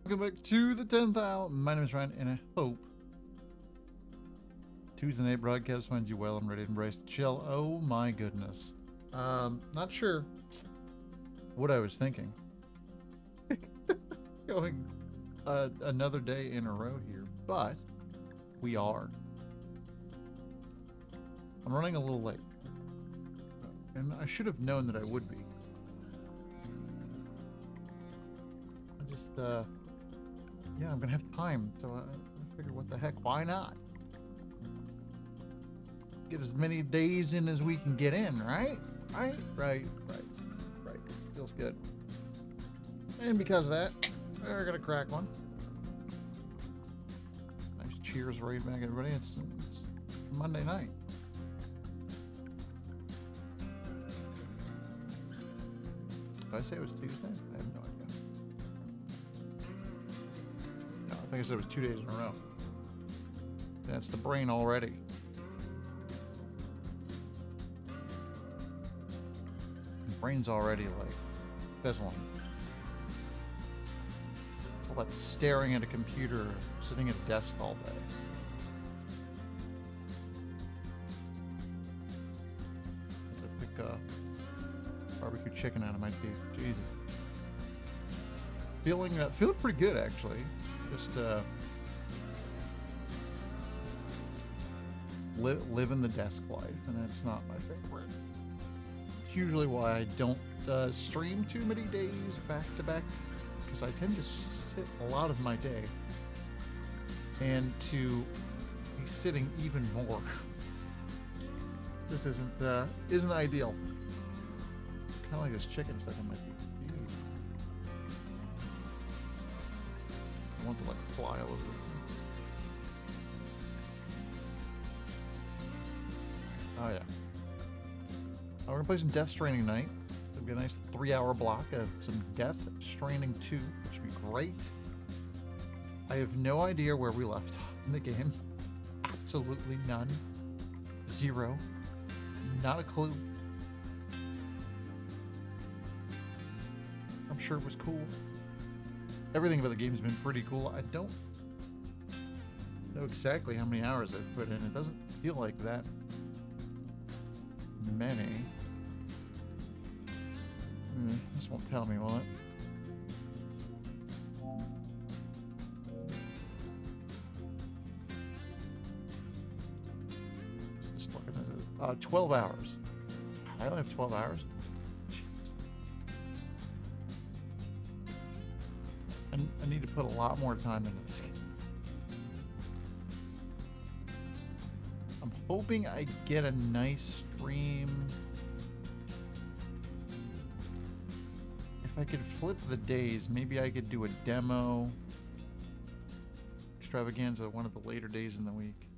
Welcome back to the 10th Isle. My name is Ryan, and I hope Tuesday night broadcast finds you well. I'm ready to embrace the chill. Oh my goodness. Not sure what I was thinking. Going another day in a row here, but we are. I'm running a little late, and I should have known that I would be. I just, yeah, I'm gonna have time, so I figured, what the heck, why not? Get as many days in as we can get in, right? Right. Feels good. And because of that, we're gonna crack one. Nice cheers right back, everybody. It's Monday night. Did I say it was Tuesday? I have no idea. No, I think I said it was 2 days in a row. That's the brain already. The brain's already like fizzling. It's all that staring at a computer, sitting at a desk all day. As I pick barbecue chicken out of my teeth. Jesus. Feeling pretty good, actually. Just living the desk life, and that's not my favorite. It's usually why I don't stream too many days back to back, because I tend to sit a lot of my day, and to be sitting even more. This isn't ideal. Kind of like this chicken stuck in my teeth. I want to like fly all over. Oh yeah. We're gonna play some Death Stranding tonight. It'll be a nice 3-hour block of some Death Stranding 2, which should be great. I have no idea where we left off in the game. Absolutely none. Zero. Not a clue. I'm sure it was cool. Everything about the game's been pretty cool. I don't know exactly how many hours I've put in. It doesn't feel like that many. This won't tell me, will it? Just looking at it. 12 hours. I only have 12 hours. I need to put a lot more time into this game. I'm hoping I get a nice stream. If I could flip the days, maybe I could do a demo extravaganza one of the later days in the week.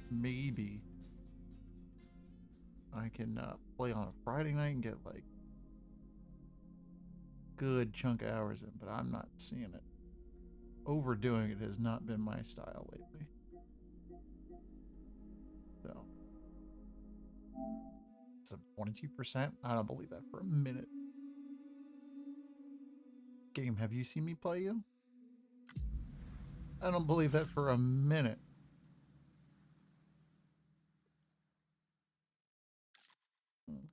Maybe I can play on a Friday night and get like good chunk of hours in, but I'm not seeing it. Overdoing it has not been my style lately. So it's a 22%. I don't believe that for a minute. Game, have you seen me play you? I don't believe that for a minute.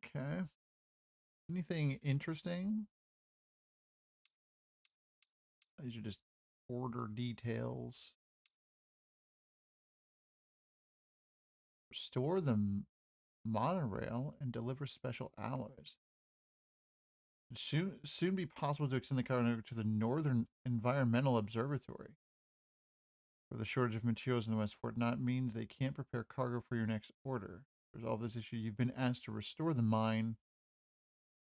Okay. Anything interesting? These are just order details. Restore the monorail and deliver special alloys. Soon be possible to extend the cargo to the Northern Environmental Observatory. For the shortage of materials in the West Fortnite means they can't prepare cargo for your next order. To resolve this issue, you've been asked to restore the mine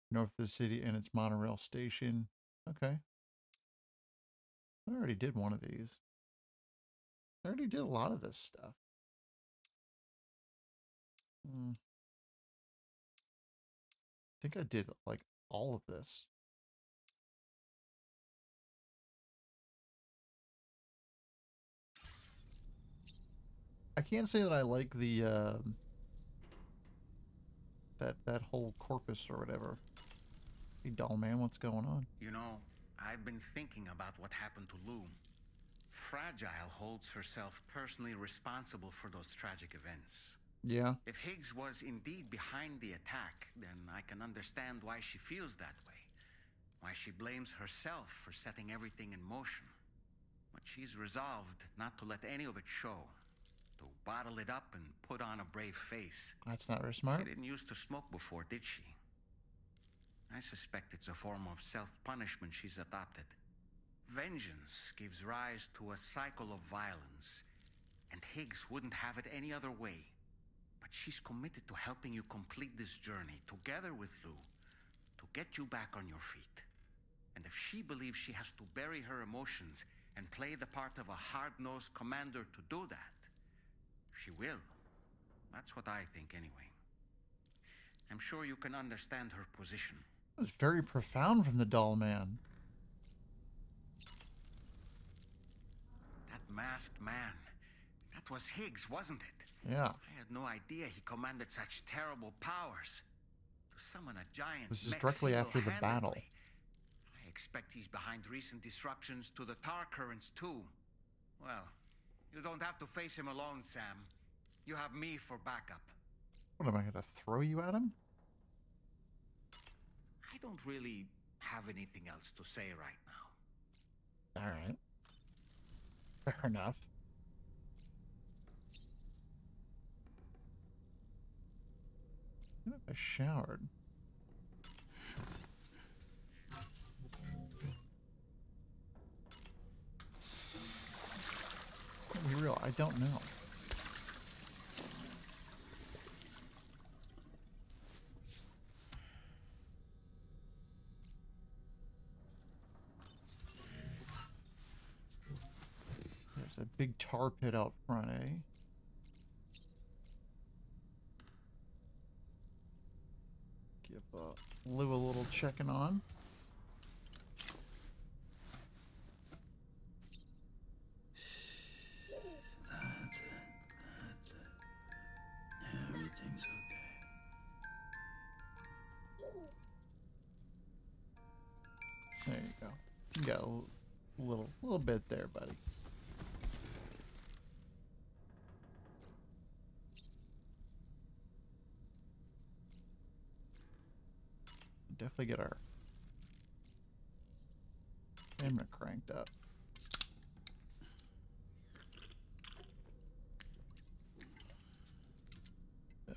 north of the city and its monorail station. Okay. I already did one of these. I already did a lot of this stuff. I think I did like all of this. I can't say that I like the that whole corpus or whatever. Hey, doll man, what's going on? You know, I've been thinking about what happened to Lou. Fragile holds herself personally responsible for those tragic events. Yeah. If Higgs was indeed behind the attack, then I can understand why she feels that way. Why she blames herself for setting everything in motion. But she's resolved not to let any of it show. To bottle it up and put on a brave face. That's not very smart. She didn't used to smoke before, did she? I suspect it's a form of self-punishment she's adopted. Vengeance gives rise to a cycle of violence, and Higgs wouldn't have it any other way. But she's committed to helping you complete this journey, together with Lou, to get you back on your feet. And if she believes she has to bury her emotions and play the part of a hard-nosed commander to do that, she will. That's what I think, anyway. I'm sure you can understand her position. It was very profound from the doll man. That masked man. That was Higgs, wasn't it? Yeah. I had no idea he commanded such terrible powers. To summon a giant This is mech directly after the battle. I expect he's behind recent disruptions to the tar currents, too. Well, you don't have to face him alone, Sam. You have me for backup. What, am I going to throw you at him? I don't really have anything else to say right now. All right. Fair enough. I showered. To be real, I don't know. There's a big tar pit out front, eh? Give Lou a little checking on. That's it. Everything's okay. There you go. You got a little bit there, buddy. Definitely get our camera cranked up.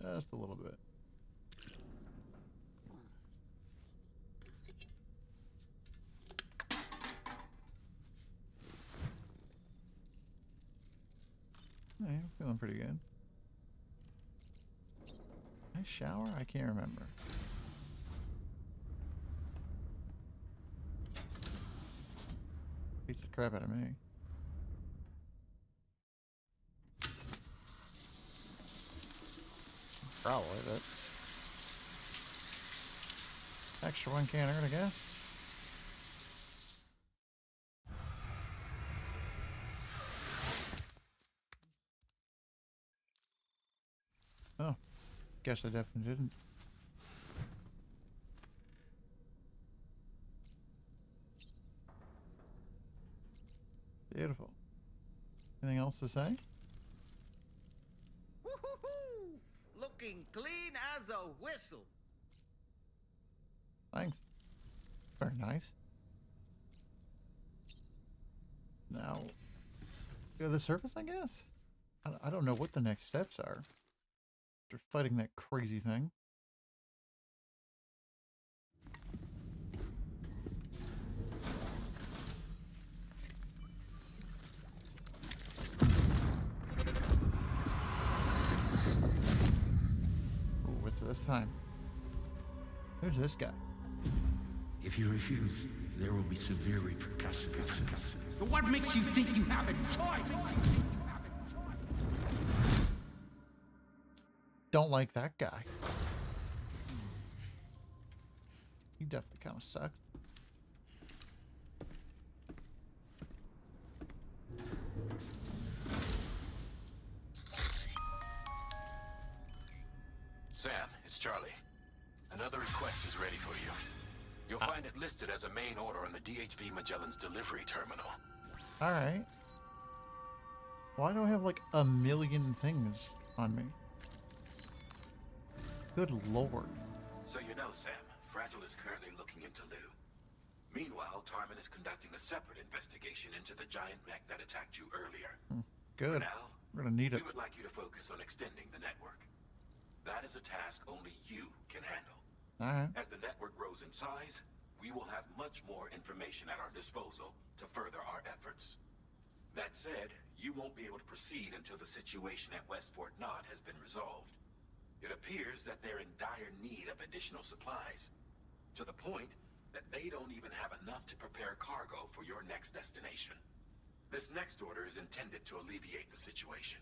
Just a little bit. Hey, I'm feeling pretty good. Did I shower? I can't remember. Beats the crap out of me. Probably, but extra one can't hurt, I guess. Oh, guess I definitely didn't. Beautiful. Anything else to say? Woo-hoo-hoo! Looking clean as a whistle. Thanks. Very nice. Now, go to the surface, I guess? I don't know what the next steps are. After fighting that crazy thing. Ooh, what's this time? Who's this guy? If you refuse, there will be severe repercussions. But what makes you think you have a choice? Don't like that guy. He definitely kind of sucked. Sam, it's Charlie. Another request is ready for you. You'll find it listed as a main order on the DHV Magellan's delivery terminal. Alright. Why do I have like a million things on me? Good lord. So you know, Sam, Fragile is currently looking into Lou. Meanwhile, Tarman is conducting a separate investigation into the giant mech that attacked you earlier. Good. For now, We're gonna need it. we would like you to focus on extending the network. That is a task only you can handle. Alright. As the network grows in size, we will have much more information at our disposal to further our efforts. That said, you won't be able to proceed until the situation at West Fort Knott has been resolved. It appears that they're in dire need of additional supplies, to the point that they don't even have enough to prepare cargo for your next destination. This next order is intended to alleviate the situation.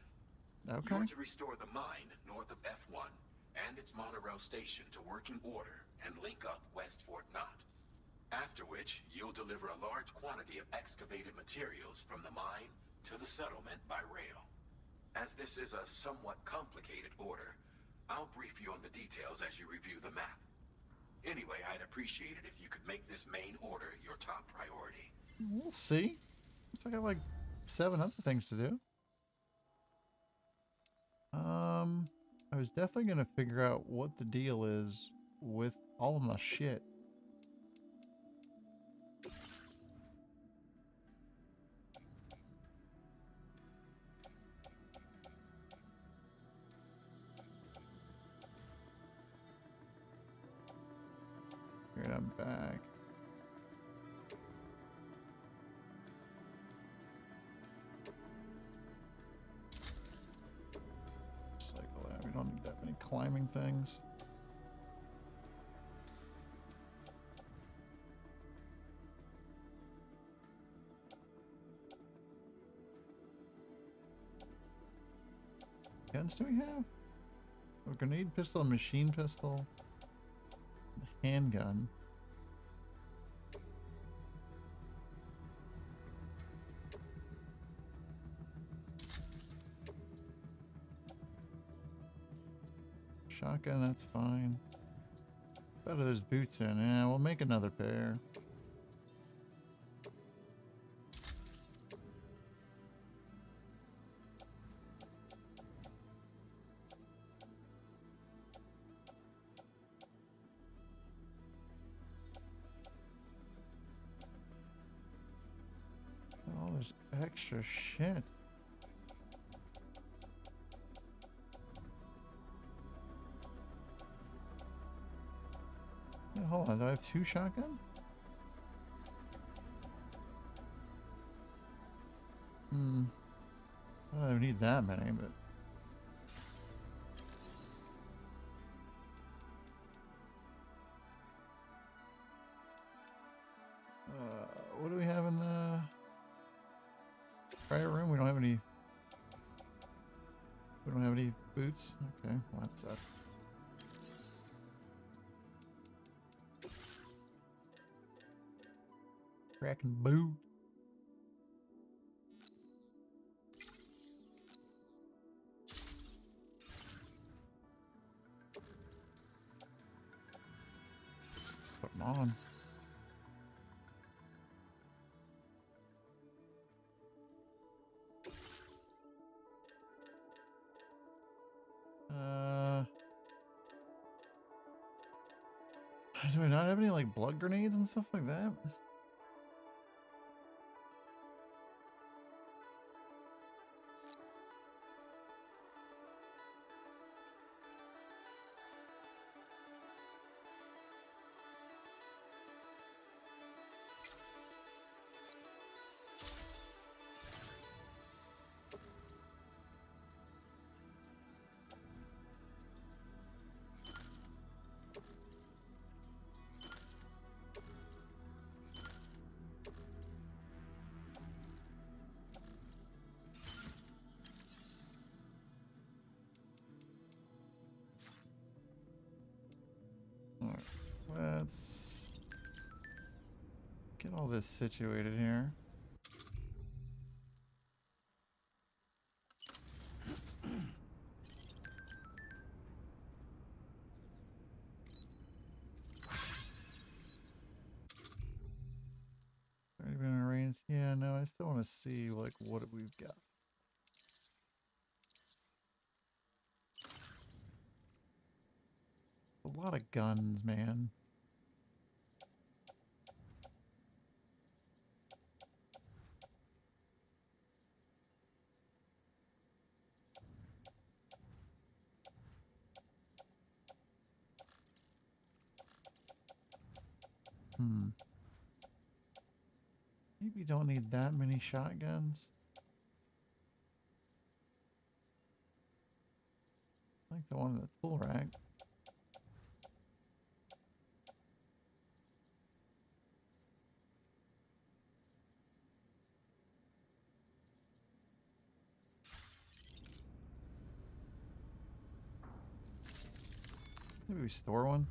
Okay. You're to restore the mine north of F1 and its monorail station to working order and link up West Fort Knott. After which, you'll deliver a large quantity of excavated materials from the mine to the settlement by rail. As this is a somewhat complicated order, I'll brief you on the details as you review the map. Anyway, I'd appreciate it if you could make this main order your top priority. We'll see. Looks like I have like 7 other things to do. I was definitely gonna figure out what the deal is with all of my shit. Alright, I'm back. Cycle that. We don't need that many climbing things. Guns do we have? A grenade pistol, a machine pistol, a handgun. Shotgun, that's fine. Better there's boots in. Yeah, we'll make another pair. All this extra shit. Yeah, hold on, do I have 2 shotguns? I don't need that many, but... what do we have in the... Fire room? We don't have any... We don't have any boots? Okay, well that sucks. Cracking boot. Put them on. Do I not have any like blood grenades and stuff like that? Let's get all this situated here. I still want to see like what we've got. A lot of guns, man. Maybe don't need that many shotguns. I like the one in the tool rack. Maybe we store one.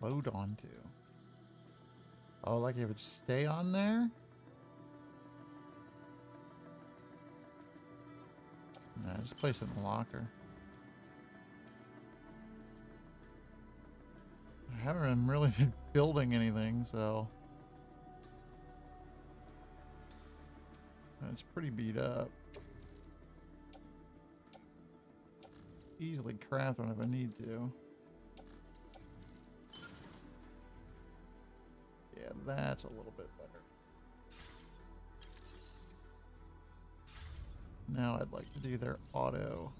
Load onto. Oh, like it would stay on there? Nah, just place it in the locker. I haven't really been building anything, so it's pretty beat up. Easily craft one if I need to. Yeah, that's a little bit better. Now I'd like to do their auto.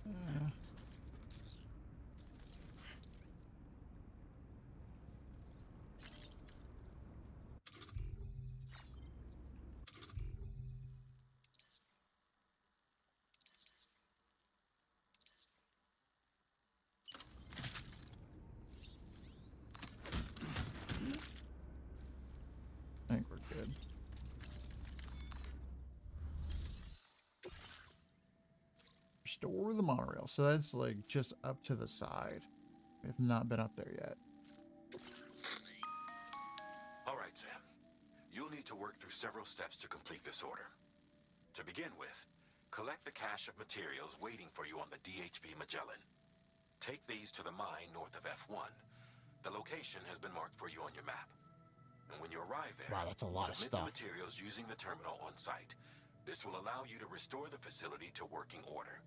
Uh, I think we're good. Restore the monorail. So that's like just up to the side. We have not been up there yet. All right, Sam. You'll need to work through several steps to complete this order. To begin with, collect the cache of materials waiting for you on the DHB Magellan. Take these to the mine north of F1. The location has been marked for you on your map. And when you arrive there, Wow, that's a lot of submit stuff. the materials using the terminal on site. This will allow you to restore the facility to working order.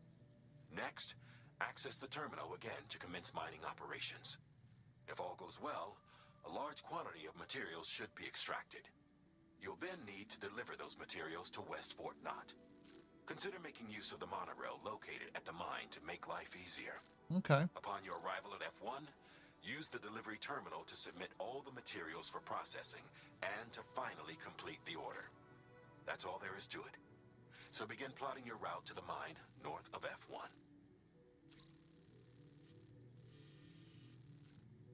Next, access the terminal again to commence mining operations. If all goes well, a large quantity of materials should be extracted. You'll then need to deliver those materials to West Fort Knott. Consider making use of the monorail located at the mine to make life easier. Okay. Upon your arrival at F1, use the delivery terminal to submit all the materials for processing and to finally complete the order. That's all there is to it. So begin plotting your route to the mine north of F1.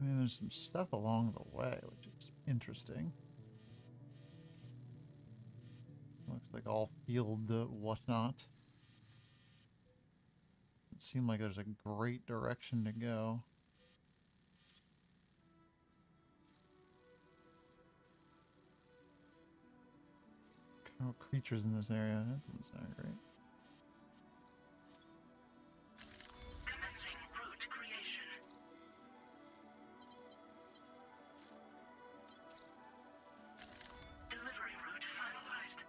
I mean, there's some stuff along the way, which is interesting. Looks like all field whatnot. It seemed like there's a great direction to go. Oh, creatures in this area. That doesn't sound great. Commencing route creation. Delivery route finalized.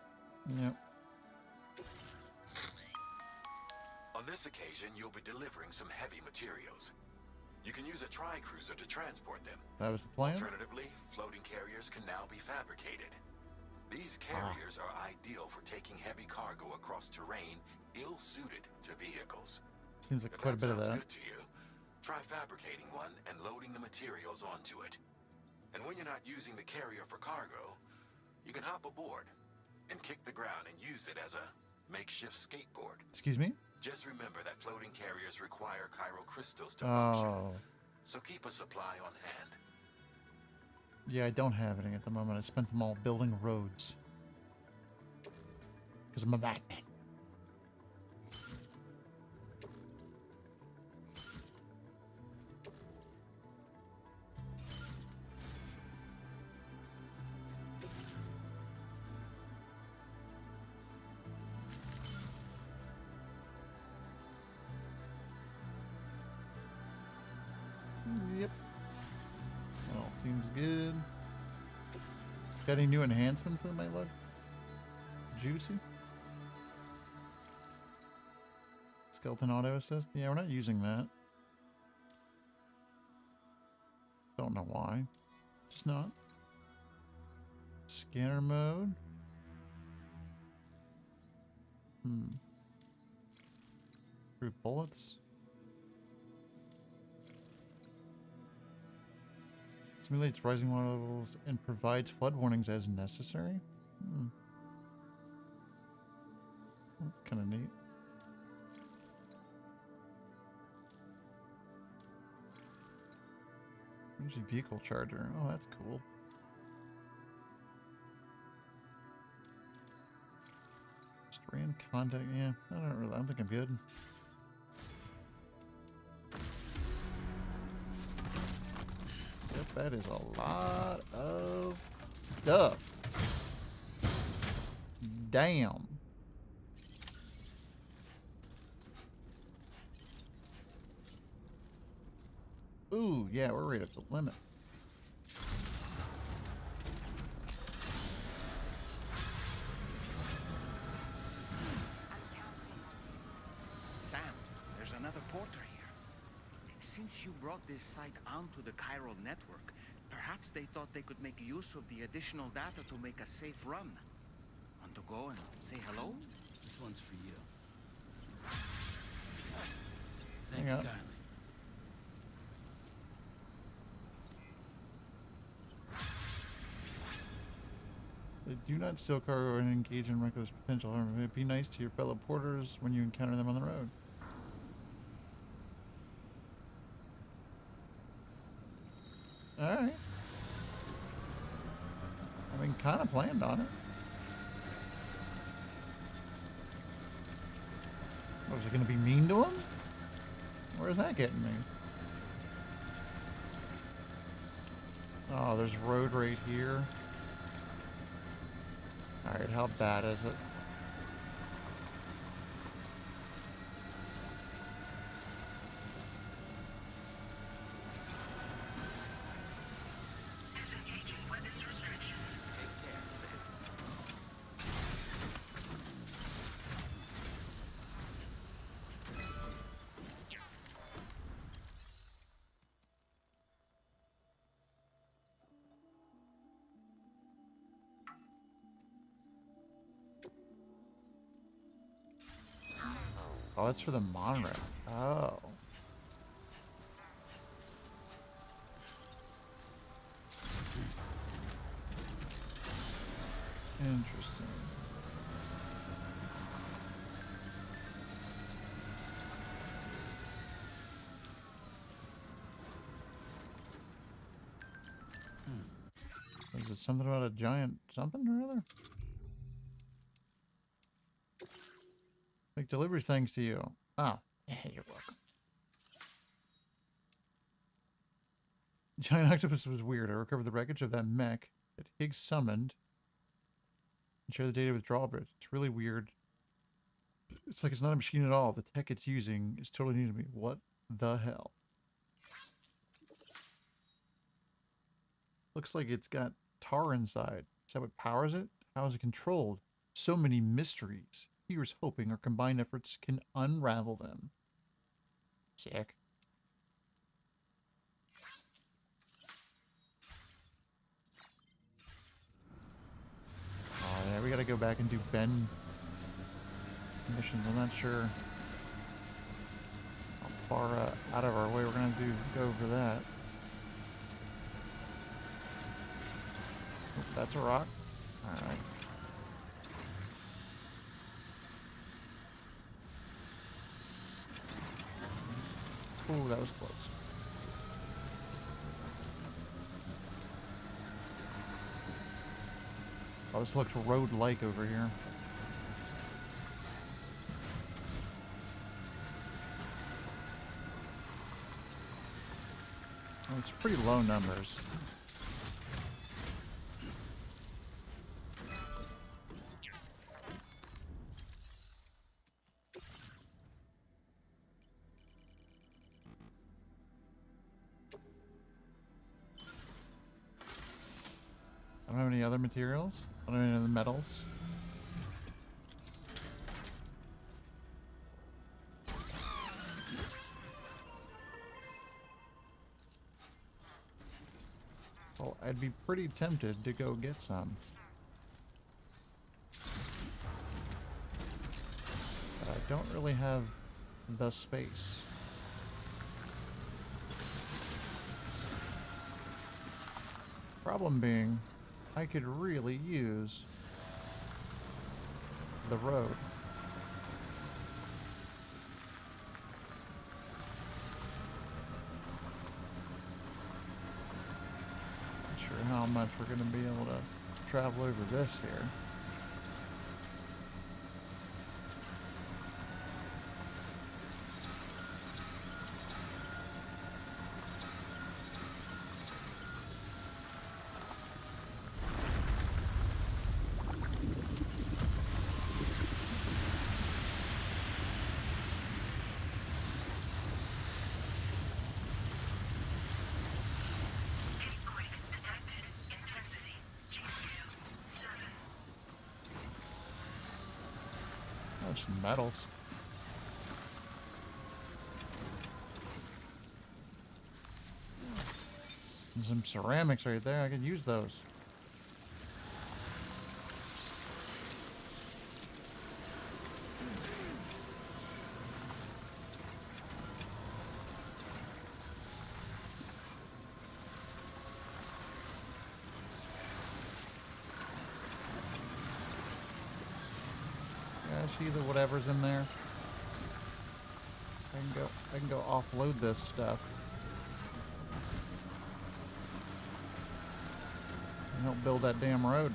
Yep. On this occasion, you'll be delivering some heavy materials. You can use a tri-cruiser to transport them. That was the plan? Alternatively, floating carriers can now be fabricated. These carriers are ideal for taking heavy cargo across terrain ill-suited to vehicles. Seems like If quite a bit of sounds that. good to you, try fabricating one and loading the materials onto it. And when you're not using the carrier for cargo, you can hop aboard and kick the ground and use it as a makeshift skateboard. Excuse me? Just remember that floating carriers require chiral crystals to function, Oh. so keep a supply on hand. Yeah, I don't have any at the moment. I spent them all building roads. Because I'm a Batman. Yep. That all seems good. Got any new enhancements that might look juicy? Skeleton auto assist? Yeah, we're not using that. Don't know why. Just not. Scanner mode. Through bullets. Simulates rising water levels and provides flood warnings as necessary. That's kind of neat. Energy vehicle charger. Oh, that's cool. Strand contact. Yeah, I don't think I'm good. Yep, that is a lot of stuff. Damn. Ooh, yeah, we're right at the limit. Sam, there's another porter here. Since you brought this site onto the chiral network, perhaps they thought they could make use of the additional data to make a safe run. Want to go and say hello? This one's for you. Thank Hang you on. kindly. They do not steal cargo and engage in reckless potential harm. Be nice to your fellow porters when you encounter them on the road. Alright. I mean, kind of planned on it. Was it going to be mean to him? Where's that getting me? Oh, there's road right here. Alright, how bad is it? Disengaging weapons restrictions. Oh, that's for the monorail. Oh. Interesting. Is it something about a giant something or other? Make deliveries thanks to you. Oh, yeah, you're welcome. Giant octopus was weird. I recovered the wreckage of that mech that Higgs summoned and share the data with Drawbridge. It's really weird. It's like it's not a machine at all. The tech it's using is totally new to me. What the hell? Looks like it's got tar inside. Is that what powers it? How is it controlled? So many mysteries. Here's hoping our combined efforts can unravel them. Sick. Oh, yeah, we gotta go back and do Ben missions. I'm not sure how far out of our way we're gonna go for that. Oh, that's a rock. Alright. Ooh, that was close. Oh, this looks road-like over here. Oh, it's pretty low numbers. I don't have any other materials. I don't have any other metals. Well, I'd be pretty tempted to go get some. But I don't really have the space. Problem being, I could really use the road. Not sure how much we're going to be able to travel over this here. Earthquake detected. Intensity GQ 7. Oh, some metals. And some ceramics right there. I could use those. Yeah, I see the whatever's in there. I can go offload this stuff. And help build that damn road.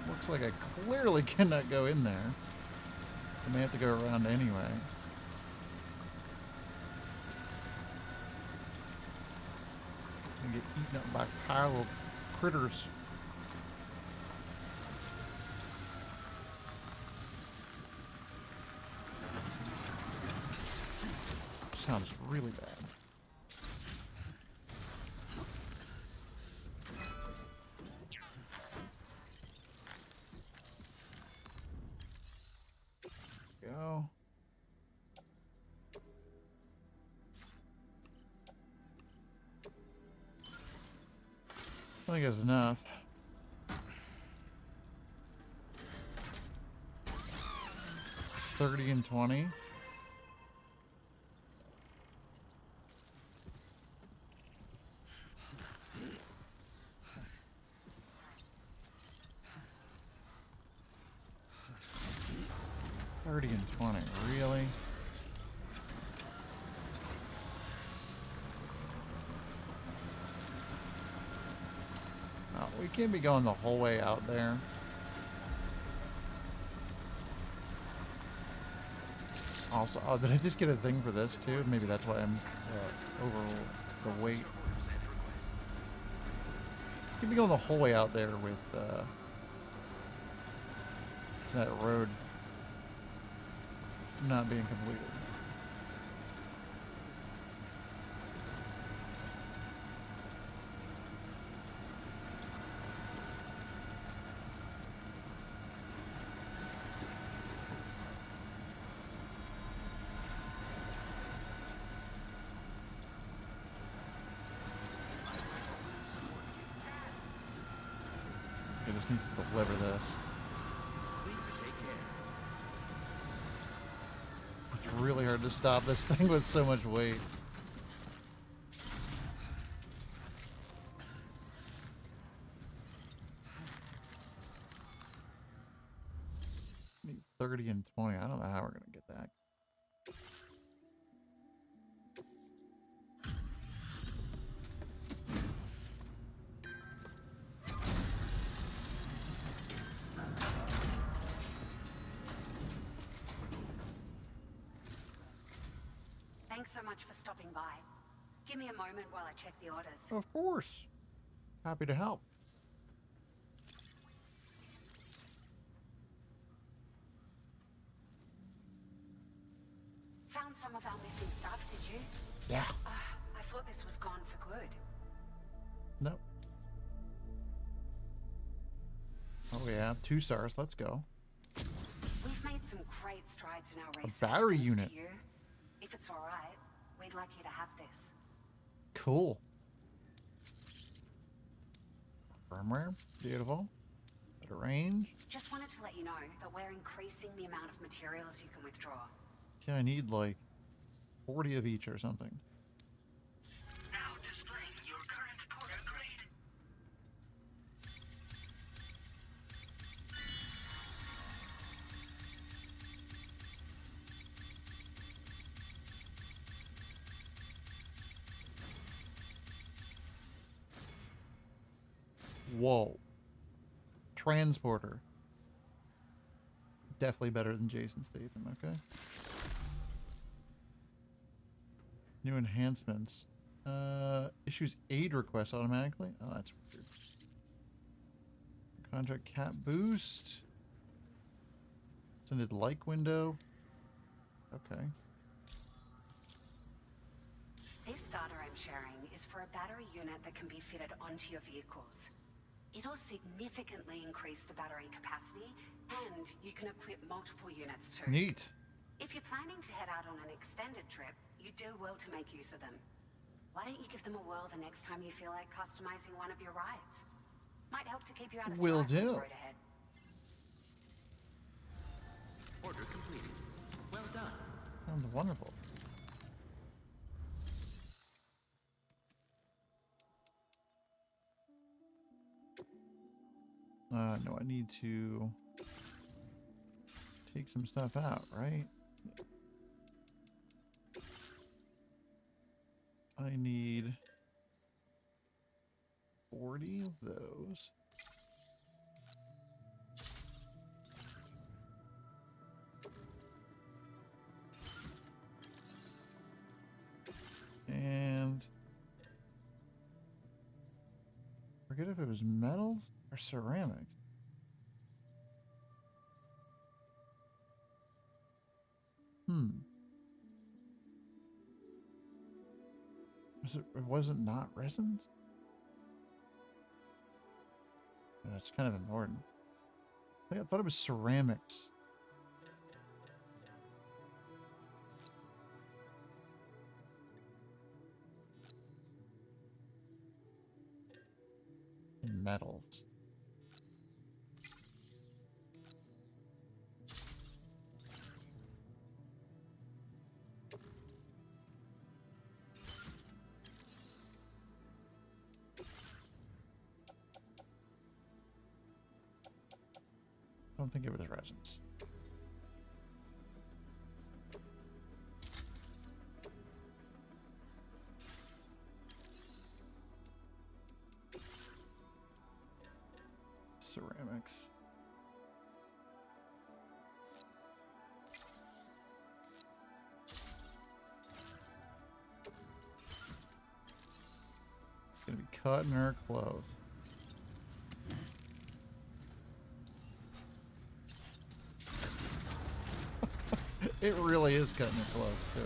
Looks like I clearly cannot go in there. I may have to go around anyway. And get eaten up by a pile of critters. Sounds really bad. Go. I think it's enough. 30 and 20. And 20, really? Oh, we can't be going the whole way out there. Also, oh, did I just get a thing for this too? Maybe that's why I'm over the weight. Can't be going the whole way out there with that road not being completed. I just need to deliver this. It's really hard to stop this thing with so much weight. Need 30 and 20. I don't know how we're gonna get that. Thanks so much for stopping by. Give me a moment while I check the orders. Of course. Happy to help. Found some of our missing stuff, did you? Yeah. I thought this was gone for good. Nope. Oh yeah, 2 stars. Let's go. We've made some great strides in our research. battery thanks unit. to you. If it's all right, we'd like you to have this. Cool. Firmware. Beautiful. Better range. Just wanted to let you know that we're increasing the amount of materials you can withdraw. Yeah, I need like 40 of each or something. Now displaying your current porter grade. Whoa. Transporter. Definitely better than Jason Statham, okay? New enhancements. Issues aid requests automatically. Oh, that's weird. Contract cap boost. Extended like window. Okay. This data I'm sharing is for a battery unit that can be fitted onto your vehicles. It'll significantly increase the battery capacity, and you can equip multiple units too. Neat. If you're planning to head out on an extended trip, you do well to make use of them. Why don't you give them a whirl the next time you feel like customizing one of your rides? Might help to keep you out of Will strife on the do. road ahead. Order completed. Well done. Sounds wonderful. No, I need to take some stuff out, right? I need 40 of those. And forget if it was metals or ceramics. It wasn't not resins? That's kind of important. I thought it was ceramics. Metals. I don't think it was resins. Ceramics. Gonna be cutting her clothes. It really is cutting it close, too.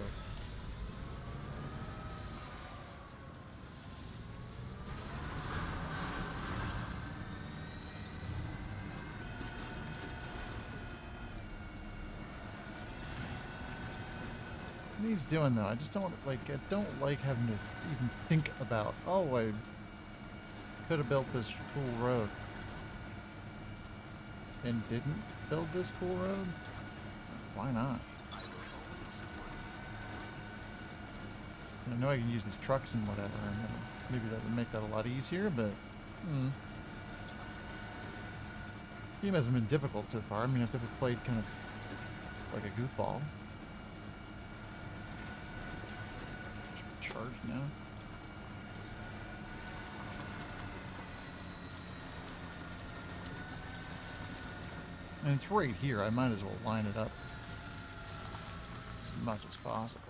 What he's doing, though, I just don't like. I don't like having to even think about. Oh, I could have built this cool road, and didn't build this cool road. Why not? I know I can use these trucks and whatever, and maybe that would make that a lot easier, but game hasn't been difficult so far. I mean, I've never played kind of like a goofball. Charge now. And it's right here. I might as well line it up as much as possible.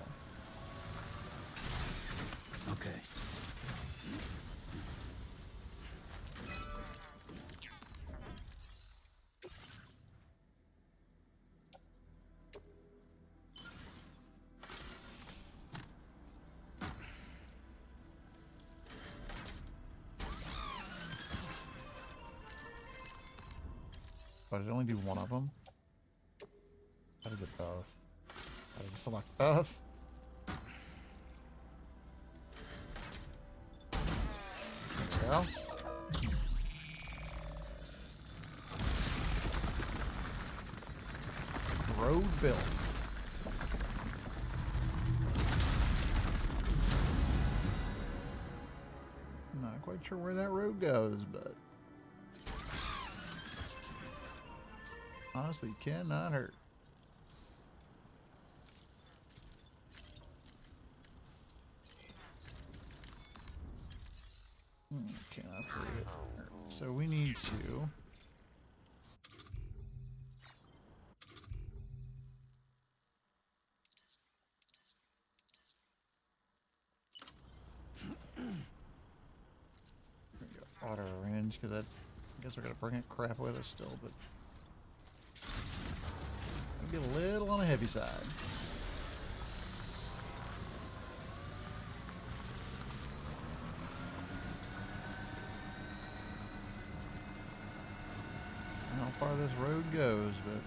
Oh, did I only do one of them? I did both. I did select both. Let's go. Road built. Not quite sure where that road goes, but honestly cannot hurt. Cannot operate it. So we need to auto arrange because that's, I guess we're gonna bring it crap with us still, but it'll be a little on the heavy side. I don't know how far this road goes, but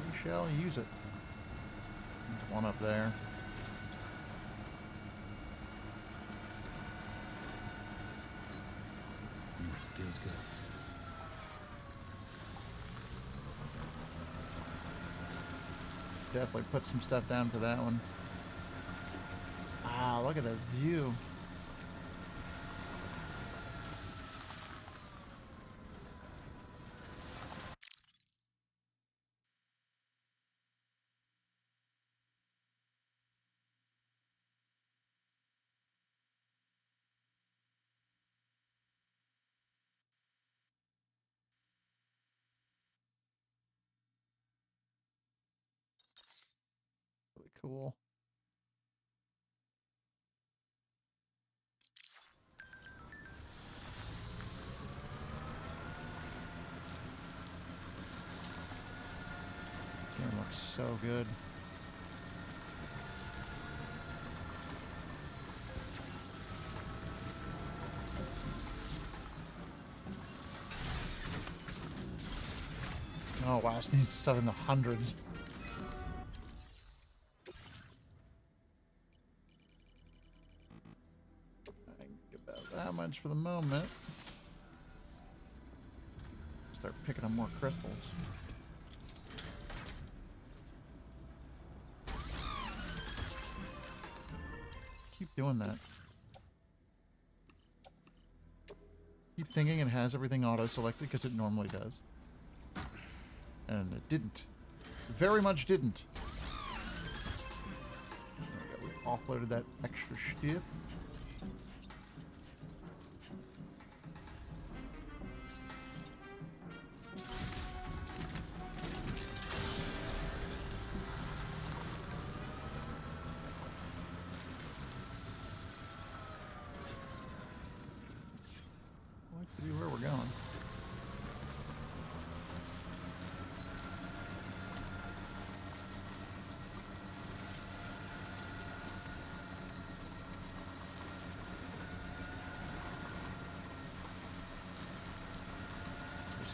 we shall use it. There's one up there. Feels good. Definitely put some stuff down for that one. Ah, look at that view. Really cool. Game looks so good. Oh wow, this needs stuff in the hundreds. I can get about that much for the moment. Start picking up more crystals. Keep doing that. Keep thinking it has everything auto-selected because it normally does. And it didn't. It very much didn't. There we go. We offloaded that extra stuff. Let's see where we're going.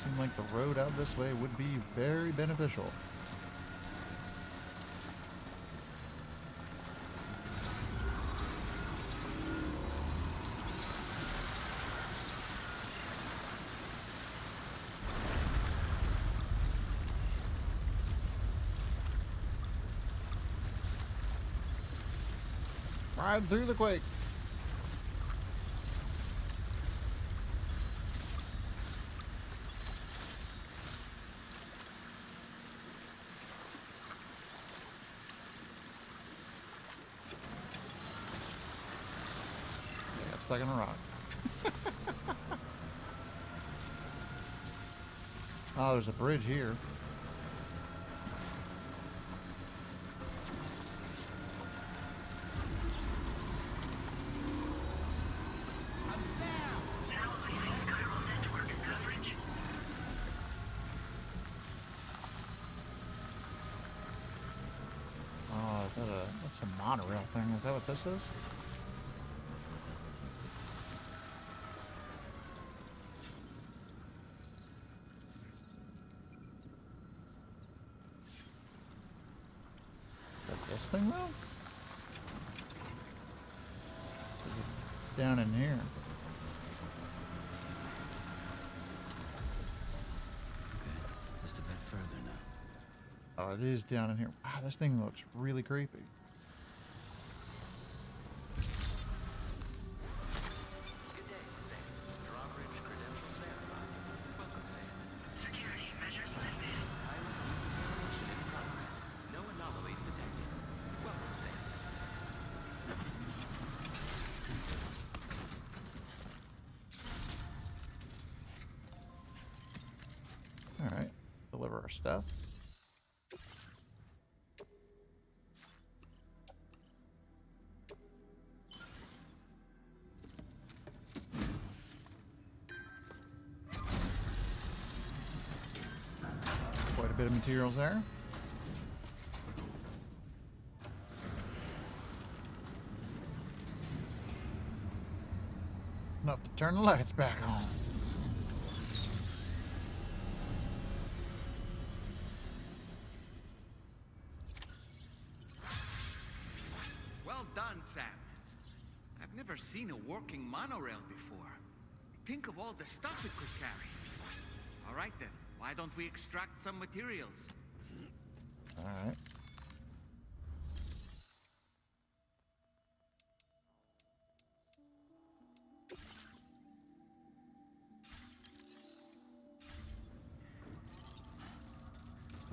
Seemed like the road out this way would be very beneficial. Ride through the quake. Stuck in a rock. Oh, there's a bridge here. Oh, is that It's a monorail thing. Is that what this is? This thing though? Down in here. Okay, just a bit further now. Oh, it is down in here. Wow, this thing looks really creepy. Good day, Sam. Your operator's credentials verified. Welcome, Sam. Security measures lifted. Pilot decontamination in progress. No anomalies detected. Welcome, Sam. Alright. Deliver our stuff. Quite a bit of materials there. Enough to turn the lights back on. Well done, Sam. I've never seen a working monorail before. Think of all the stuff it could carry. All right then, why don't we extract some materials? Alright.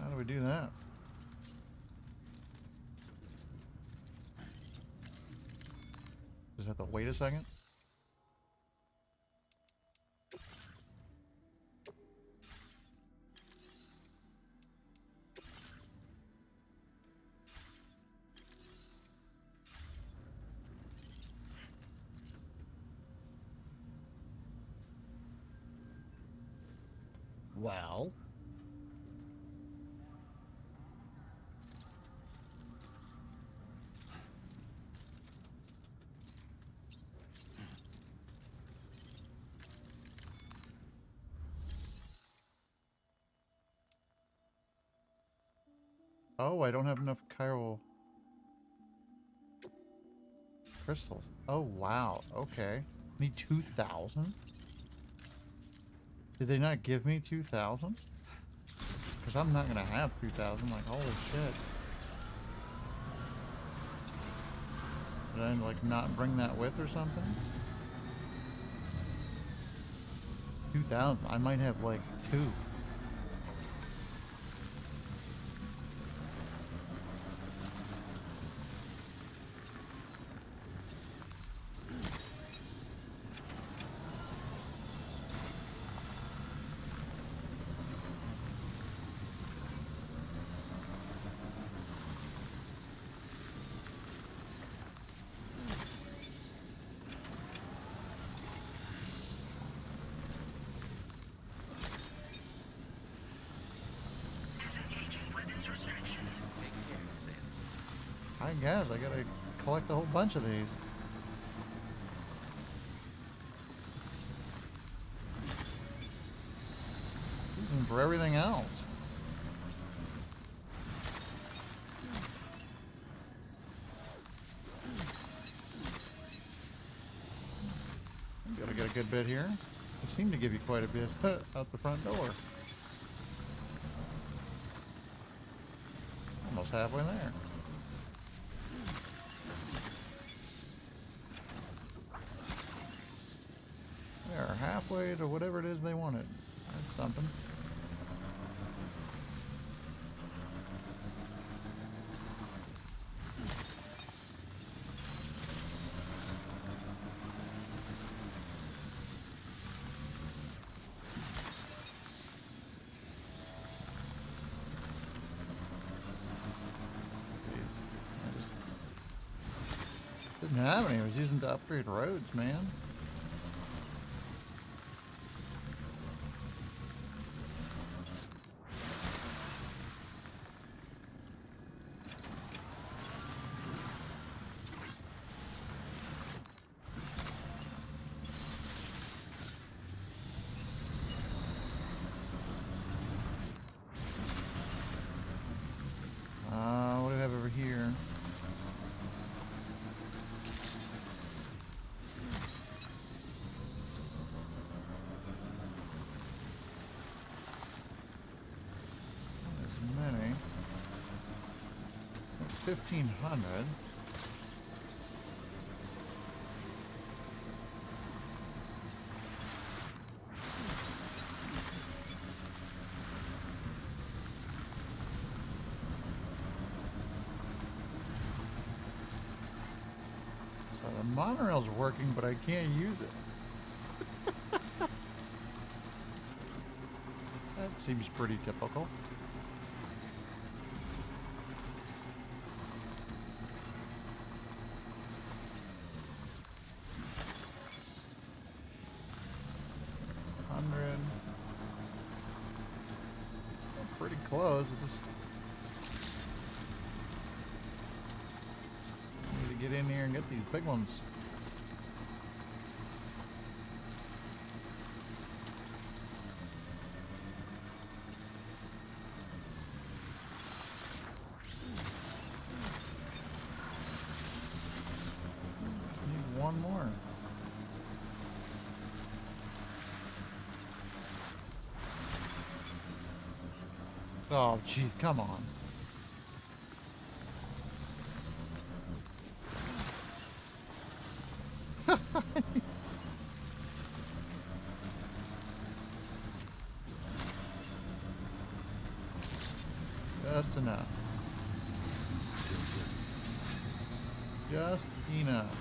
How do we do that? Just have to wait a second? Well, Oh, I don't have enough chiral crystals. Oh, wow. Okay. Need 2,000? Did they not give me 2,000? Because I'm not going to have 2,000. Like, holy shit. Did I, like, not bring that with or something? 2,000. I might have, like, 2. Disengaging weapons restrictions. Take care, Sam. I guess I gotta collect a whole bunch of these. Using for everything else. Gotta get a good bit here. They seem to give you quite a bit out the front door. Almost halfway there. They're halfway to whatever it is they wanted. That's something. I just didn't have any. I was using to upgrade roads, man. 1500. So the monorail's working, but I can't use it. That seems pretty typical. Pretty close. I just need to get in here and get these big ones. Just need one more. Oh, jeez, come on. Just enough. Just enough.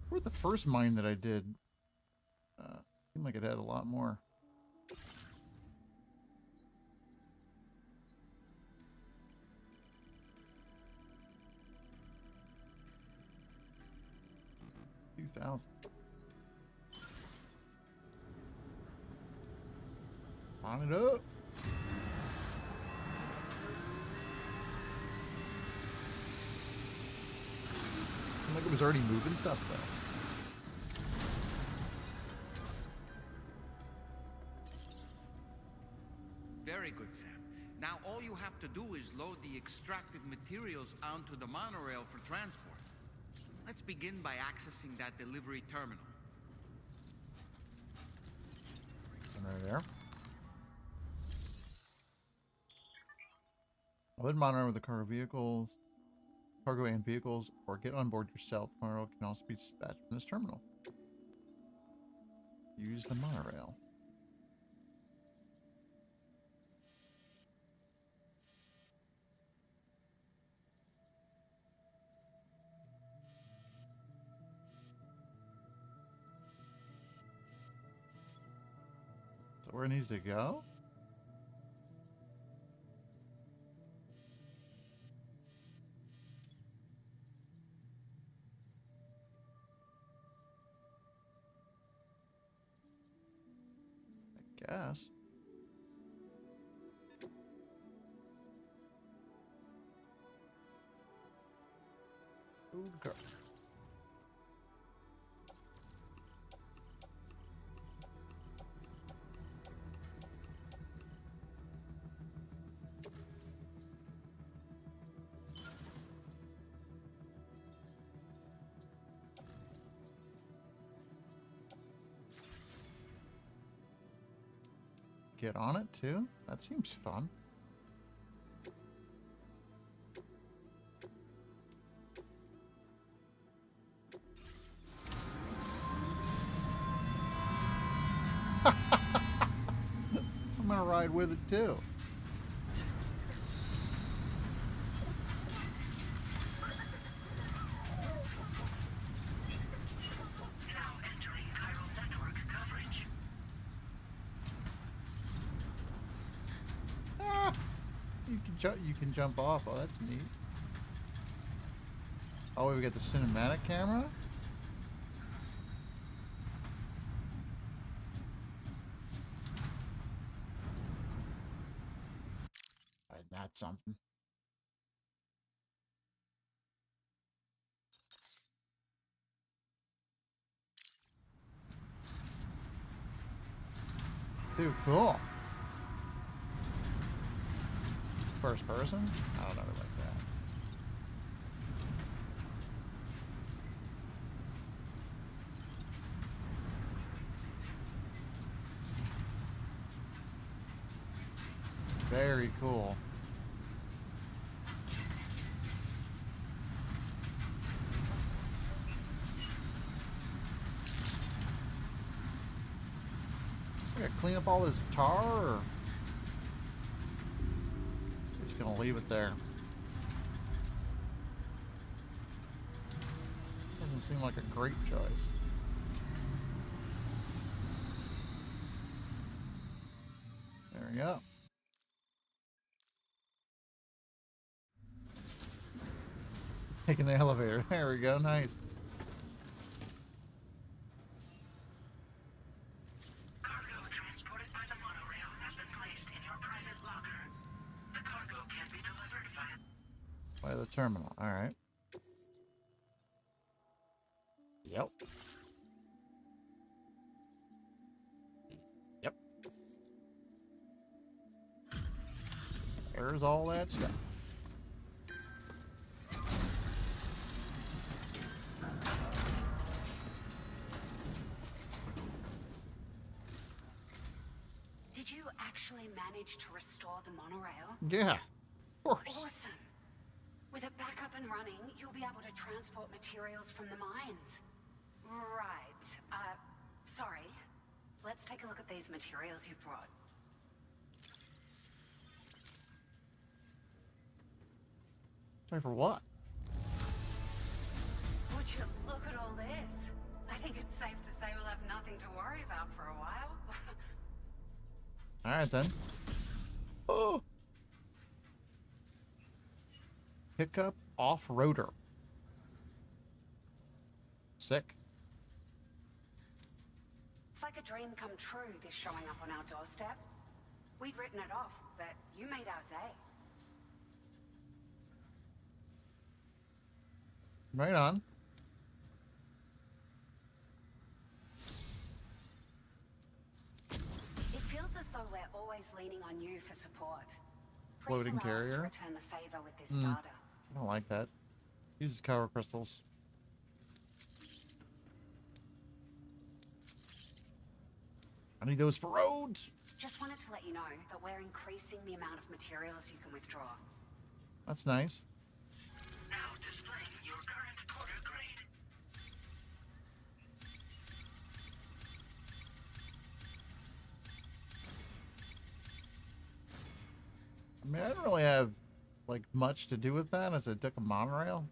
Where the first mine that I did seemed like it had a lot more. $2,000. On it up. Seemed like it was already moving stuff though. Very good, Sam. Now all you have to do is load the extracted materials onto the monorail for transport. Let's begin by accessing that delivery terminal. And right there. Load monorail with the cargo and vehicles, or get on board yourself. The monorail can also be dispatched from this terminal. Use the monorail. So where it needs to go? I guess. Food car. Get on it too? That seems fun. I'm gonna ride with it too. Now entering chiral network coverage. Ah, you can jump off. Oh, that's neat. Oh, we got the cinematic camera. Alright, that's something. Too cool. First person? I don't know, like that. Very cool. I gotta clean up all this tar, or just gonna leave it there. Doesn't seem like a great choice. There we go. Taking the elevator. There we go. Nice. Cargo transported by the monorail has been placed in your private locker. The cargo can be delivered via... By the terminal. All right. Yep. Yep. There's all that stuff. Did you actually manage to restore the monorail? Yeah. Of course. Awesome. With it back up and running, you'll be able to transport materials from the mines. Right. Sorry. Let's take a look at these materials you brought. Sorry for what? Would you look at all this? I think it's safe to say we'll have nothing to worry about for a while. All right then. Oh. Pickup off-roader. Sick. It's like a dream come true, this showing up on our doorstep. We'd written it off, but you made our day. Right on. It feels as though we're always leaning on you for support. Please Floating allow us to carrier? return the favor with this starter. I don't like that. Uses power crystals. I need those for roads. Just wanted to let you know that we're increasing the amount of materials you can withdraw. That's nice. Now displaying your current quarter grade. I mean, I don't really have like much to do with that as I took a monorail.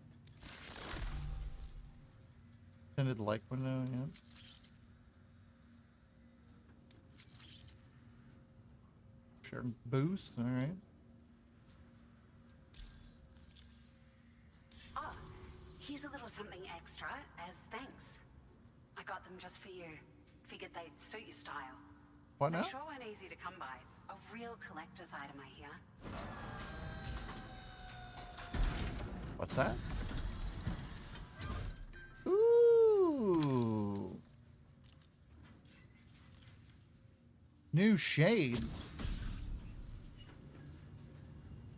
Tinted light window, yeah. Shared boost, all right. Oh, here's a little something extra as thanks. I got them just for you. Figured they'd suit your style. What They now? sure weren't easy to come by. A real collector's item, I hear. What's that? Ooh. New shades.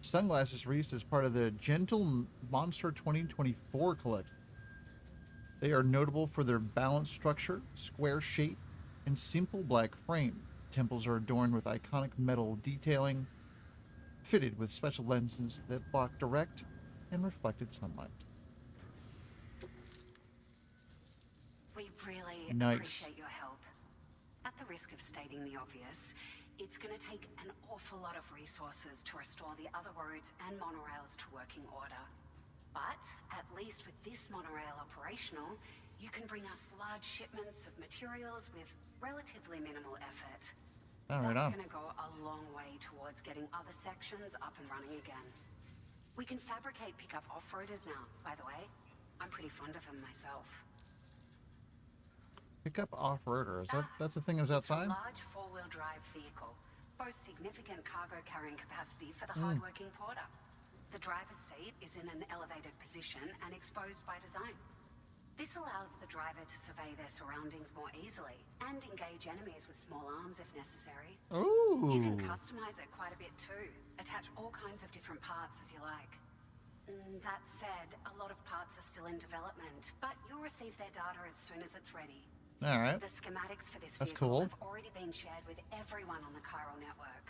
Sunglasses released as part of the Gentle Monster 2024 collection. They are notable for their balanced structure, square shape, and simple black frame. Temples are adorned with iconic metal detailing, fitted with special lenses that block direct and reflected sunlight. We really Nice. appreciate your help. At the risk of stating the obvious, it's going to take an awful lot of resources to restore the other roads and monorails to working order. But at least with this monorail operational, you can bring us large shipments of materials with relatively minimal effort. All right, That's on. going to go a long way towards getting other sections up and running again. We can fabricate pickup off-roaders now, by the way. I'm pretty fond of them myself. Pick up off-roader. That's the thing that's outside? A large four-wheel drive vehicle boasts significant cargo carrying capacity for the hard-working porter. The driver's seat is in an elevated position and exposed by design. This allows the driver to survey their surroundings more easily and engage enemies with small arms if necessary. You can Ooh. customize it quite a bit too. Attach all kinds of different parts as you like. That said, a lot of parts are still in development, but you'll receive their data as soon as it's ready. All right. The schematics for this That's vehicle cool. have already been shared with everyone on the Chiral network.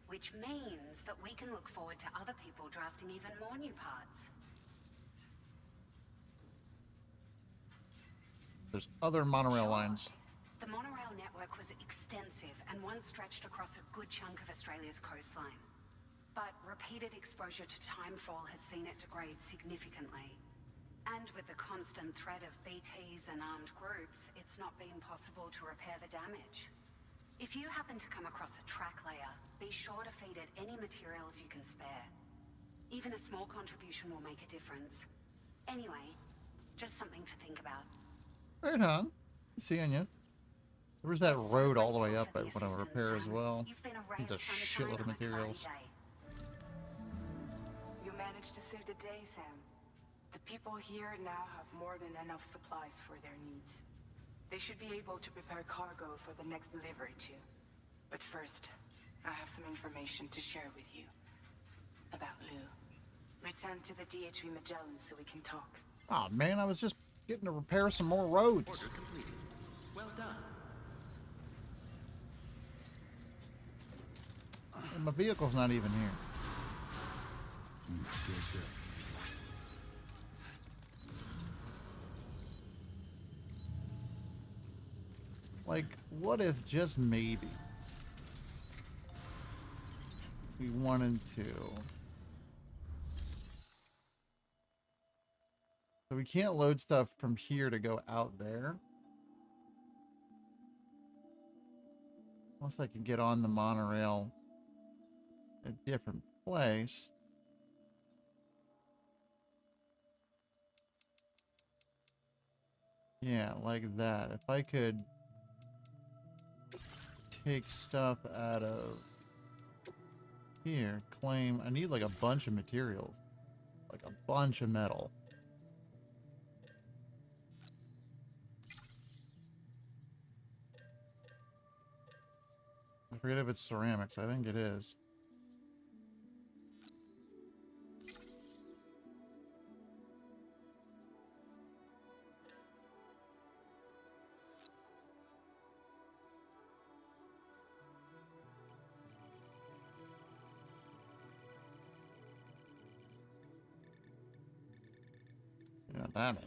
which means that we can look forward to other people drafting even more new parts. There's other monorail Sure. lines. The monorail network was extensive and once stretched across a good chunk of Australia's coastline. But repeated exposure to timefall has seen it degrade significantly. And with the constant threat of BTs and armed groups, it's not been possible to repair the damage. If you happen to come across a track layer, be sure to feed it any materials you can spare. Even a small contribution will make a difference. Anyway, just something to think about. Right on. Seeing you. There was that road all the way up I want to repair as well. You've been a ray Needs a of sunshine shitload of on a cloudy materials. day. You managed to save the day, Sam. The people here now have more than enough supplies for their needs. They should be able to prepare cargo for the next delivery too. But first, I have some information to share with you. About Lou. Return to the DHV Magellan so we can talk. Aw, man, I was just getting to repair some more roads. Order completed. Well done. And my vehicle's not even here. Like, what if just maybe we wanted to? So we can't load stuff from here to go out there. Unless I can get on the monorail at a different place. Yeah, like that. If I could take stuff out of here, claim, I need like a bunch of materials. Like a bunch of metal. I forget if it's ceramics. I think it is. Not that many.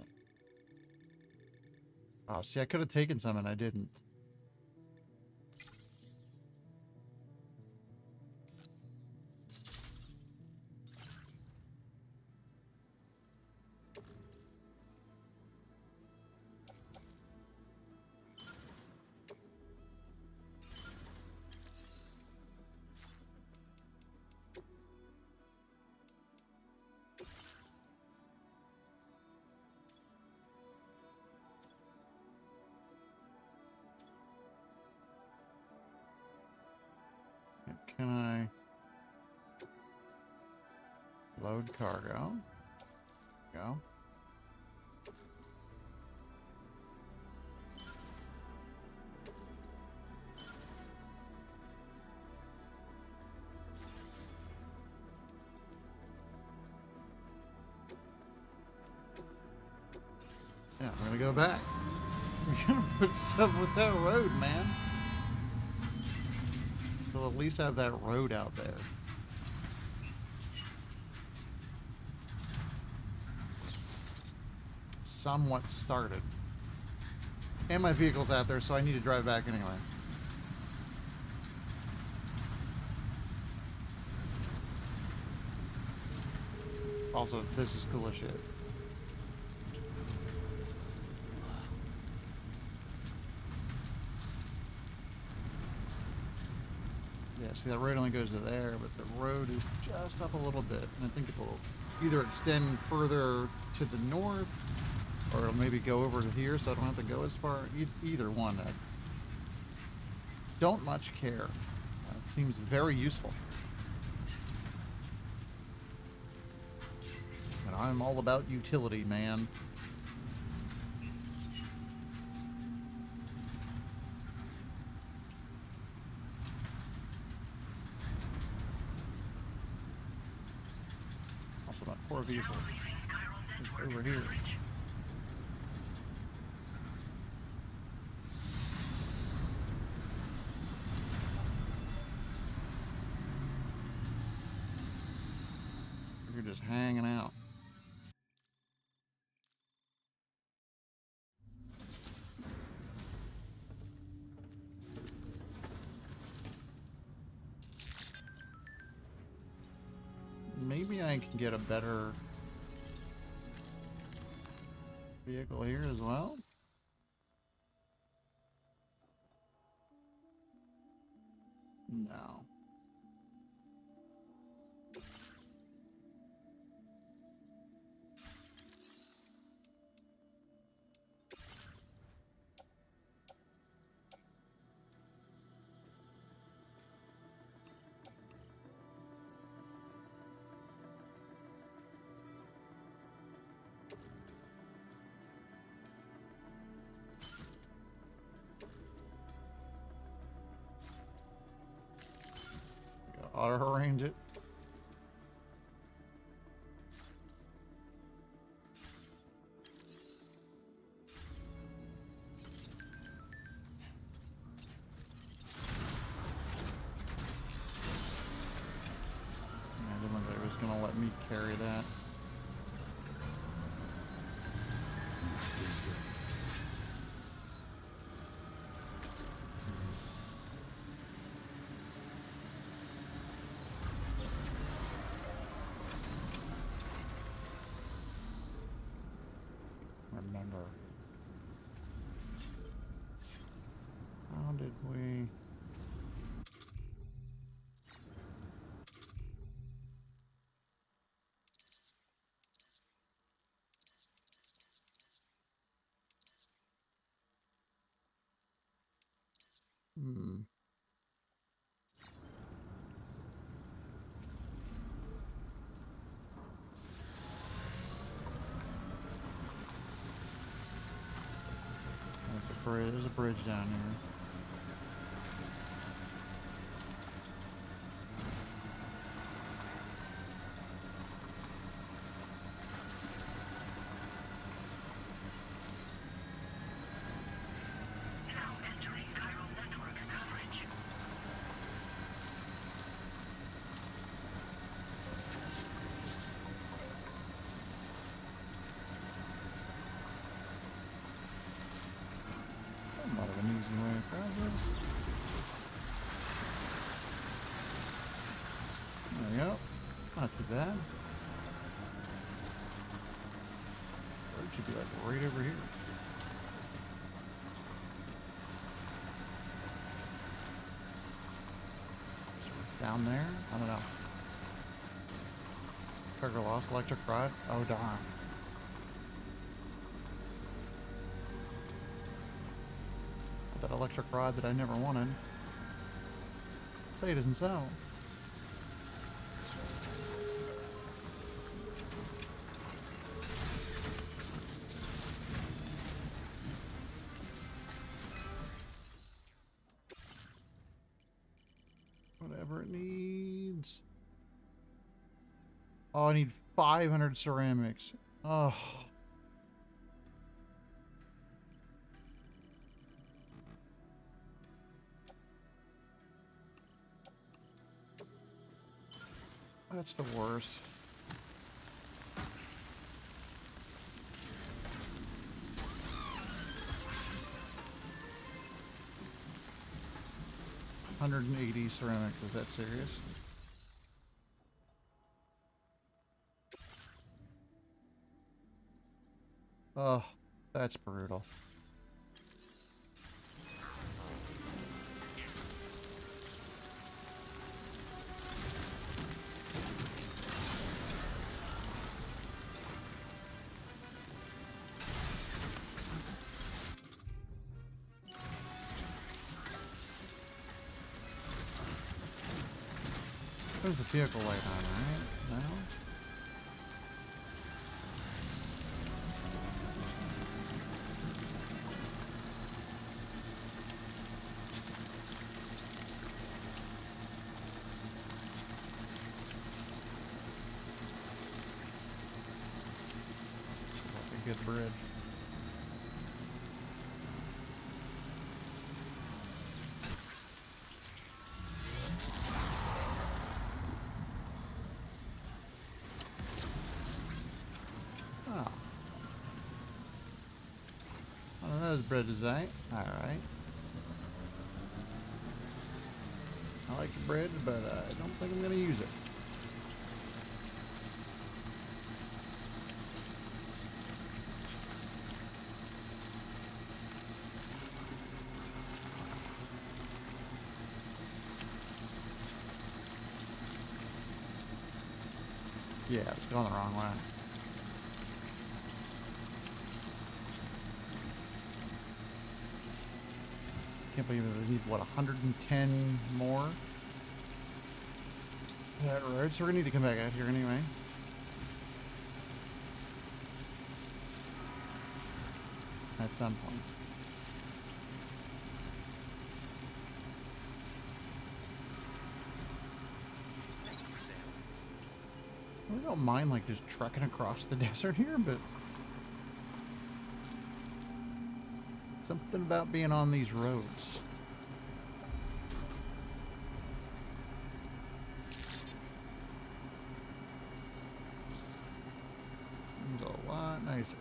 Oh, see, I could have taken some and I didn't. Can I load cargo? Go. Yeah, I'm gonna go back. We're gonna put stuff with that road, man. We'll at least have that road out there. Somewhat started. And my vehicle's out there, so I need to drive back anyway. Also, this is cool as shit. Yeah, see, that road only goes to there, but the road is just up a little bit. And I think it will either extend further to the north, or it'll maybe go over to here so I don't have to go as far. Either one. I don't much care. It seems very useful. And I'm all about utility, man. Poor vehicle is over here. just hanging out. Maybe I can get a better vehicle here as well. No. Auto arrange it. I didn't look like it was gonna let me carry that. Remember. How did we... Hmm. That's a bridge. There's a bridge down here. Now entering chiral network coverage. That might have been an easy way across this. There we go. Not too bad. It should be like right over here. Down there? I don't know. Cargo lost electric rod? Oh darn. That electric rod that I never wanted. Say it isn't so. Whatever it needs. Oh, I need 500 ceramics. Oh. That's the worst. $180 ceramic. Was that serious? Oh, that's brutal. There's a vehicle light on, right? No? Like a good bridge. One of those breads, eh? Alright. I like the bread, but I don't think I'm gonna use it. Yeah, it's going the wrong way. Can't believe we need, what, 110 more? That road, so we're gonna need to come back out here anyway. At some point. I don't mind like just trucking across the desert here, but something about being on these roads. It's a lot nicer.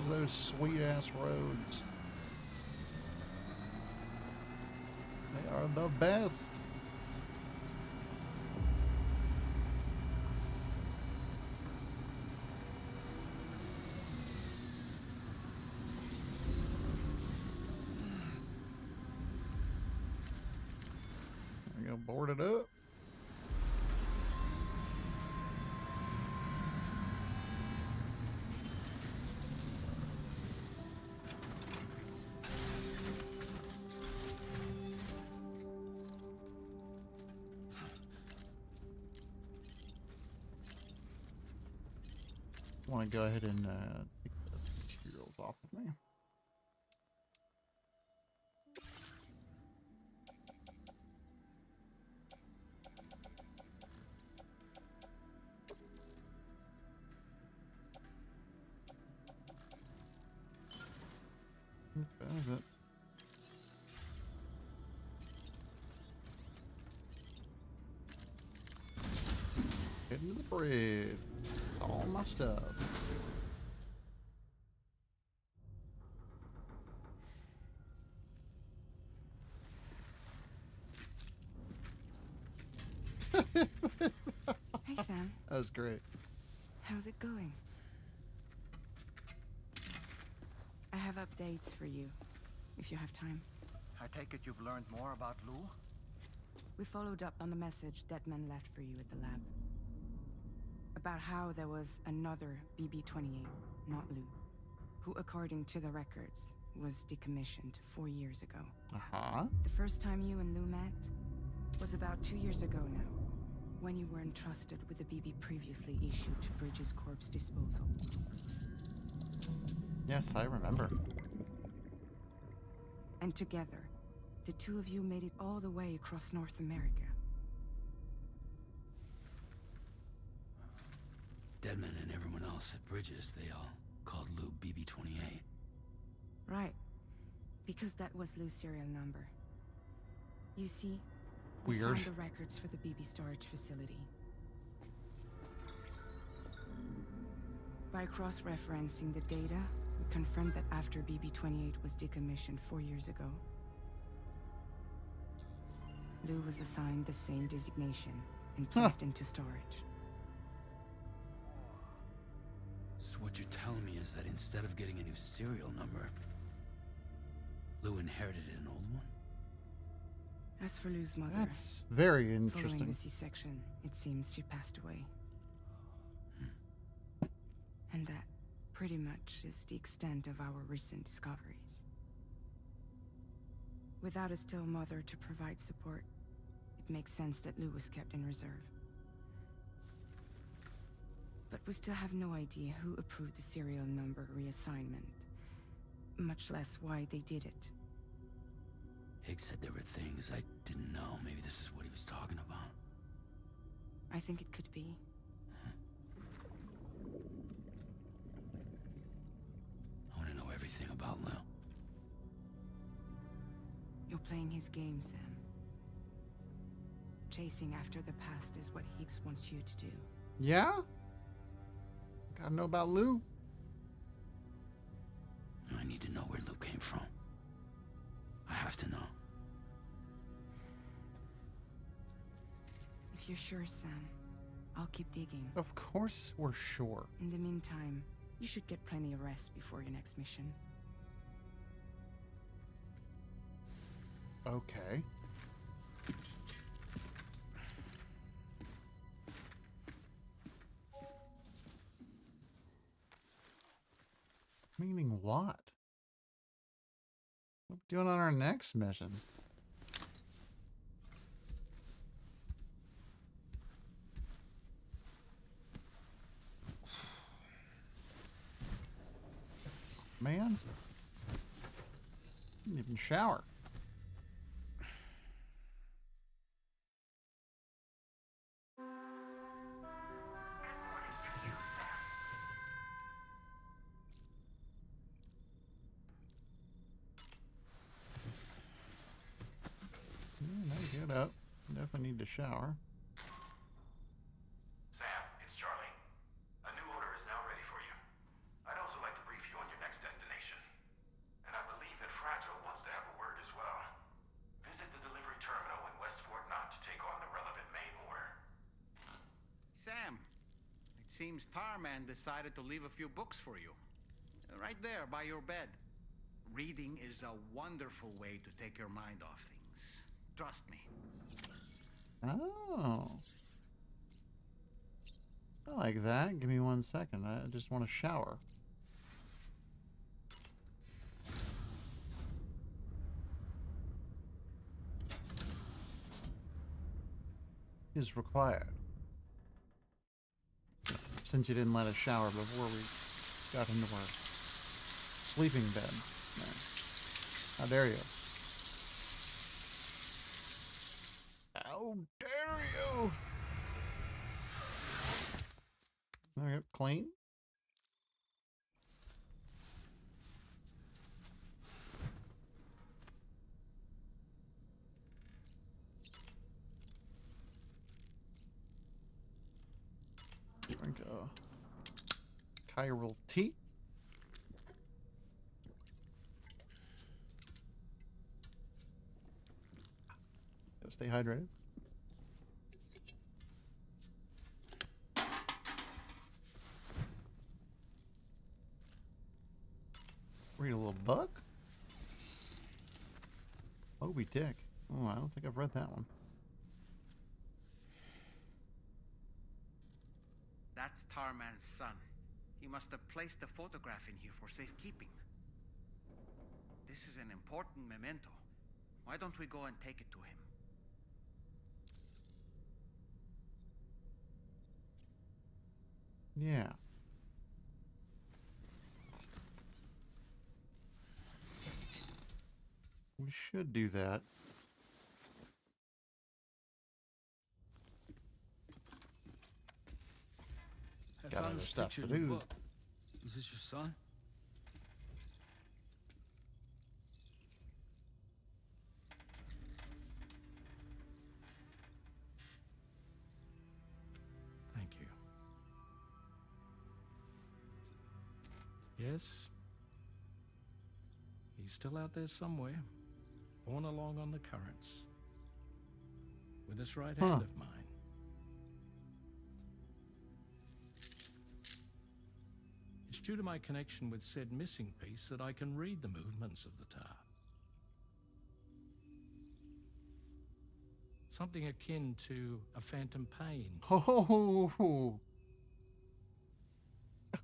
Those sweet ass roads. They are the best. There we go, board it up. I want to go ahead and take the materials off of me. That is it. Heading to the bridge. All my stuff. Hey, Sam. That was great. How's it going? I have updates for you, if you have time. I take it you've learned more about Lou? We followed up on the message Deadman left for you at the lab. About how there was another BB-28, not Lou, who, according to the records, was decommissioned 4 years ago. Uh-huh. The first time you and Lou met was about 2 years ago now, when you were entrusted with the BB previously issued to Bridges Corp's disposal. Yes, I remember. And together, the two of you made it all the way across North America. Deadman and everyone else at Bridges, they all called Lou BB-28. Right. Because that was Lou's serial number. You see, we Weird. found the records for the BB storage facility. By cross-referencing the data, we confirmed that after BB-28 was decommissioned 4 years ago, Lou was assigned the same designation and placed into storage. So what you're telling me is that instead of getting a new serial number, Lou inherited an old one? As for Lou's mother, That's very following interesting. the C-section, it seems she passed away. And that pretty much is the extent of our recent discoveries. Without a still mother to provide support, it makes sense that Lou was kept in reserve. But we still have no idea who approved the serial number reassignment, much less why they did it. Higgs said there were things I didn't know. Maybe this is what he was talking about. I think it could be. I want to know everything about Lou. You'll playing his game, Sam. Chasing after the past is what Higgs wants you to do. Yeah? Gotta know about Lou. I need to know where Lou came from. I have to know. If you're sure, Sam, I'll keep digging. Of course we're sure. In the meantime, you should get plenty of rest before your next mission. Okay. Meaning what? What are we doing on our next mission? Man. Didn't even shower. Yeah, now get up. Definitely need to shower. Sam, it's Charlie. A new order is now ready for you. I'd also like to brief you on your next destination. And I believe that Fragile wants to have a word as well. Visit the delivery terminal in West Fort Knott to take on the relevant main order. Sam, it seems Tarman decided to leave a few books for you. Right there by your bed. Reading is a wonderful way to take your mind off things. Trust me. Oh. I like that. Give me 1 second. I just want to shower. Is required. Since you didn't let us shower before we got into our sleeping bed. No. How dare you? How dare you? There, clean. Drink a chiral tea. Gotta stay hydrated. Read a little book. Moby Dick. Oh, I don't think I've read that one. That's Tarman's son. He must have placed a photograph in here for safekeeping. This is an important memento. Why don't we go and take it to him? Yeah. We should do that. I Got found other this stuff picture to in the do. book. Is this your son? Thank you. Yes. He's still out there somewhere, borne along on the currents, with this right hand of mine. It's due to my connection with said missing piece that I can read the movements of the tar. Something akin to a phantom pain. Oh,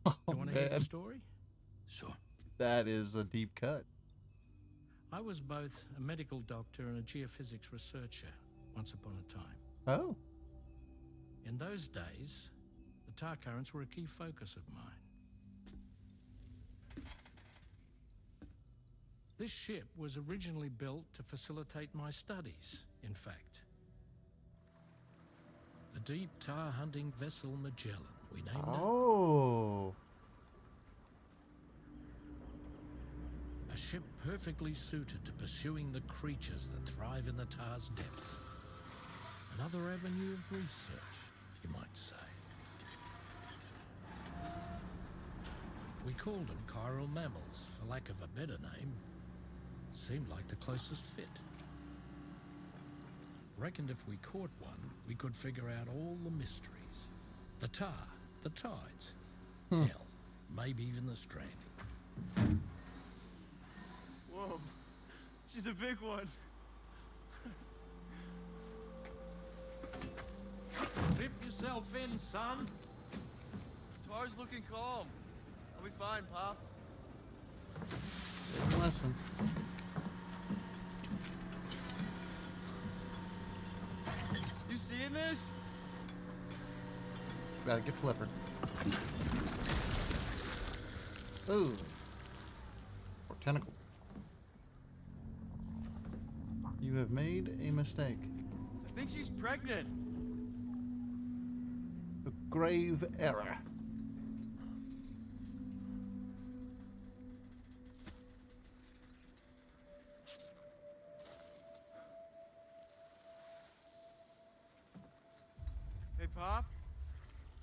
You want to hear the man. story? Sure. That is a deep cut. I was both a medical doctor and a geophysics researcher once upon a time. Oh. In those days, the tar currents were a key focus of mine. This ship was originally built to facilitate my studies, in fact. The deep tar hunting vessel Magellan, we named it. Oh. A ship perfectly suited to pursuing the creatures that thrive in the Tar's depths. Another avenue of research, you might say. We called them chiral mammals, for lack of a better name. Seemed like the closest fit. Reckoned if we caught one, we could figure out all the mysteries. The Tar, the tides, hell, maybe even the Stranding. Whoa, she's a big one. Strip yourself in, son. Tar's looking calm. I'll be fine, Pop. Good lesson. You seeing this? Gotta get flipper. Ooh. Or tentacle. You have made a mistake. I think she's pregnant. A grave error. Hey, Pop.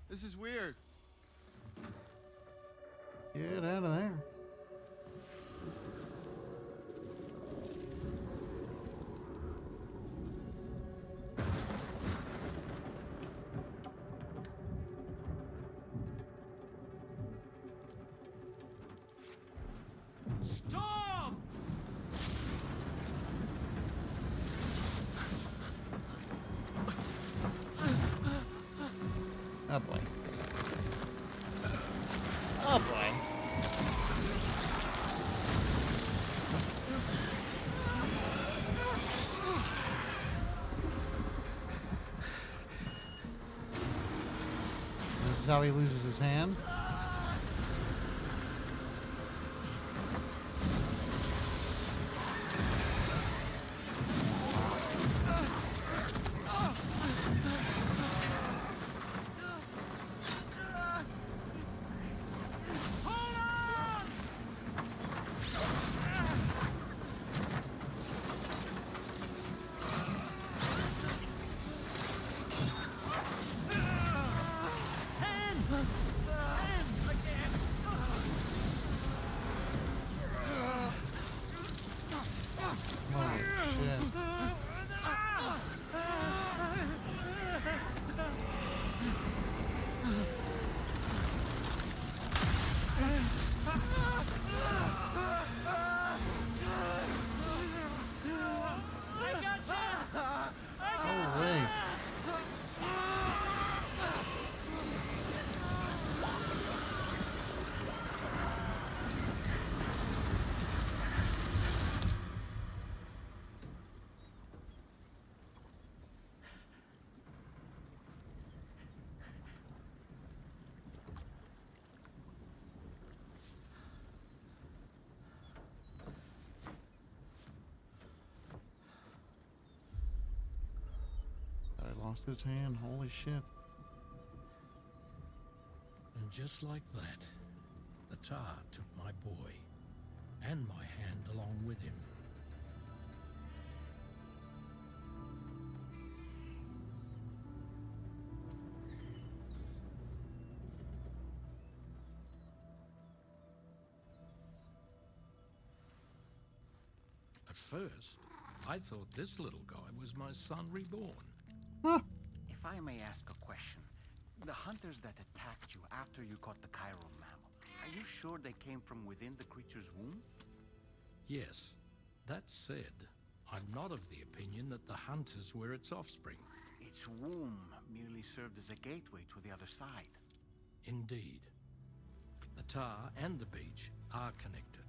This is weird. Get out of there. Storm! Oh boy. Oh boy. This is how he loses his hand. Holy shit. Holy. I lost his hand. Holy shit. And just like that, the Tar took my boy, and my hand along with him. At first, I thought this little guy was my son reborn. If I may ask a question, the hunters that attacked you after you caught the chiral mammal, are you sure they came from within the creature's womb? Yes, that said, I'm not of the opinion that the hunters were its offspring. Its womb merely served as a gateway to the other side. Indeed. The Tar and the beach are connected.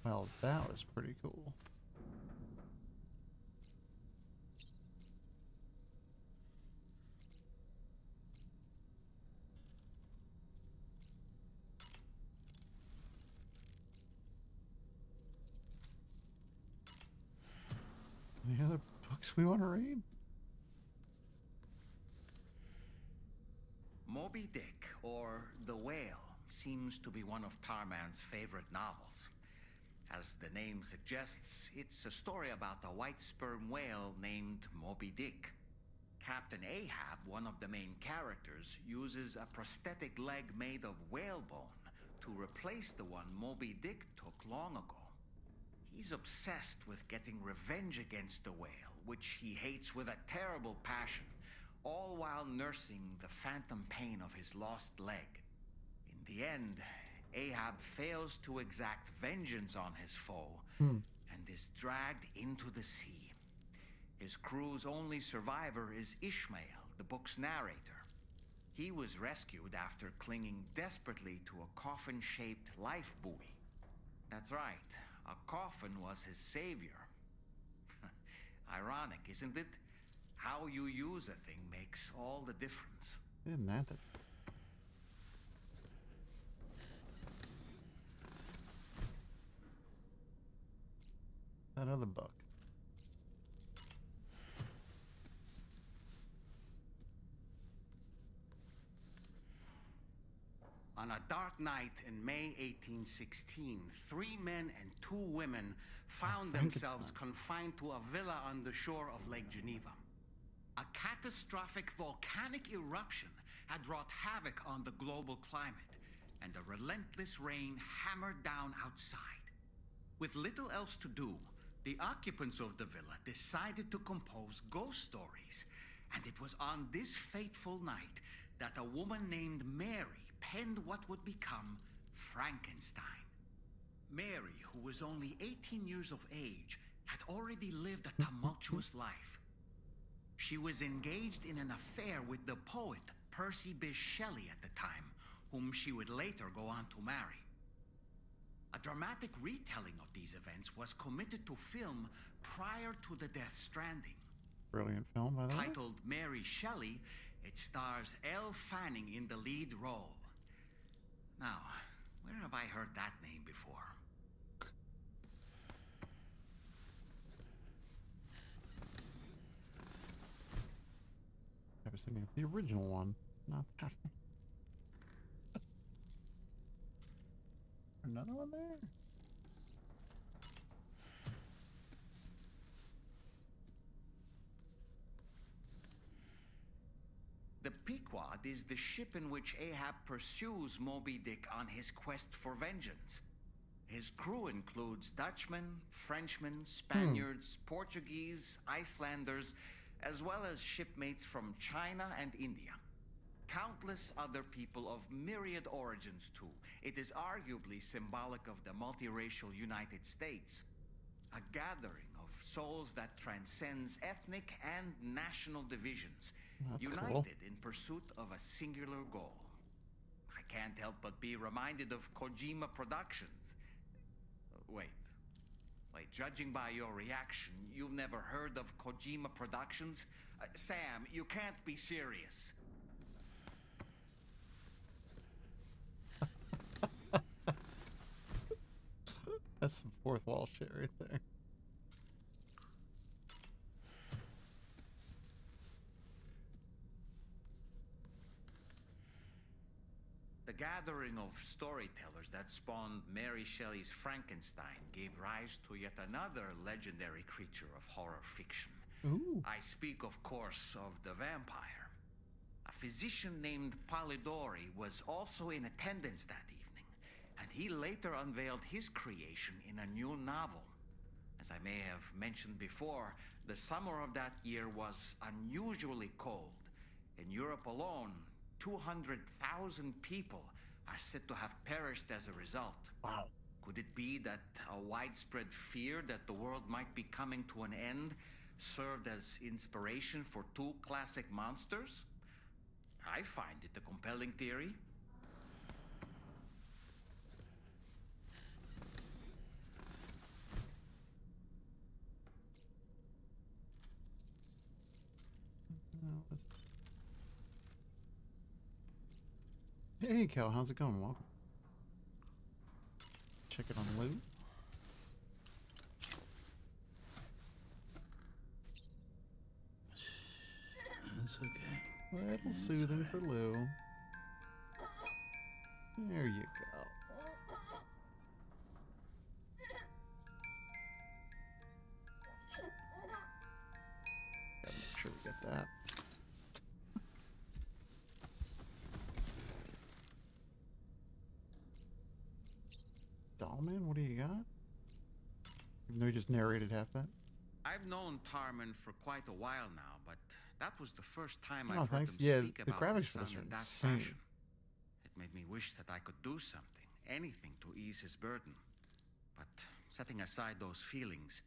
Well, that was pretty cool. books we want to read? Moby Dick, or The Whale, seems to be one of Tarman's favorite novels. As the name suggests, it's a story about a white sperm whale named Moby Dick. Captain Ahab, one of the main characters, uses a prosthetic leg made of whalebone to replace the one Moby Dick took long ago. He's obsessed with getting revenge against the whale, which he hates with a terrible passion, all while nursing the phantom pain of his lost leg. In the end, Ahab fails to exact vengeance on his foe and is dragged into the sea. His crew's only survivor is Ishmael, the book's narrator. He was rescued after clinging desperately to a coffin-shaped life buoy. That's right, a coffin was his savior. Ironic, isn't it? How you use a thing makes all the difference. Isn't that the... That other book. On a dark night in May 1816, 3 men and 2 women found themselves confined to a villa on the shore of Lake Geneva. A catastrophic volcanic eruption had wrought havoc on the global climate, and a relentless rain hammered down outside. With little else to do, the occupants of the villa decided to compose ghost stories, and it was on this fateful night that a woman named Mary penned what would become Frankenstein. Mary, who was only 18 years of age, had already lived a tumultuous life. She was engaged in an affair with the poet Percy Bysshe Shelley at the time, whom she would later go on to marry. A dramatic retelling of these events was committed to film prior to the Death Stranding. Brilliant film, by the way. Titled Mary Shelley, it stars Elle Fanning in the lead role. Now, where have I heard that name before? I was thinking of the original one, not that one. Another one there? The Pequod is the ship in which Ahab pursues Moby Dick on his quest for vengeance. His crew includes Dutchmen, Frenchmen, Spaniards, Portuguese, Icelanders, as well as shipmates from China and India. Countless other people of myriad origins, too. It is arguably symbolic of the multiracial United States. A gathering of souls that transcends ethnic and national divisions, united cool. in pursuit of a singular goal. I can't help but be reminded of Kojima Productions. Wait, judging by your reaction, you've never heard of Kojima Productions? Sam, you can't be serious. That's some fourth wall shit right there. The gathering of storytellers that spawned Mary Shelley's Frankenstein gave rise to yet another legendary creature of horror fiction. Ooh. I speak, of course, of the vampire. A physician named Polidori was also in attendance that evening, and he later unveiled his creation in a new novel. As I may have mentioned before, the summer of that year was unusually cold. In Europe alone, 200,000 people are said to have perished as a result. Wow. Could it be that a widespread fear that the world might be coming to an end served as inspiration for 2 classic monsters? I find it a compelling theory. Hey, Cal, how's it going? Welcome. Check it on loot. It's okay. Little It's soothing alright. for Lou. There you go. Gotta make sure we get that. Dollman, what do you got? Even though you just narrated half that. I've known Tarman for quite a while now, but that was the first time Oh, I've heard thanks. him Yeah, speak the about graphics his for son this are in that insane. fashion. It made me wish that I could do something, anything to ease his burden. But setting aside those feelings,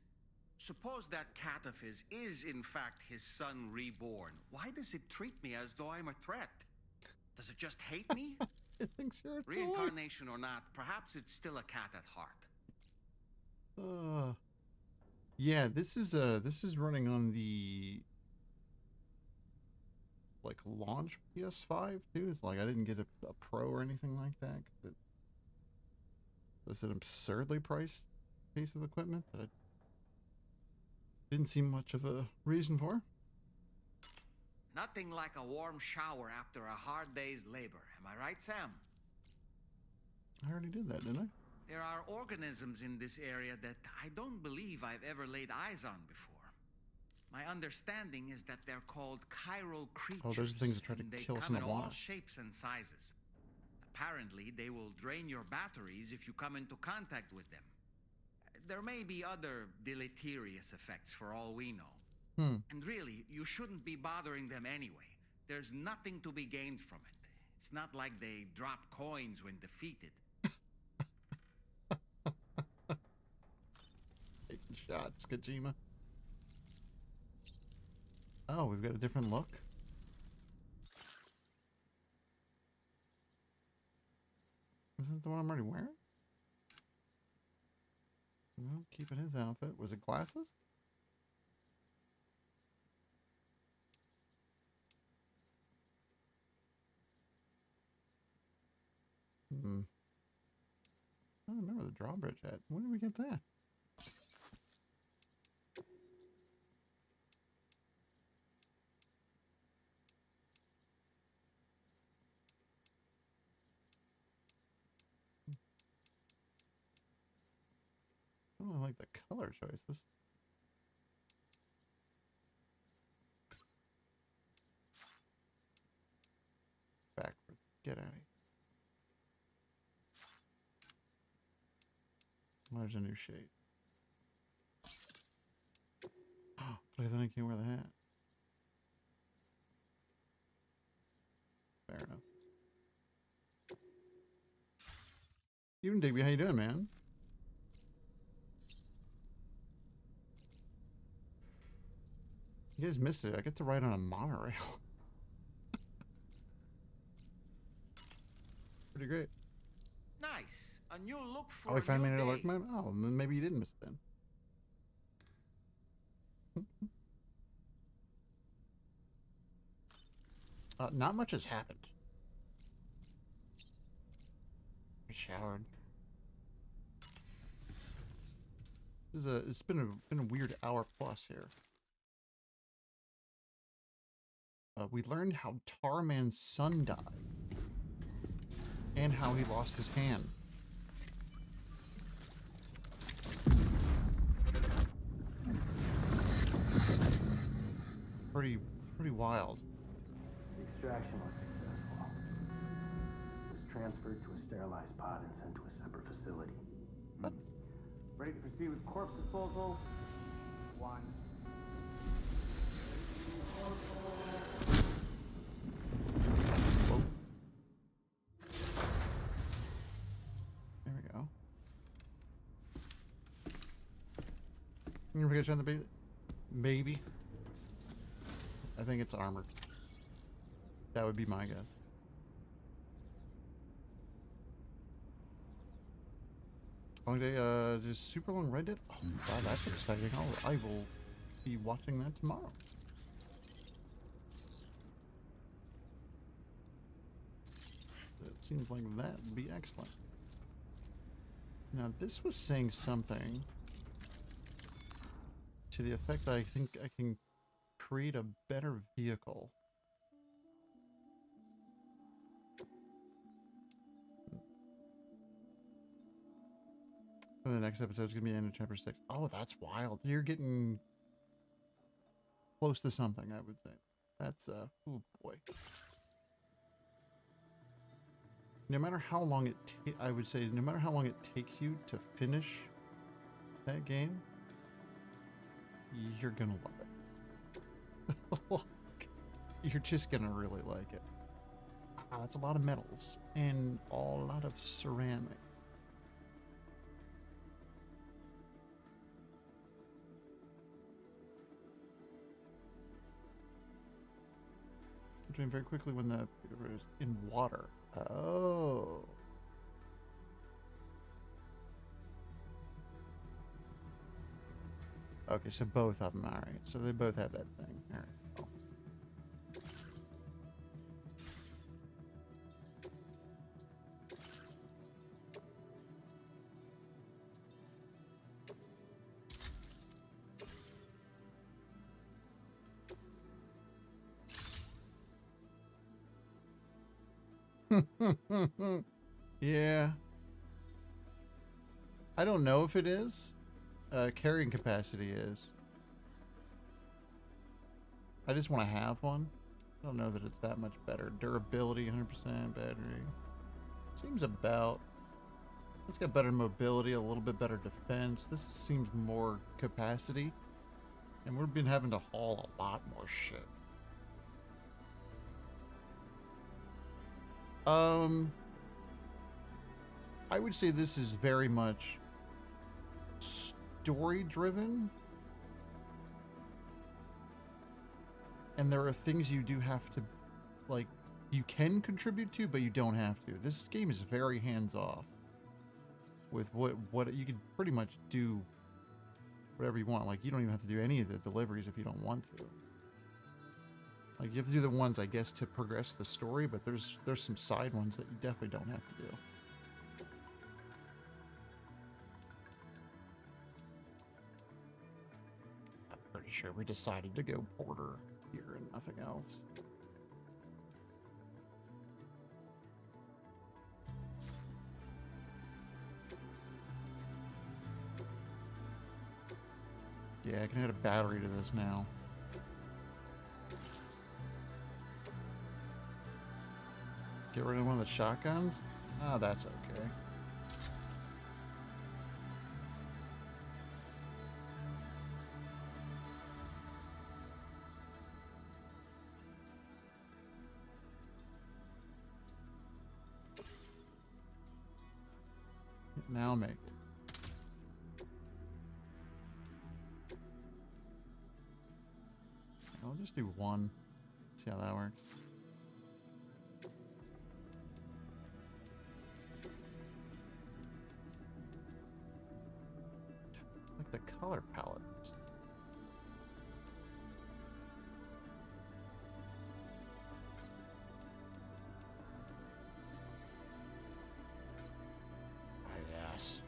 suppose that cat of his is in fact his son reborn. Why does it treat me as though I'm a threat? Does it just hate me? It thinks you're a toy. Reincarnation or not, perhaps it's still a cat at heart. Yeah, this is running on the like launch PS5 too. It's like I didn't get a Pro or anything like that. It was an absurdly priced piece of equipment that I didn't see much of a reason for. Nothing like a warm shower after a hard day's labor. Am I right, Sam? I already did that, didn't I? There are organisms in this area that I don't believe I've ever laid eyes on before. My understanding is that they're called chiral creatures. Oh, those are things that try to and they kill us come in the all water. shapes and sizes. Apparently, they will drain your batteries if you come into contact with them. There may be other deleterious effects for all we know. And really, you shouldn't be bothering them anyway. There's nothing to be gained from it. It's not like they drop coins when defeated. Taking shots, Kojima. Oh, we've got a different look. Isn't it the one I'm already wearing? Well, keeping his outfit. Was it glasses? I don't remember the drawbridge at. When did we get that? I don't like the color choices. Backward. Get out of here. Oh, there's a new shade. But then I can't wear the hat. Fair enough. Even Digby, how you doing, man? You guys missed it. I get to ride on a monorail. Pretty great. Nice. A new look for Oh, we a finally new made it day. alert mode? Oh, then maybe you didn't miss it then. Not much has happened. I showered. It's been a weird hour plus here. We learned how Tarman's son died. And how he lost his hand. Pretty wild. The extraction was successful. It was transferred to a sterilized pod and sent to a separate facility. What? Ready to proceed with corpse disposal? 1. Whoa. There we go. You forget to turn the baby? Maybe. I think it's armored. That would be my guess. Long day, just super long Red Dead? Oh, wow, that's exciting. I will be watching that tomorrow. It seems like that would be excellent. Now, this was saying something to the effect that I think I can create a better vehicle And the next episode's gonna be the end of chapter 6. Oh, that's wild. You're getting close to something, I would say. That's oh boy. No matter how long I would say, no matter how long it takes you to finish that game, you're gonna love it. You're just gonna really like it. That's a lot of metals and a lot of ceramic. Doing very quickly when the river is in water. Oh. Okay, so both of them. All right, so they both have that thing. All right. Cool. Yeah. I don't know if it is. Carrying capacity is. I just want to have one. I don't know that it's that much better. Durability, 100% battery. Seems about. It's got better mobility, a little bit better defense. This seems more capacity. And we've been having to haul a lot more shit. I would say this is very much story driven. And there are things you do have to, like, you can contribute to, but you don't have to. This game is very hands off with what you could pretty much do whatever you want. Like, you don't even have to do any of the deliveries if you don't want to. Like, you have to do the ones, I guess, to progress the story, but there's some side ones that you definitely don't have to do. I'm pretty sure we decided to go porter here and nothing else. Yeah, I can add a battery to this now. Get rid of one of the shotguns? Ah, that's okay. Now make it. I'll just do one. See how that works. Like the color palette. Yes.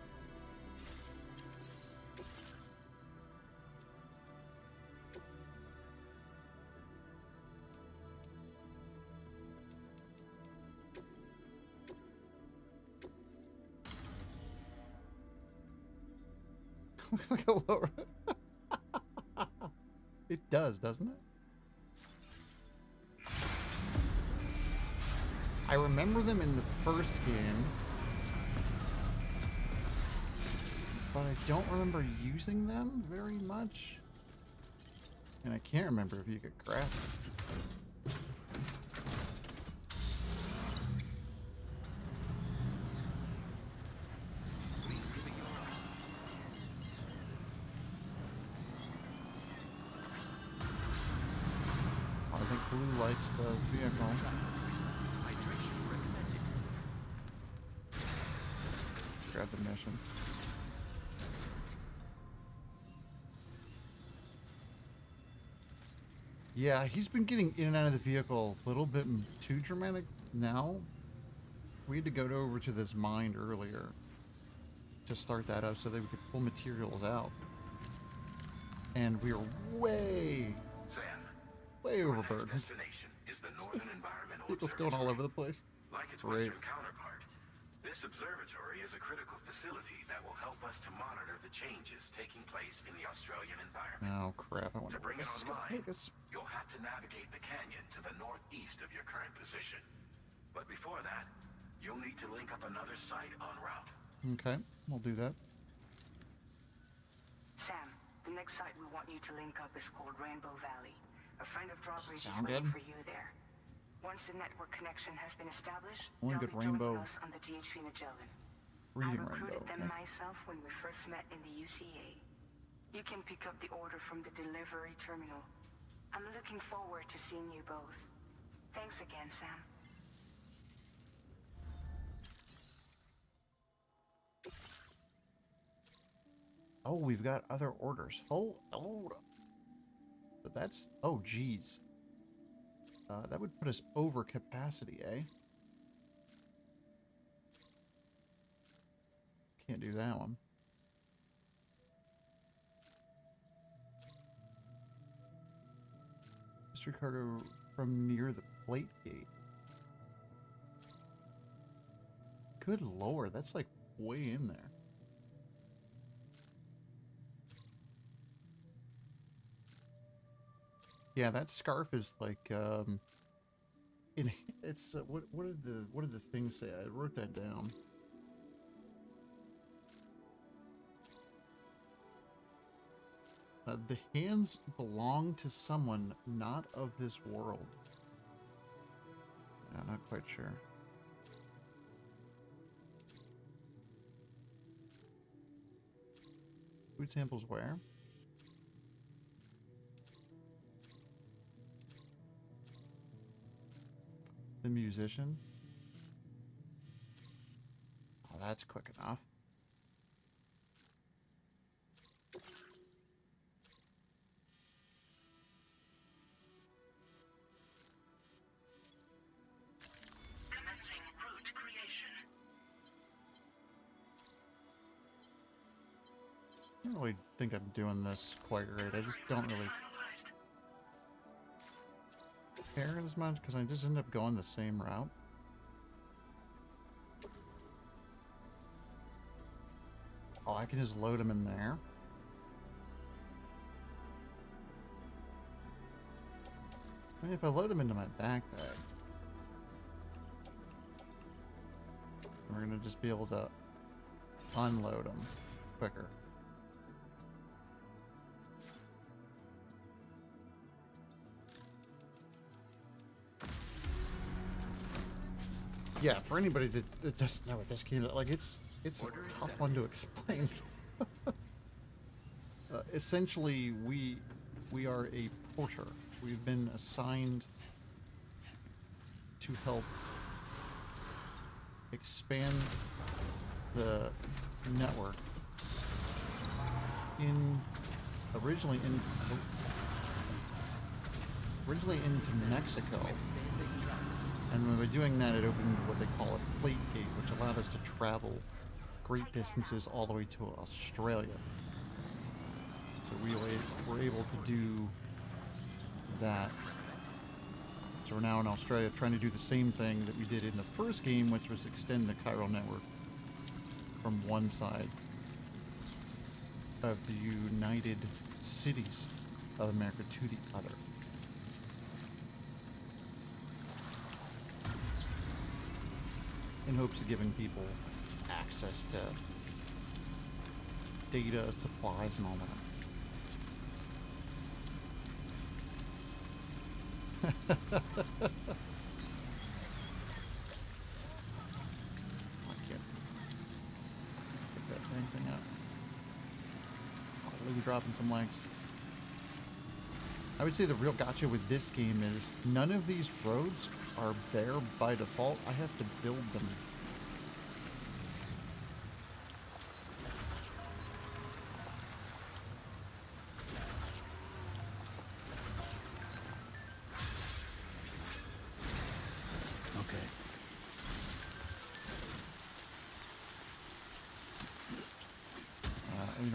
Looks like a lower. It does, doesn't it? I remember them in the first game, but I don't remember using them very much. And I can't remember if you could craft them. I think Blue likes the vehicle. Hydration recommended. Grab the mission. Yeah, he's been getting in and out of the vehicle a little bit too dramatic now. We had to go over to this mine earlier to start that up so that we could pull materials out. And we were way overburdened. Destination is the Northern Environmental Vehicles going all over the place. Like its Great. western counterpart, this observatory is a critical facility that will help us to the changes taking place in the Australian environment. Oh crap! I To wonder where bring it this is gonna online, take us. you'll have to navigate the canyon to the northeast of your current position. But before that, you'll need to link up another site en route. Okay, we'll do that. Sam, the next site we want you to link up is called Rainbow Valley. A friend of Drawbridge is Sound waiting good? for you there. Once the network connection has been established, Only they'll good be joining Rainbow. us on the THV Magellan. Reading I recruited Rainbow. them Okay. myself when we first met in the UCA. You can pick up the order from the delivery terminal. I'm looking forward to seeing you both. Thanks again, Sam. Oh, we've got other orders. Hold up. But that's... Oh, geez. That would put us over capacity, eh? Can't do that one. Mystery cargo from near the plate gate. Good lord, that's like way in there. Yeah, that scarf is like it's what did the things say? I wrote that down. The hands belong to someone not of this world. I'm not quite sure. Food samples where? The musician? Oh, that's quick enough. Commencing route creation. I don't really think I'm doing this quite right. I just don't really care as much because I just end up going the same route. Oh, I can just load them in there. I mean, if I load them into my backpack, we're gonna just be able to unload them quicker. Yeah, for anybody that doesn't know what this game is, like, it's a tough one to explain. Essentially, we are a porter. We've been assigned to help expand the network originally into Mexico. And when we're doing that, it opened what they call a plate gate, which allowed us to travel great distances all the way to Australia. So we were able to do that. So we're now in Australia trying to do the same thing that we did in the first game, which was extend the chiral network from one side of the United Cities of America to the other. In hopes of giving people access to data, supplies, and all that. I can't pick that dang thing up. Oh, really dropping some legs. I would say the real gotcha with this game is none of these roads are there by default. I have to build them. Okay.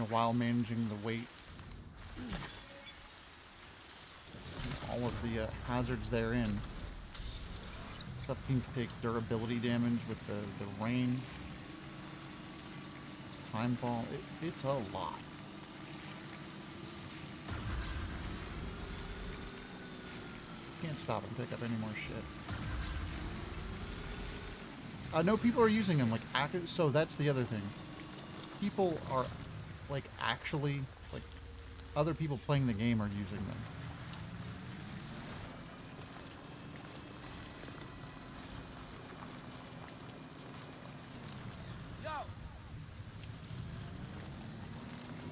While managing the weight. All of the hazards therein. Stuff can take durability damage with the rain. It's TENTHisle, it's a lot. Can't stop and pick up any more shit. I know people are using them, like, so that's the other thing. People are, like, actually, like, other people playing the game are using them. Yo!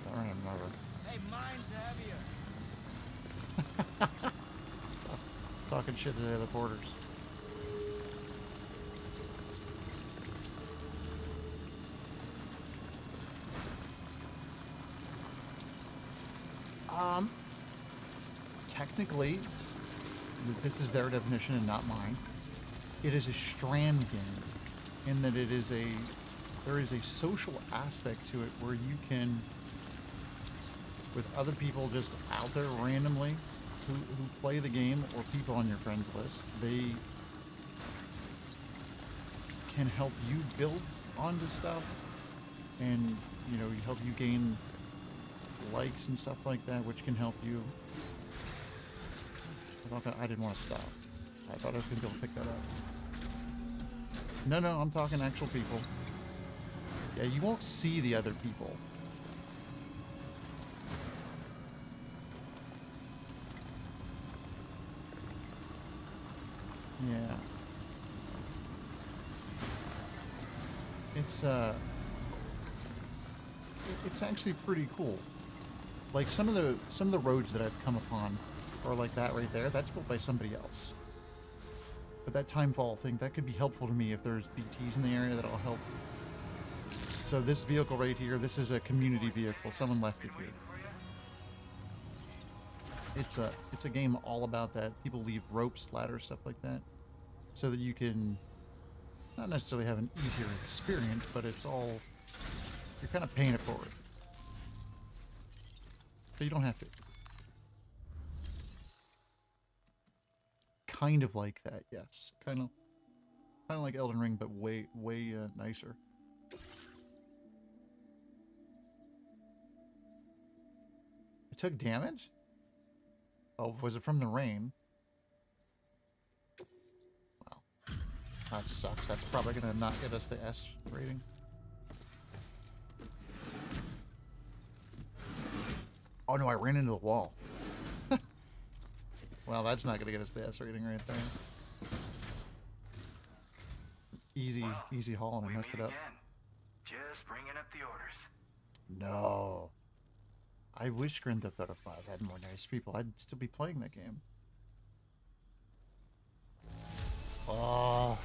Alright, I'm never. Hey, mine's heavier. Talking shit to the other porters. Technically, this is their definition and not mine. It is a strand game, in that there is a social aspect to it where you can, with other people just out there randomly who play the game, or people on your friends list, they can help you build onto stuff, and help you gain likes and stuff like that, which can help you. I didn't want to stop. I thought I was going to be able to pick that up. No, I'm talking actual people. Yeah, you won't see the other people. Yeah. It's actually pretty cool. Like some of the roads that I've come upon are like that right there. That's built by somebody else. But that TENTHisle thing, that could be helpful to me if there's BTs in the area that'll help. So this vehicle right here, this is a community vehicle. Someone left it here. It's a game all about that. People leave ropes, ladders, stuff like that, so that you can not necessarily have an easier experience, but it's all, you're kind of paying it forward. So you don't have to. Kind of like that, yes. Kind of like Elden Ring, but way nicer. It took damage? Oh, was it from the rain? Well, that sucks. That's probably gonna not get us the S rating. Oh no, I ran into the wall. Well, that's not gonna get us the S rating right there. Easy haul, and I messed it up. Just bringing up the orders. No. I wish Grand Theft Auto 5 had more nice people. I'd still be playing that game. Oh,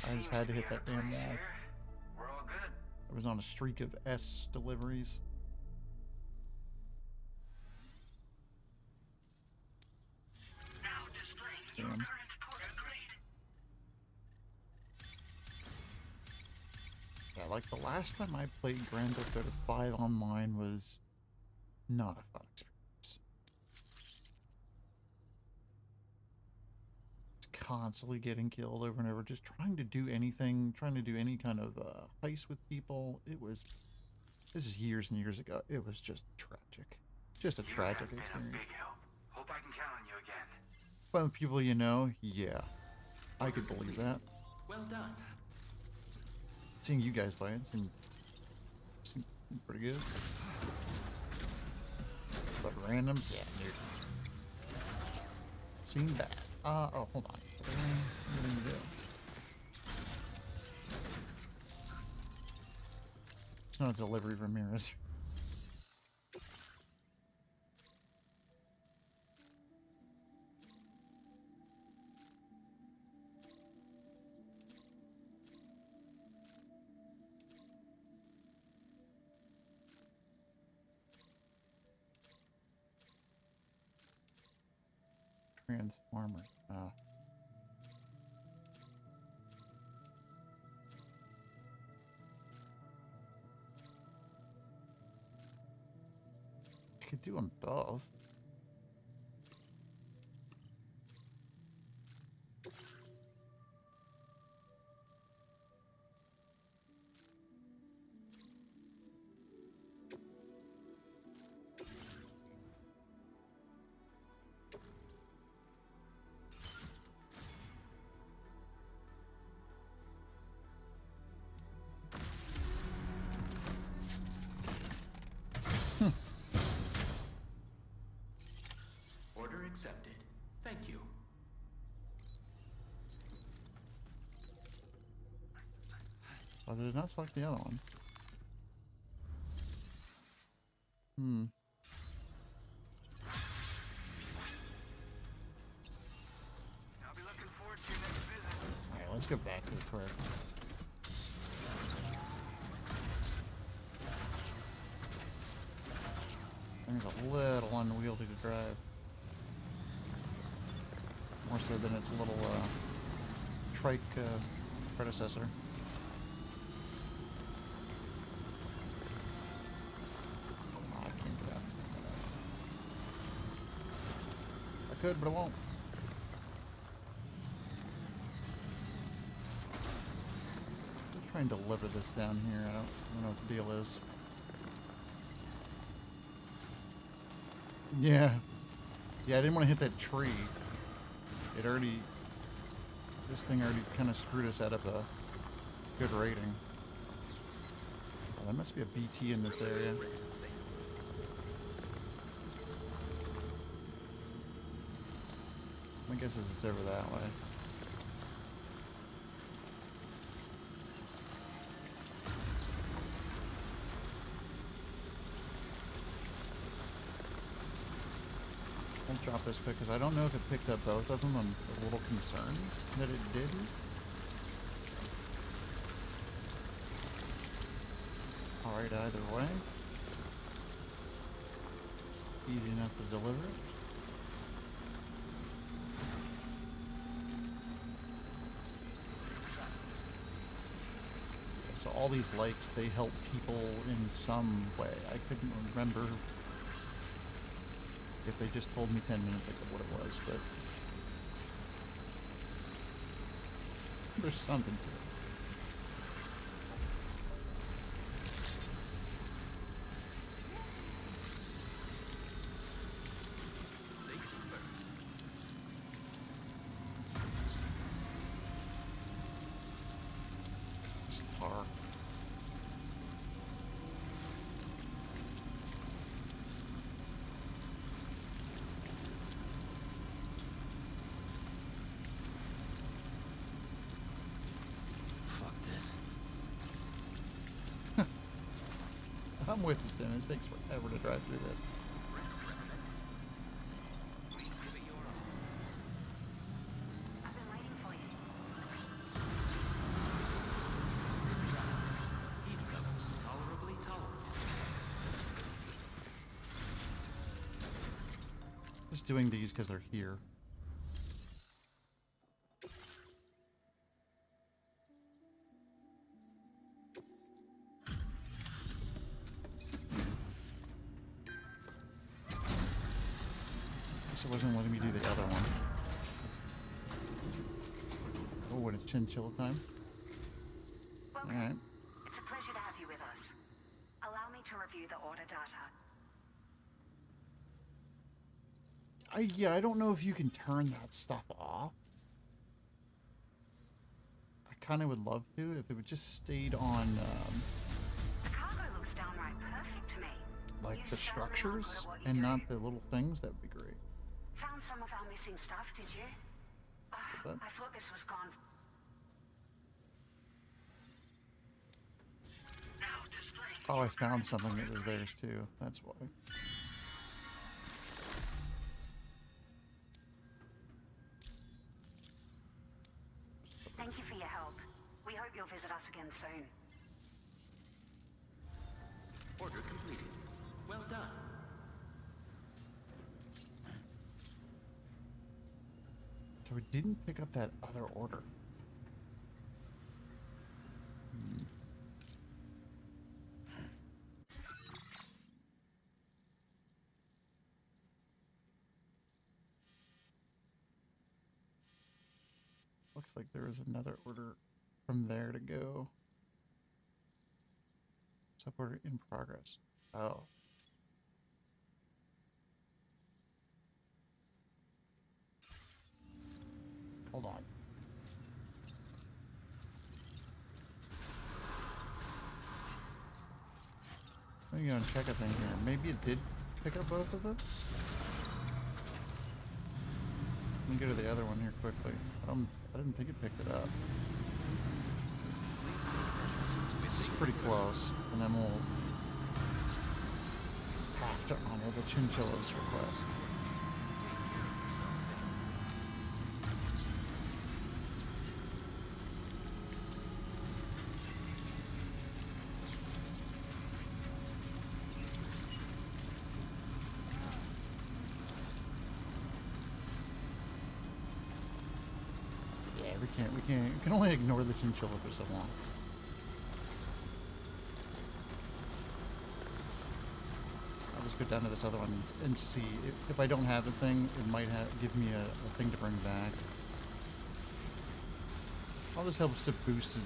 I just had to hit that damn wall. We're all good. I was on a streak of S deliveries. Now displaying your Damn. current porter grade. Yeah, like the last time I played Grand Theft Auto 5 online was not a fun experience. Constantly getting killed over and over, just trying to do anything, trying to do any kind of heist with people. This is years and years ago. It was just tragic. Just a tragic experience. Big help. Hope I can count on you again. Fun with people you know, yeah. I could believe that. Well done. Seeing you guys play it seemed pretty good. But randoms, yeah, dude. Seemed bad. Oh, hold on. What do I need to do? It's not a delivery from here, is it? Transformers. You could do them both. accepted. Thank you. Oh, did it not select the other one? Hmm. I'll be looking forward to your next visit. Alright, let's go back to the quick. Thing's a little unwieldy to drive. More so than its little trike predecessor. Oh, I can't get out. I could, but I won't. I'm trying to deliver this down here. I don't know what the deal is. Yeah. Yeah, I didn't want to hit that tree. It already... This thing already kind of screwed us out of a good rating. Oh, there must be a BT in this area. My guess is it's over that way. I'll drop this quick because I don't know if it picked up both of them. I'm a little concerned that it didn't. Alright, either way. Easy enough to deliver it. So all these likes, they help people in some way. I couldn't remember if they just told me 10 minutes ago what it was, but there's something to it. Just tar. I'm with you, Tim. It takes forever to drive through this. I've been waiting for you. Heat levels tolerably tolerant. Just doing these because they're here. It wasn't letting me do the other one. Oh, and it's chinchilla time. Welcome. Alright. It's a pleasure to have you with us. Allow me to review the order data. Yeah, I don't know if you can turn that stuff off. I kind of would love to if it would just stayed on, The cargo looks downright perfect to me. like You the sell them no structures matter what you and do. not the little things. That would be great. Found some of our missing stuff, did you? What? I thought this was gone. Now displaying. Oh, I found something that was theirs too. That's why. Thank you for your help. We hope you'll visit us again soon. Order completed. Well done. So we didn't pick up that other order. Looks like there was another order from there to go. Sub order in progress. Oh. Hold on. Let me go and check a thing here. Maybe it did pick up both of them? Let me go to the other one here quickly. I didn't think it picked it up. This is pretty close, and then we'll have to honor the chinchilla's request. We can only ignore the chinchilla for so long. I'll just go down to this other one and see. If I don't have the thing, it might give me a thing to bring back. All this helps to boost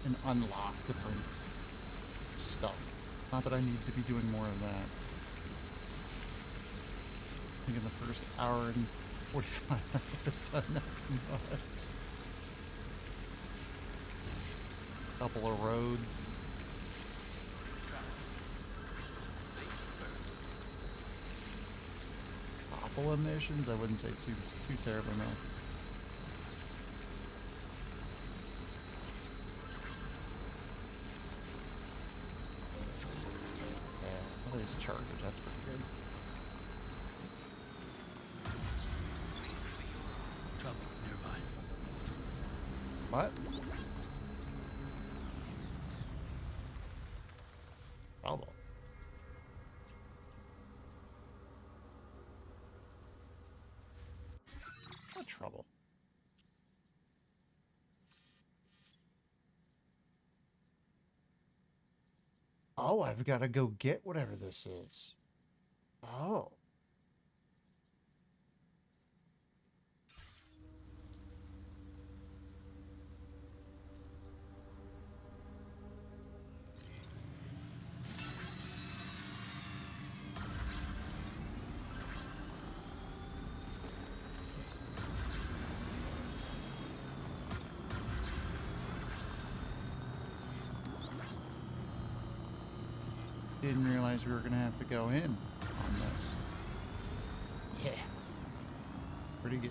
and unlock different stuff. Not that I need to be doing more of that. I think in the first hour and 45 I would have done that much. Couple of roads. Couple of missions. I wouldn't say too terribly no. Yeah, all these chargers. That's pretty good. Trouble nearby. What? Trouble. What trouble? Oh, I've got to go get whatever this is. Oh. Didn't realize we were gonna have to go in on this. Yeah. Pretty good.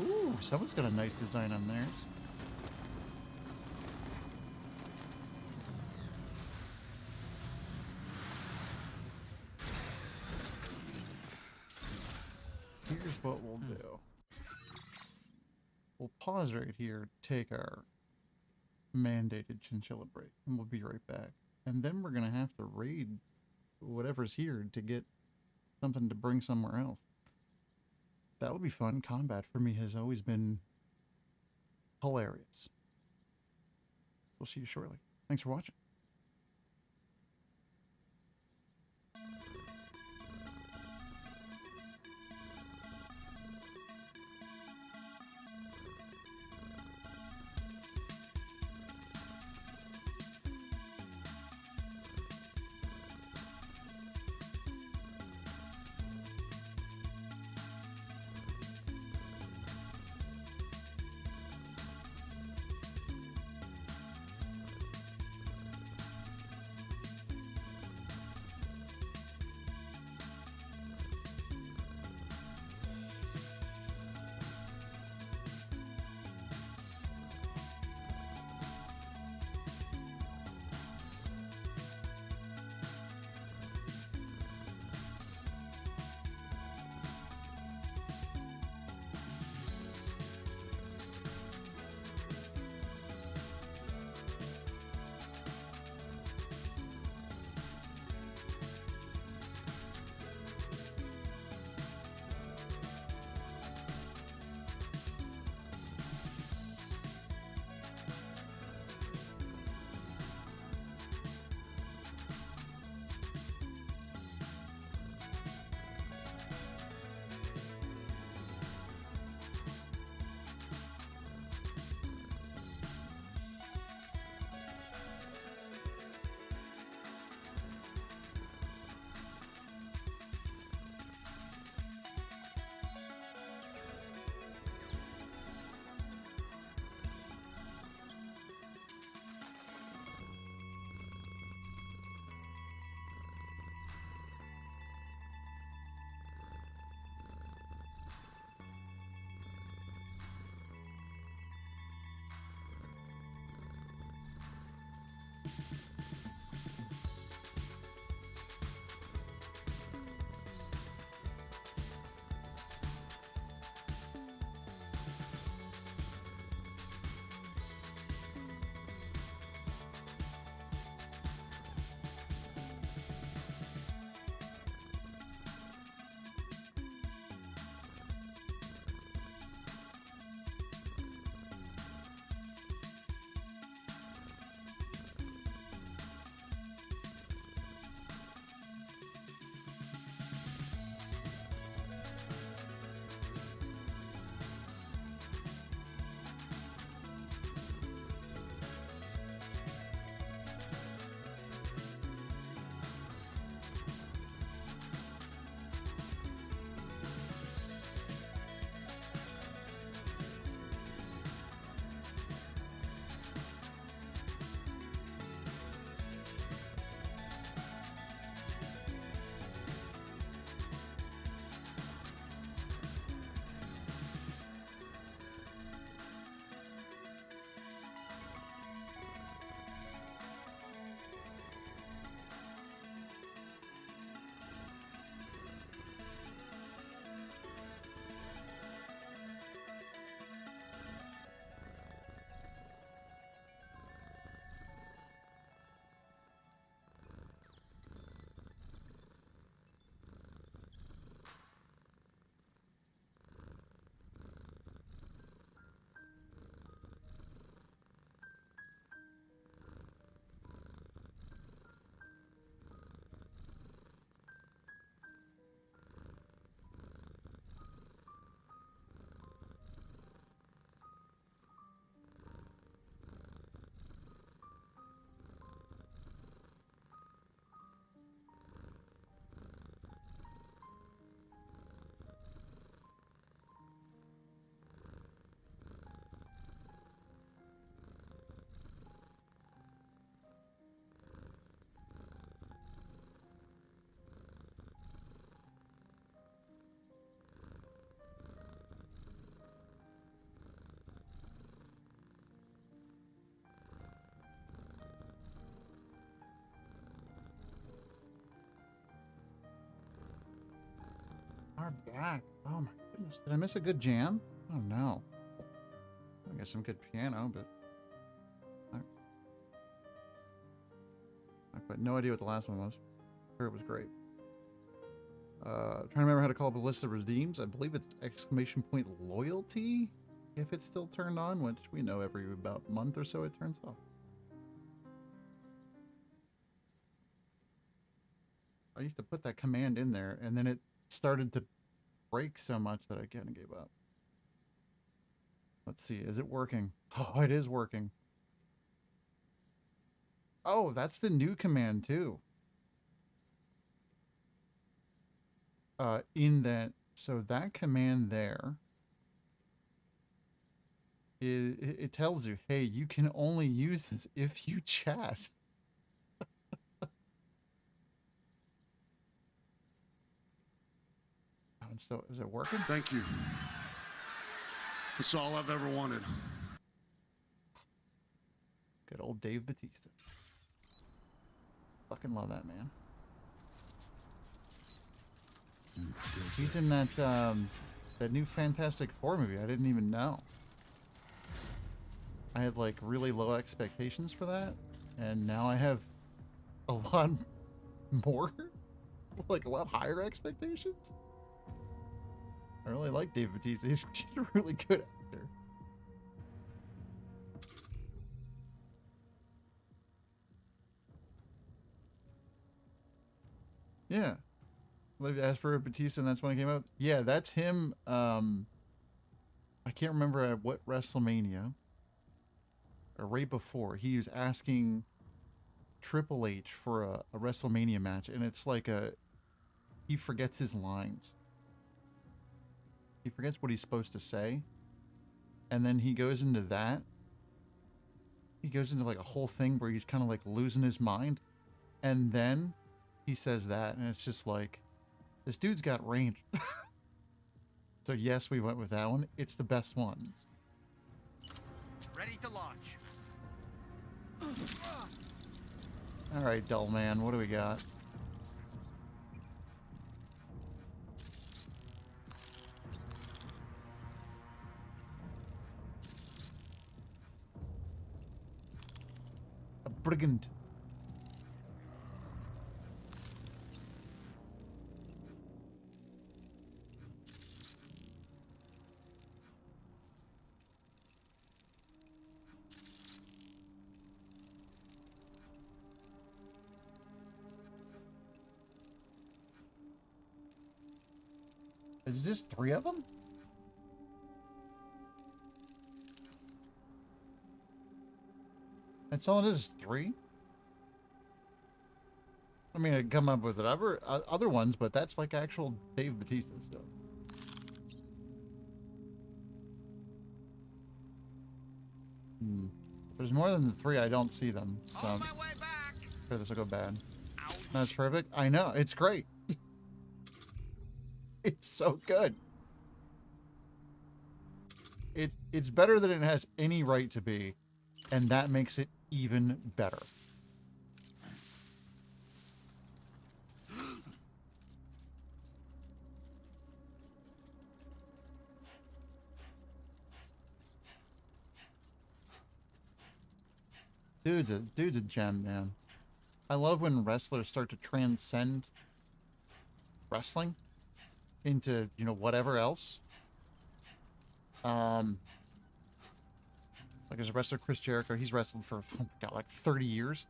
Ooh, someone's got a nice design on theirs. Here's what we'll do. We'll pause right here, take our mandated chinchilla break, and we'll be right back. And then we're going to have to raid whatever's here to get something to bring somewhere else. That'll be fun. Combat for me has always been hilarious. We'll see you shortly. Thanks for watching. Are back. Oh my goodness. Did I miss a good jam? Oh no. I guess some good piano, but I've got no idea what the last one was. Sure, it was great. Trying to remember how to call Ballista Redeems. I believe it's exclamation point loyalty, if it's still turned on, which we know every about month or so it turns off. I used to put that command in there, and then it started to break so much that I kind of gave up. Let's see, is it working? Oh, it is working. Oh, that's the new command too. In that, so that command there is, it tells you, hey, you can only use this if you chat. And so, is it working? Thank you. It's all I've ever wanted. Good old Dave Bautista. Fucking love that man. He's in that that new Fantastic Four movie. I didn't even know. I had like really low expectations for that, and now I have a lot more, like a lot higher expectations. I really like Dave Bautista. He's a really good actor. Yeah. As for Batista, and that's when it came out. Yeah, that's him. I can't remember at what WrestleMania, or right before, he was asking Triple H for a WrestleMania match, and it's like he forgets his lines. He forgets what he's supposed to say, and then he goes into that. He goes into like a whole thing where he's kind of like losing his mind, and then he says that, and it's just like, this dude's got range. So yes, we went with that one. It's the best one. Ready to launch. All right, dull man, what do we got? A brigand. Is this 3 of them? That's all it is, 3? I mean, I'd come up with other ones, but that's like actual Dave Bautista stuff. If there's more than the 3, I don't see them. So I'm sure this will go bad. That's perfect. I know. It's great. It's so good. It's better than it has any right to be, and that makes it even better. Dude's a gem, man. I love when wrestlers start to transcend wrestling into, you know, whatever else. Like as a wrestler, Chris Jericho, he's wrestled for, oh my God, like 30 years.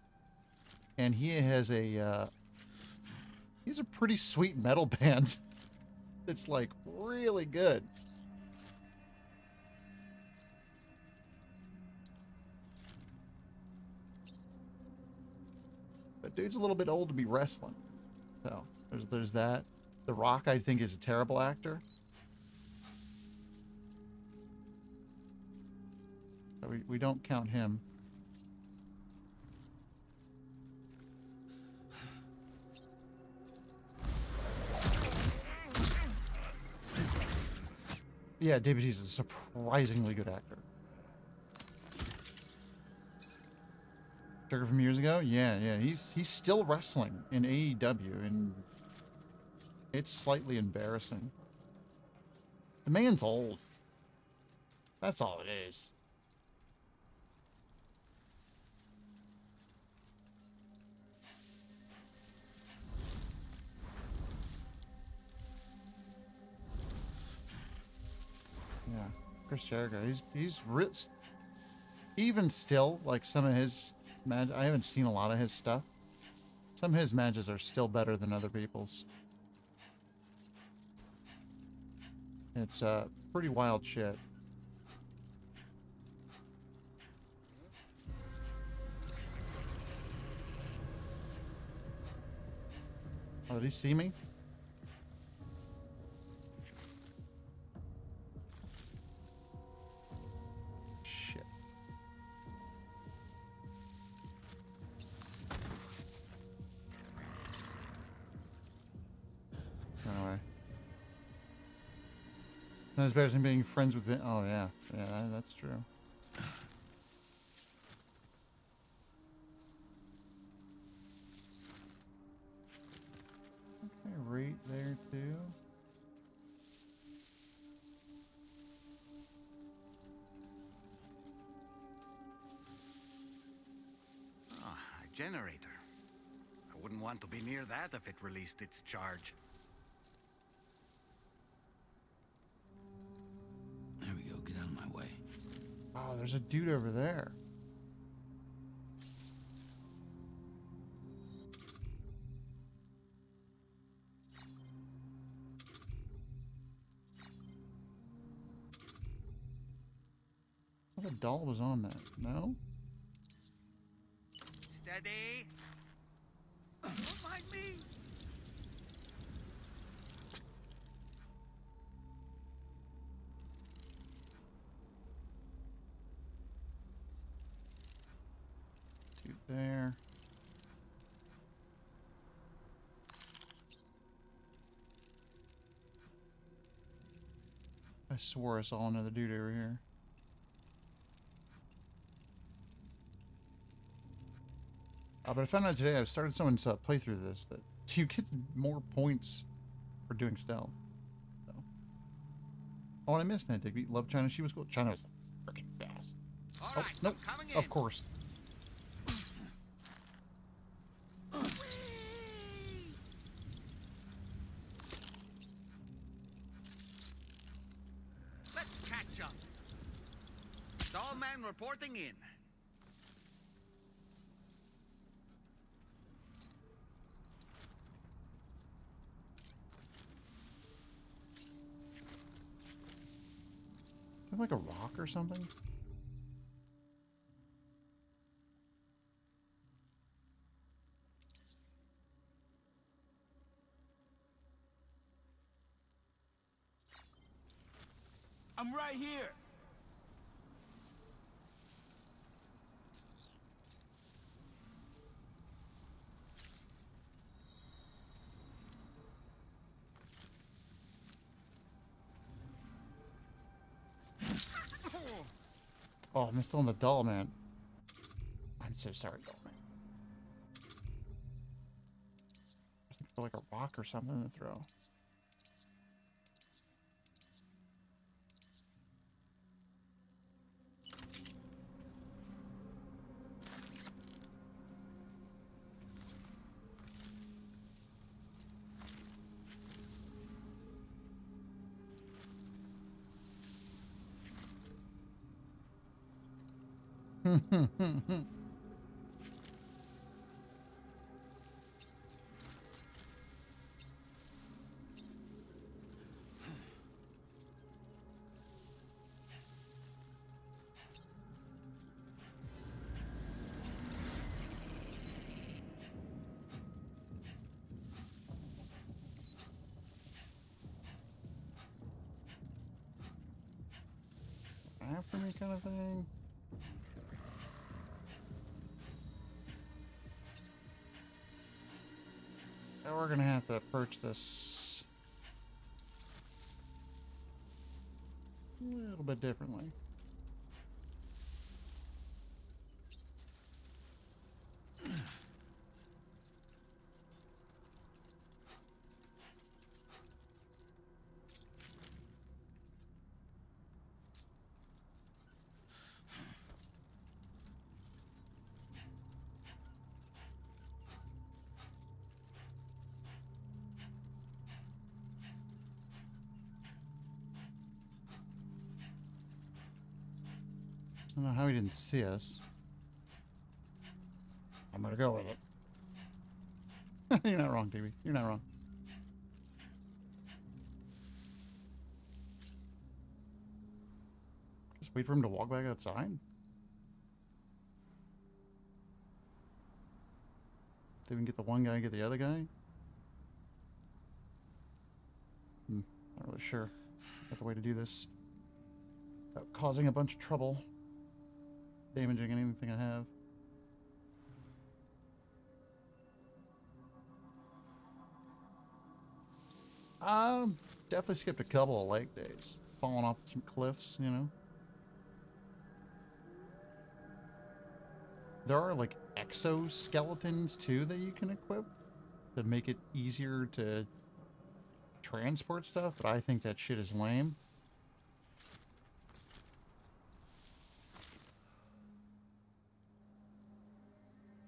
And he has he's a pretty sweet metal band that's like really good. But dude's a little bit old to be wrestling. So there's that. The Rock, I think, is a terrible actor. So we don't count him. Yeah, David Bautista is a surprisingly good actor. Trigger from years ago? Yeah. He's still wrestling in AEW, and it's slightly embarrassing. The man's old. That's all it is. Yeah, Chris Jericho. He's rich. Even still, like some of his match, I haven't seen a lot of his stuff. Some of his matches are still better than other people's. It's pretty wild shit. Oh, did he see me? Shit. Anyway. Not as bad as him being friends with Vin. Oh, yeah. Yeah, that's true. Okay, right there, too. Ah, a generator. I wouldn't want to be near that if it released its charge. There we go. Get out of my way. Oh, there's a dude over there. I thought the doll was on that. No? Steady. Don't mind me. Dude there. I swore I saw another dude over here. But I found out today, I started someone's playthrough of this, that you get more points for doing stealth. So. Oh, and I missed that, Digby. Love China. She was cool. China was freaking fast. All Oh, right, nope. I'm coming in. Of course. Let's catch up. Stallman reporting in. Is there like a rock or something? I'm right here. Oh, I'm still in the doll, man. I'm so sorry, doll man. I think for like a rock or something to throw. After me kind of thing. So we're gonna have to approach this a little bit differently. I don't know how he didn't see us. I'm gonna go with it. You're not wrong, TV. You're not wrong. Just wait for him to walk back outside. Did we get the one guy, get the other guy? Not really sure. That's the way to do this without causing a bunch of trouble, damaging anything I have. Definitely skipped a couple of leg days. Falling off some cliffs, you know. There are like exoskeletons too that you can equip to make it easier to transport stuff, but I think that shit is lame.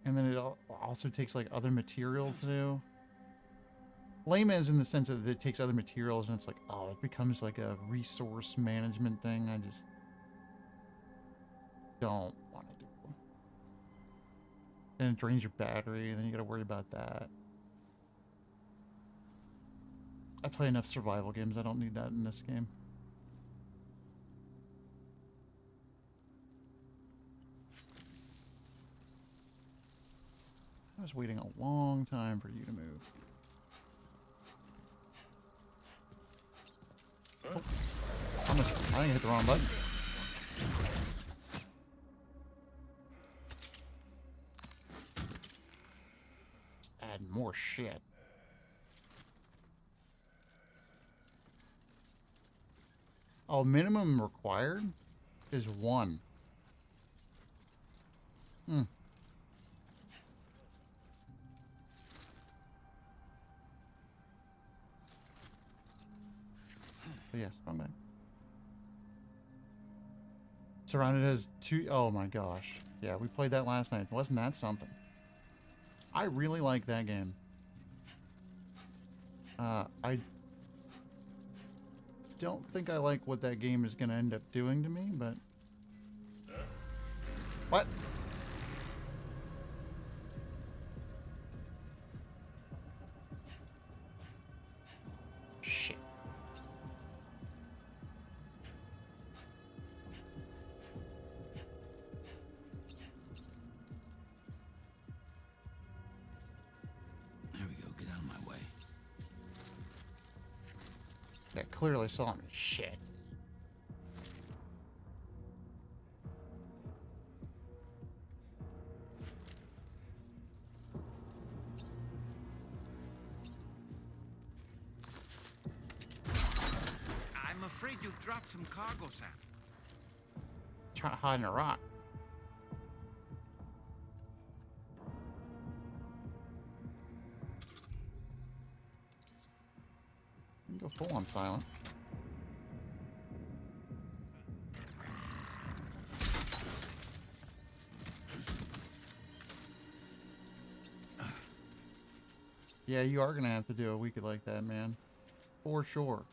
And then it also takes like other materials to do. Lame is in the sense that it takes other materials and it's like, oh, it becomes like a resource management thing. I just don't want to do. And it drains your battery, and then you gotta worry about that. I play enough survival games, I don't need that in this game. I was waiting a long time for you to move. Oh, I think I hit the wrong button. Add more shit. Oh, minimum required is 1. Surrounded has two... Oh my gosh. Yeah, we played that last night. Wasn't that something? I really like that game. I don't think I like what that game is going to end up doing to me, but... What? Shit. There we go. Get out of my way. That clearly saw me. Shit. I'm afraid you've dropped some cargo, Sam. Trying to hide in a rock. You can go full on silent. Yeah, you are gonna have to do a weekend like that, man. For sure.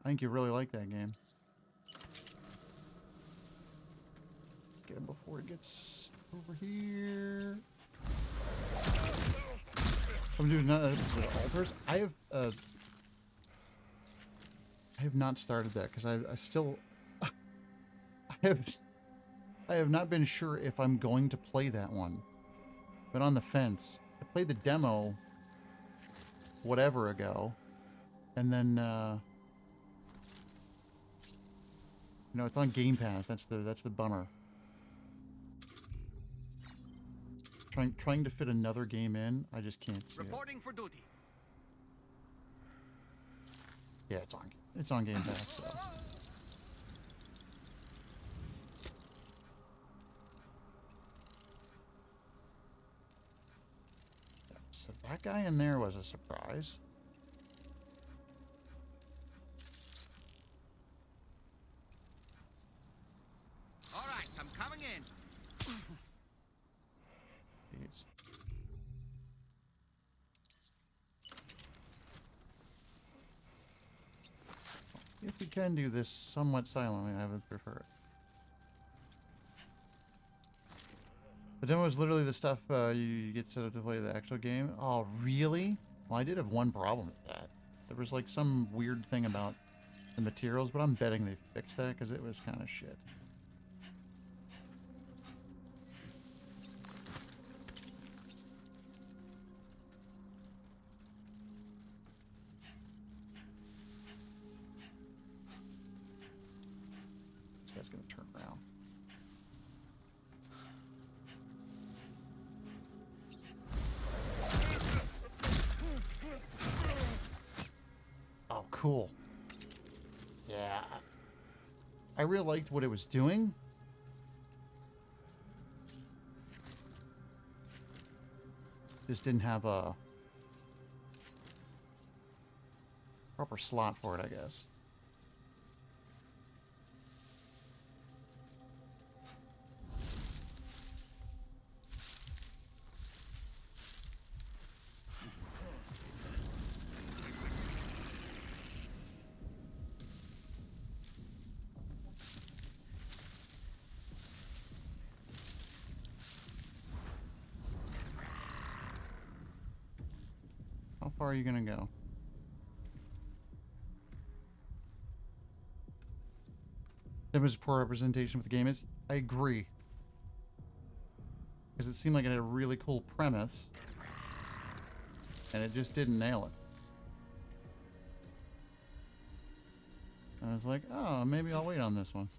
I think you really like that game. Get him before he gets over here. I'm doing another episode of Altars. I have not started that because I still I have not been sure if I'm going to play that one. But on the fence. I played the demo whatever ago. And then no, it's on Game Pass. That's the bummer. Trying to fit another game in, I just can't see Reporting for duty. Yeah, it's on Game Pass, so. So that guy in there was a surprise. All right, I'm coming in. Jeez. If we can do this somewhat silently, I would prefer it. The demo is literally the stuff you get set up to play the actual game. Oh, really? Well, I did have one problem with that. There was like some weird thing about the materials, but I'm betting they fixed that because it was kind of shit. This guy's gonna turn around. Oh, cool. Yeah. I really liked what it was doing. Just didn't have a proper slot for it, I guess. How far are you gonna go? That was poor representation of the game. I agree. Because it seemed like it had a really cool premise. And it just didn't nail it. I was like, oh, maybe I'll wait on this one.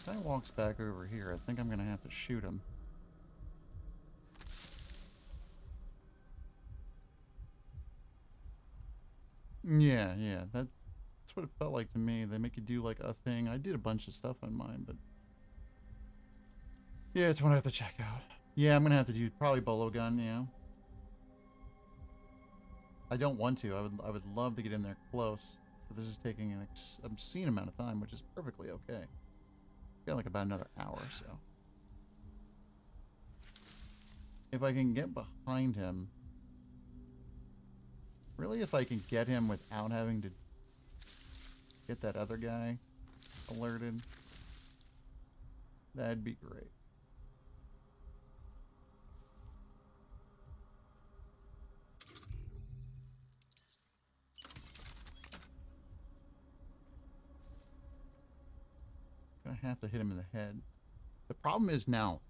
If guy walks back over here, I think I'm going to have to shoot him. Yeah, yeah. That's what it felt like to me. They make you do like a thing. I did a bunch of stuff on mine, but yeah, it's one I have to check out. Yeah, I'm gonna have to do probably bolo gun. Yeah. I don't want to. I would love to get in there close, but this is taking an obscene amount of time, which is perfectly okay. Got like about another hour or so. If I can get behind him, really, if I can get him without having to get that other guy alerted, that'd be great. Gonna have to hit him in the head. The problem is now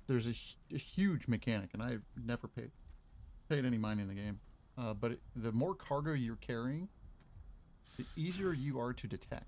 there's a huge mechanic, and I've never paid any mind in the game. But the more cargo you're carrying, the easier you are to detect.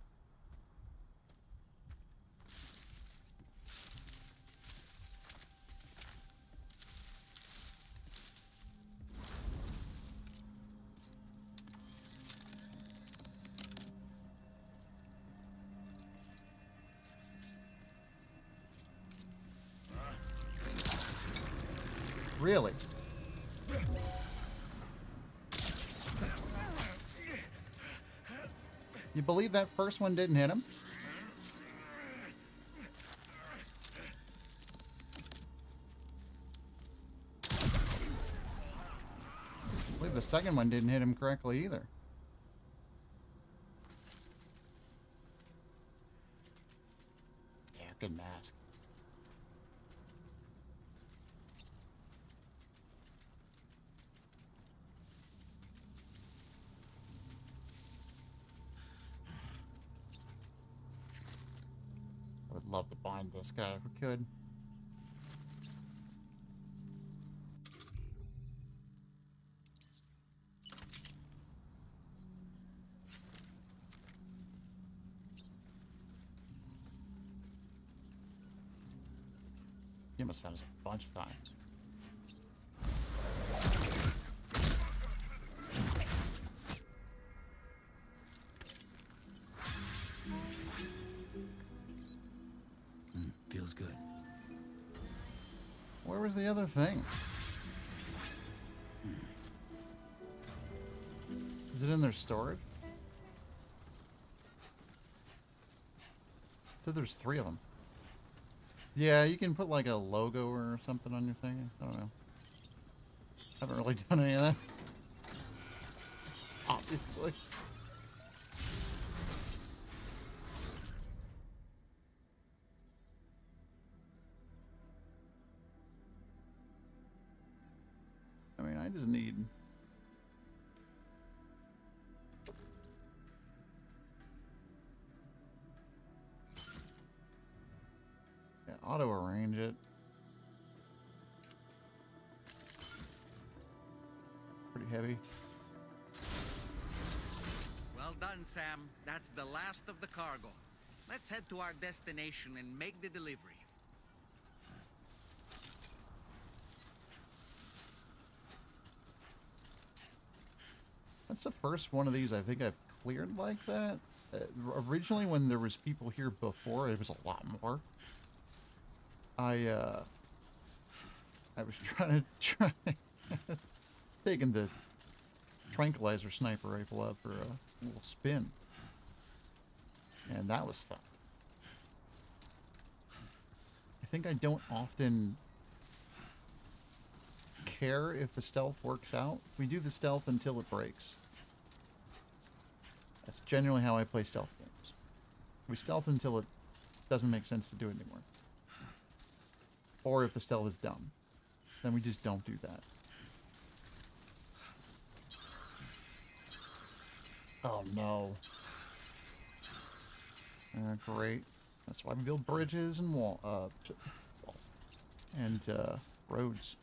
Really? You believe that first one didn't hit him? I believe the second one didn't hit him correctly either. Yeah, good mask. I would love to bind this guy if we could. He almost found us a bunch of times. Feels good. Where was the other thing? Is it in their storage? So there's 3 of them. Yeah, you can put like a logo or something on your thing. I don't know. Haven't really done any of that. Obviously. I mean, I just need... yeah, auto arrange it. Pretty heavy. Well done, Sam. That's the last of the cargo. Let's head to our destination and make the delivery. That's the first one of these I think I've cleared like that. Originally, when there was people here before, it was a lot more. I was taking the tranquilizer sniper rifle up for a little spin, and that was fun. I think I don't often care if the stealth works out. We do the stealth until it breaks. That's generally how I play stealth games. We stealth until it doesn't make sense to do it anymore. Or if the stealth is dumb, then we just don't do that. Oh no. Great. That's why we build bridges and roads.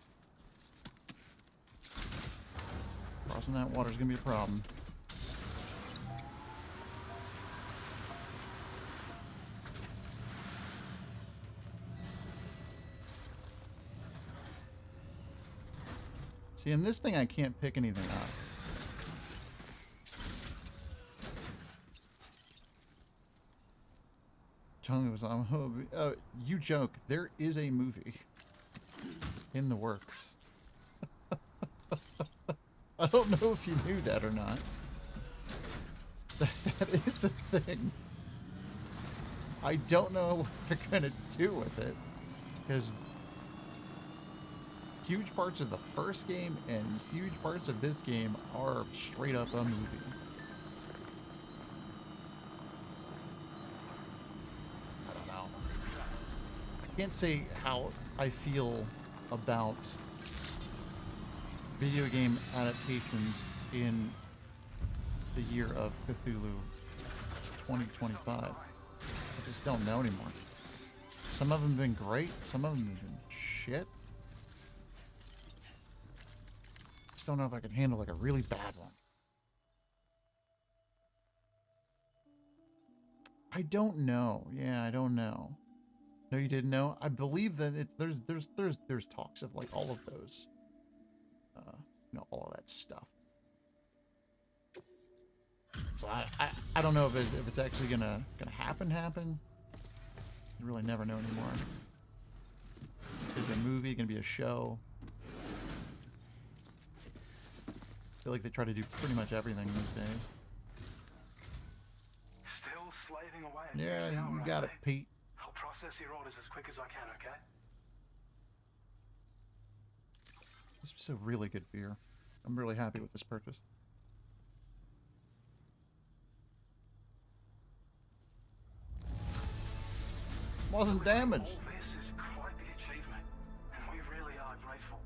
Crossing that water is gonna be a problem. See, in this thing I can't pick anything up. telling me it was you joke. There is a movie in the works. I don't know if you knew that or not. That is a thing. I don't know what they're gonna do with it, because huge parts of the first game and huge parts of this game are straight up a movie. I don't know. I can't say how I feel about video game adaptations in the year of Cthulhu 2025. I just don't know anymore. Some of them have been great, some of them have been shit. Just don't know if I can handle like a really bad one. I don't know. Yeah, I don't know. No, you didn't know? I believe that there's talks of like all of those. You know, all of that stuff. So I don't know if it's actually gonna happen. You really never know anymore. Is it a movie? Gonna be a show? I feel like they try to do pretty much everything these days. Still slaving away. Yeah, you got it, Pete. I'll process your orders as quick as I can, okay? This is a really good beer. I'm really happy with this purchase. Wasn't damaged. All this is quite the achievement, and we really are grateful.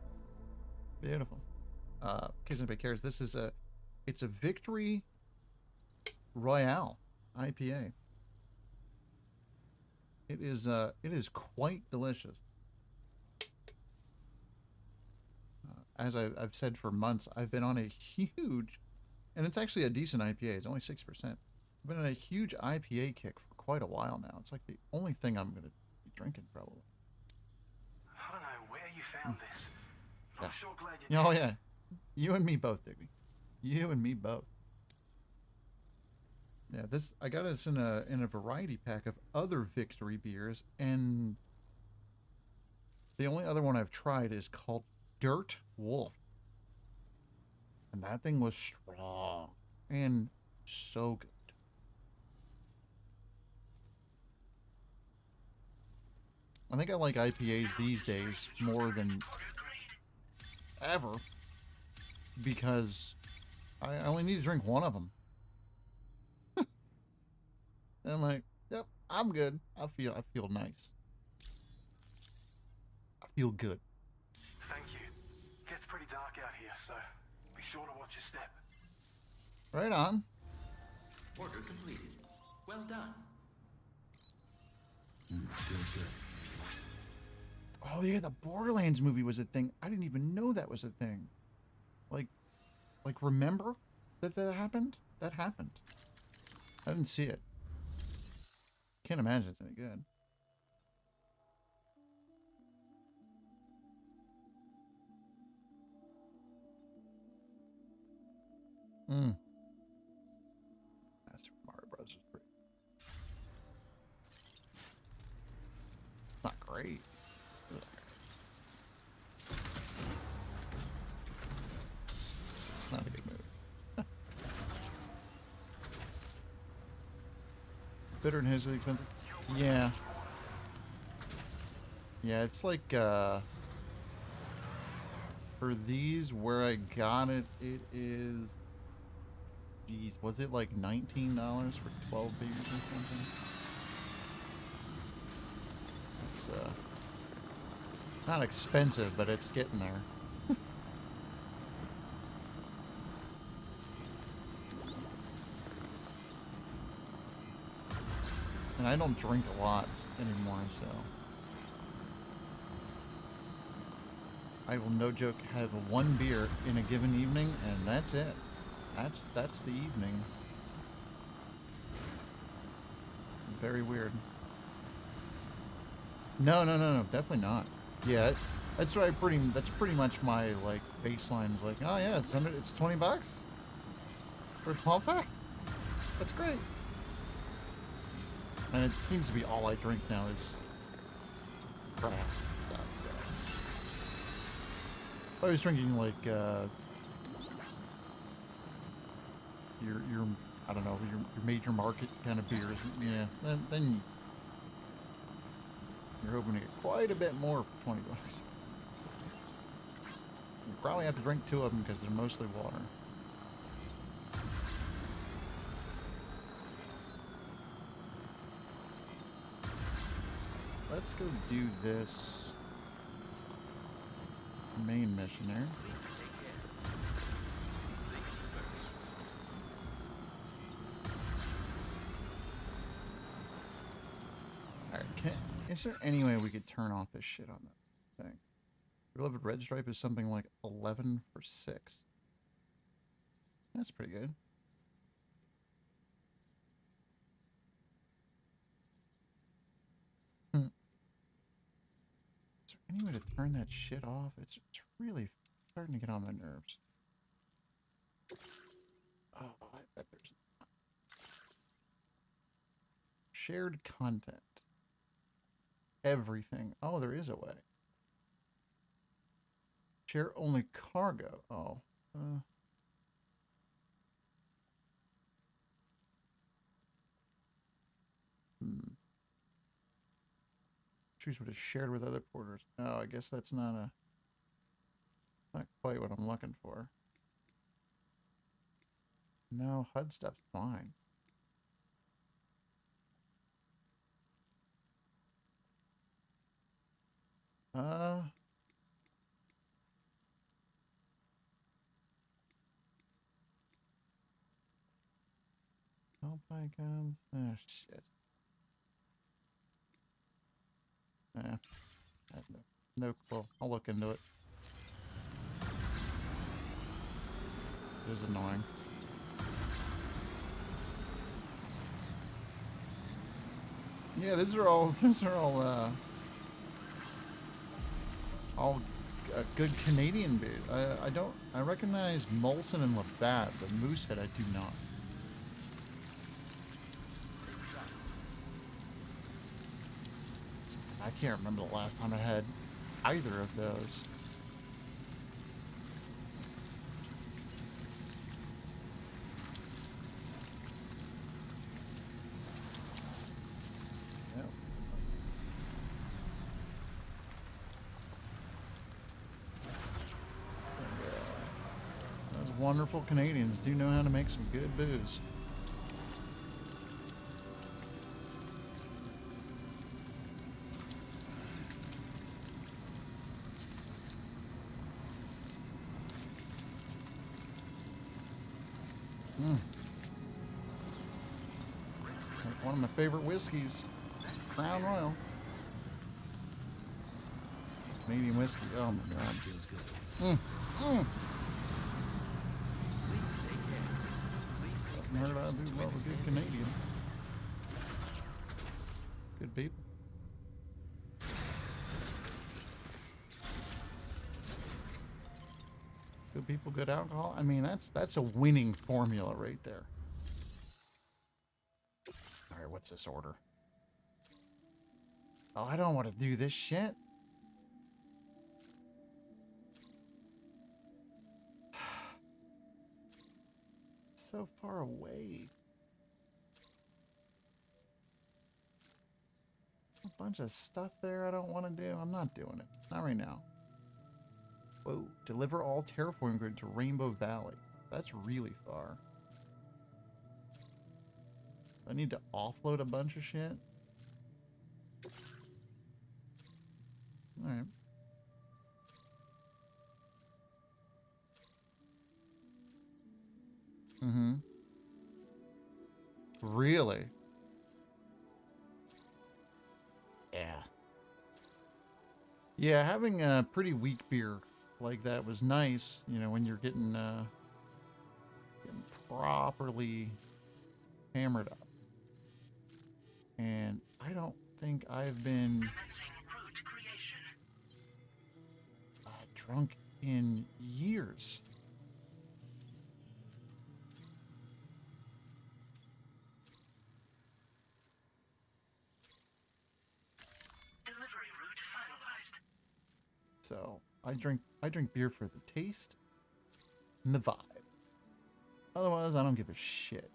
Beautiful. In case anybody cares, this is it's a Victory Royale IPA. It is quite delicious. As I've said for months, I've been on a huge, and it's actually a decent IPA. It's only 6%. I've been on a huge IPA kick for quite a while now. It's like the only thing I'm gonna be drinking probably. I don't know where you found this. I'm sure glad you Oh did. yeah, you and me both, Digby. You and me both. Yeah, I got this in a variety pack of other Victory beers, and the only other one I've tried is called Dirt Wolf, and that thing was strong and so good. I think I like IPAs these days more than ever because I only need to drink one of them. And I'm like, yep, I'm good. I feel nice. I feel good. Thank you. Gets pretty dark out here, so be sure to watch your step. Right on. Order completed. Well done. Good. Oh yeah, the Borderlands movie was a thing. I didn't even know that was a thing. Like remember that happened? That happened. I didn't see it. Can't imagine it's any good. Super Mario Bros. Is pretty. It's not great. It's not a good movie. Bitter and hazily expensive. Yeah. Yeah, it's like for these where I got it, it is. Geez, was it like $19 for 12 beers or something? It's not expensive, but it's getting there. And I don't drink a lot anymore, so I will, no joke, have one beer in a given evening, and that's it. That's the evening. Very weird. No, definitely not. Yeah, that's what that's pretty much my like baseline is like, oh yeah, it's $20 for a 12 pack. That's great. And it seems to be all I drink now is craft stuff, so. I was drinking like your I don't know, your major market kind of beers. Yeah, then you're hoping to get quite a bit more for 20 bucks. You probably have to drink 2 of them because they're mostly water. Let's go do this main mission there. Alright, is there any way we could turn off this shit on that thing? Beloved Red Stripe is something like 11 for 6. That's pretty good. Is there any way to turn that shit off? It's really starting to get on my nerves. Oh, I bet there's not. Shared content. Everything. Oh, there is a way. Share only cargo. Oh. Choose what is shared with other porters. Oh, I guess that's not quite what I'm looking for. No, HUD stuff's fine. Help icons. Oh shit. I have no clue. I'll look into it. It is annoying. Yeah, those are all good Canadian beers. I recognize Molson and Labatt, but Moosehead I do not. I can't remember the last time I had either of those. Yep. Those wonderful Canadians do know how to make some good booze. Like one of my favorite whiskeys, Crown Royal. Canadian whiskey. Oh my god. Feels good. Doesn't hurt I do love a good Canadian. Good people. Good people, good alcohol. I mean, that's a winning formula right there. All right, what's this order? Oh, I don't want to do this shit. So far away. A bunch of stuff there I don't want to do. I'm not doing it. Not right now. Whoa. Deliver all terraforming grid to Rainbow Valley. That's really far. I need to offload a bunch of shit. Alright. Really? Yeah. Yeah, having a pretty weak beer like that was nice, you know, when you're getting properly hammered up. And I don't think I've been drunk in years. I drink beer for the taste and the vibe. Otherwise, I don't give a shit.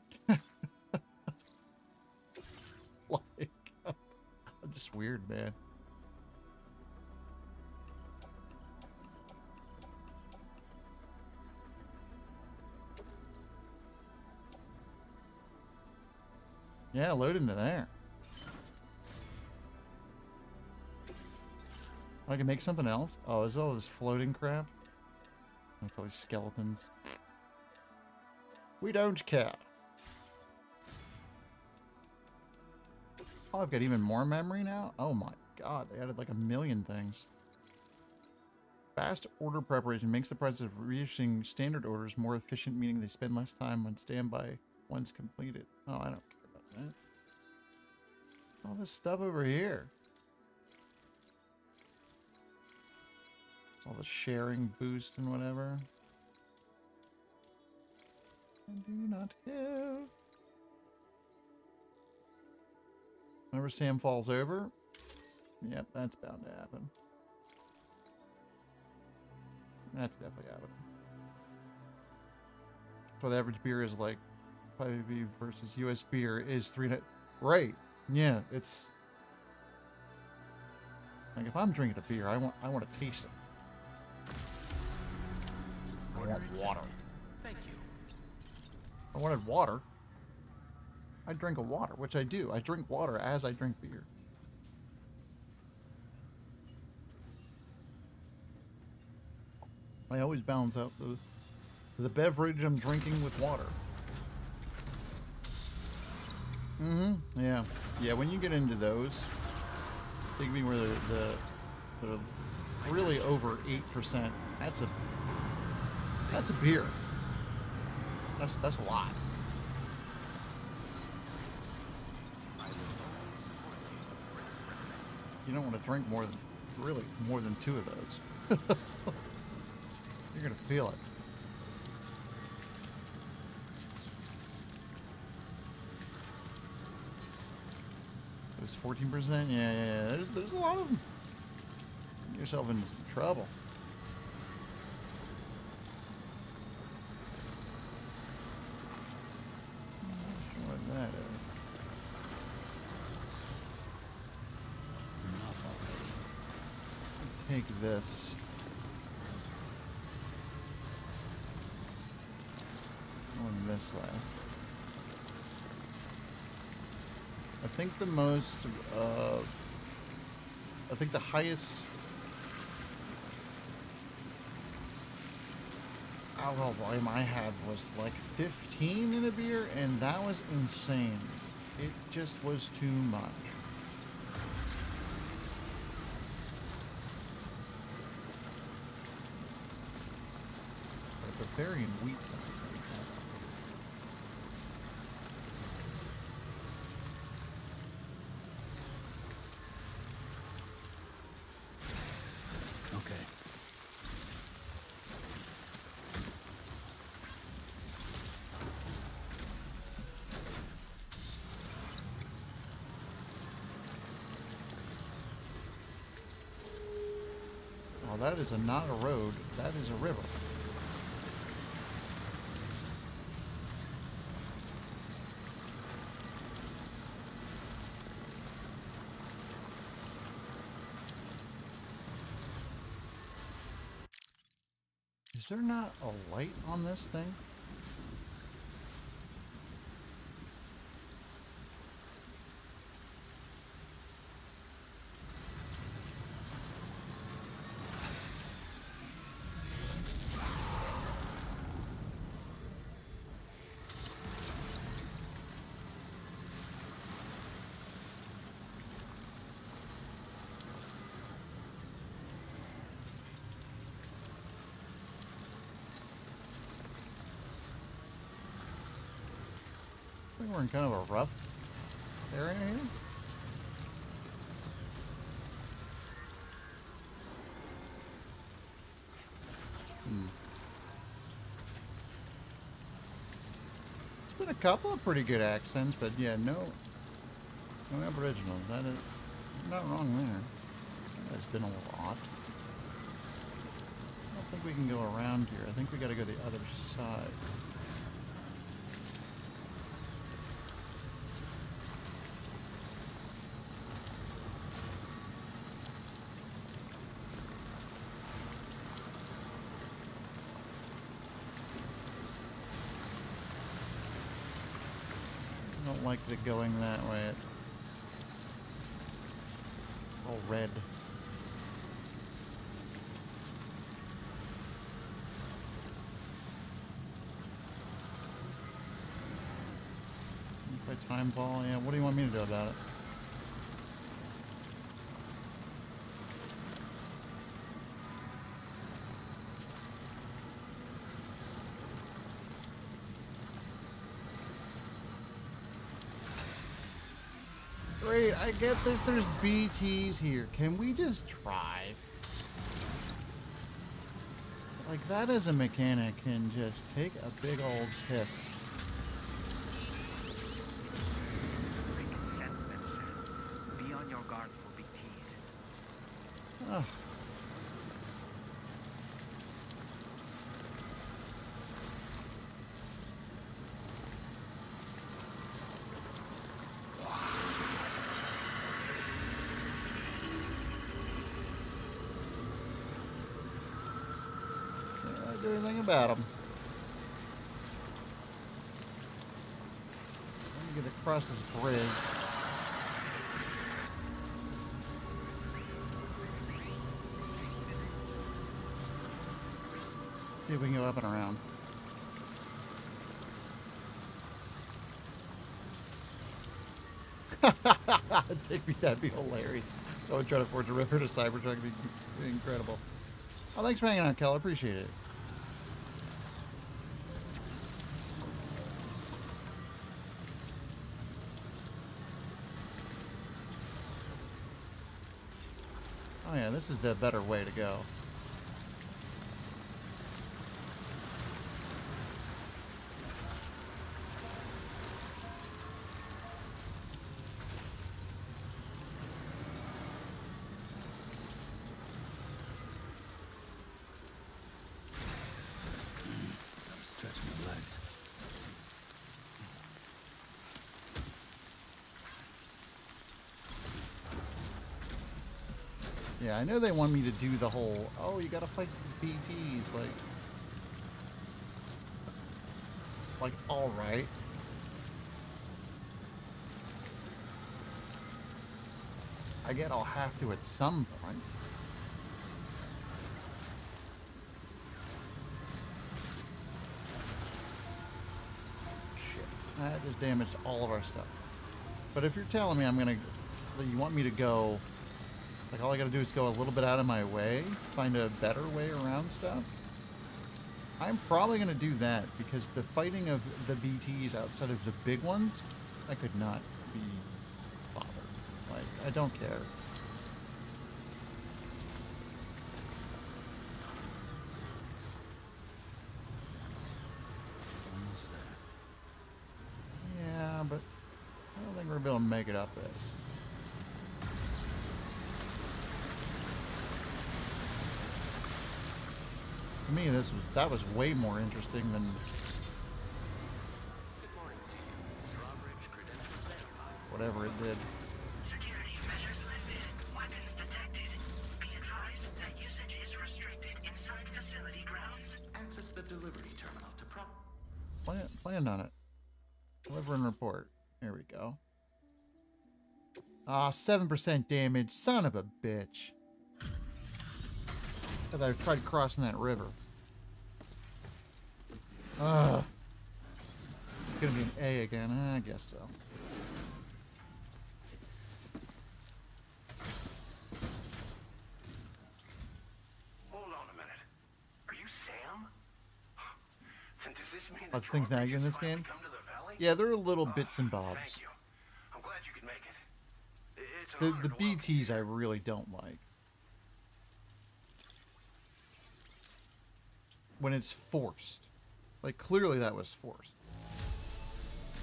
Like, I'm just weird, man. Yeah, load into there. I can make something else? Oh, is all this floating crap? That's all these skeletons. We don't care. Oh, I've got even more memory now? Oh my god, they added like 1,000,000 things. Fast order preparation makes the process of reissuing standard orders more efficient, meaning they spend less time on standby once completed. Oh, I don't care about that. All this stuff over here. All the sharing boost and whatever. I do not care. Whenever Sam falls over. Yep, that's bound to happen. That's definitely happening. So the average beer is like 5B versus US beer is 3. Right. Yeah, it's like if I'm drinking a beer, I want to taste it. I want water. Thank you. I wanted water. I drink a water, which I do. I drink water as I drink beer. I always balance out the beverage I'm drinking with water. Yeah. Yeah, when you get into those, think me where they're really over 8%. That's a beer. That's a lot. You don't want to drink more than 2 of those. You're gonna feel it. It was 14%. Yeah. There's a lot of them. Get yourself into some trouble. I'm not sure what that is. Enough already. Take this. Going this way. I think the most, I think the highest alcohol volume I had was like 15 in a beer, and that was insane. It just was too much. The Bavarian wheat sounds fantastic. Okay. Oh, that is not a road. That is a river. Is there not a light on this thing? I think we're in kind of a rough area here. It's been a couple of pretty good accents, but yeah, no Aboriginals. That is not wrong there. That's been a lot. I think we can go around here. I think we gotta go the other side. I don't like the going that way. It's all red. Time ball, yeah. What do you want me to do about it? Great, I get that there's BTs here. Can we just try? Like, that as a mechanic can just take a big old piss. Oh. Can't do anything about them. Let me get across this bridge. See if we can go up and around. Take me, that'd be hilarious. So I would try to forge a river to Cybertruck. It'd be incredible. Oh, thanks for hanging out, Kel. I appreciate it. Oh yeah, this is the better way to go. Yeah, I know they want me to do the whole, oh, you gotta fight these BTs, like, alright. I get I'll have to at some point. Shit, that just damaged all of our stuff. But if you're telling me you want me to go, like, all I gotta do is go a little bit out of my way, find a better way around stuff, I'm probably gonna do that, because the fighting of the BTs outside of the big ones, I could not be bothered. Like, I don't care. Almost there. Yeah, but I don't think we're gonna be able to make it up this. To me, that was way more interesting than whatever it did. Security measures lifted. Weapons detected. Be advised that usage is restricted inside facility grounds. Access the delivery terminal to Plan on it. Deliver and report. There we go. Ah, 7% damage. Son of a bitch. Because I tried crossing that river. Ugh. It's gonna be an A again. I guess so. Hold on a minute. Are you Sam? Does this mean Lots of things now you in this game? Yeah, there are little bits and bobs. Thank you. I'm glad you could make it. It's an The honor to BTs I really don't like. When it's forced. Like, clearly that was forced.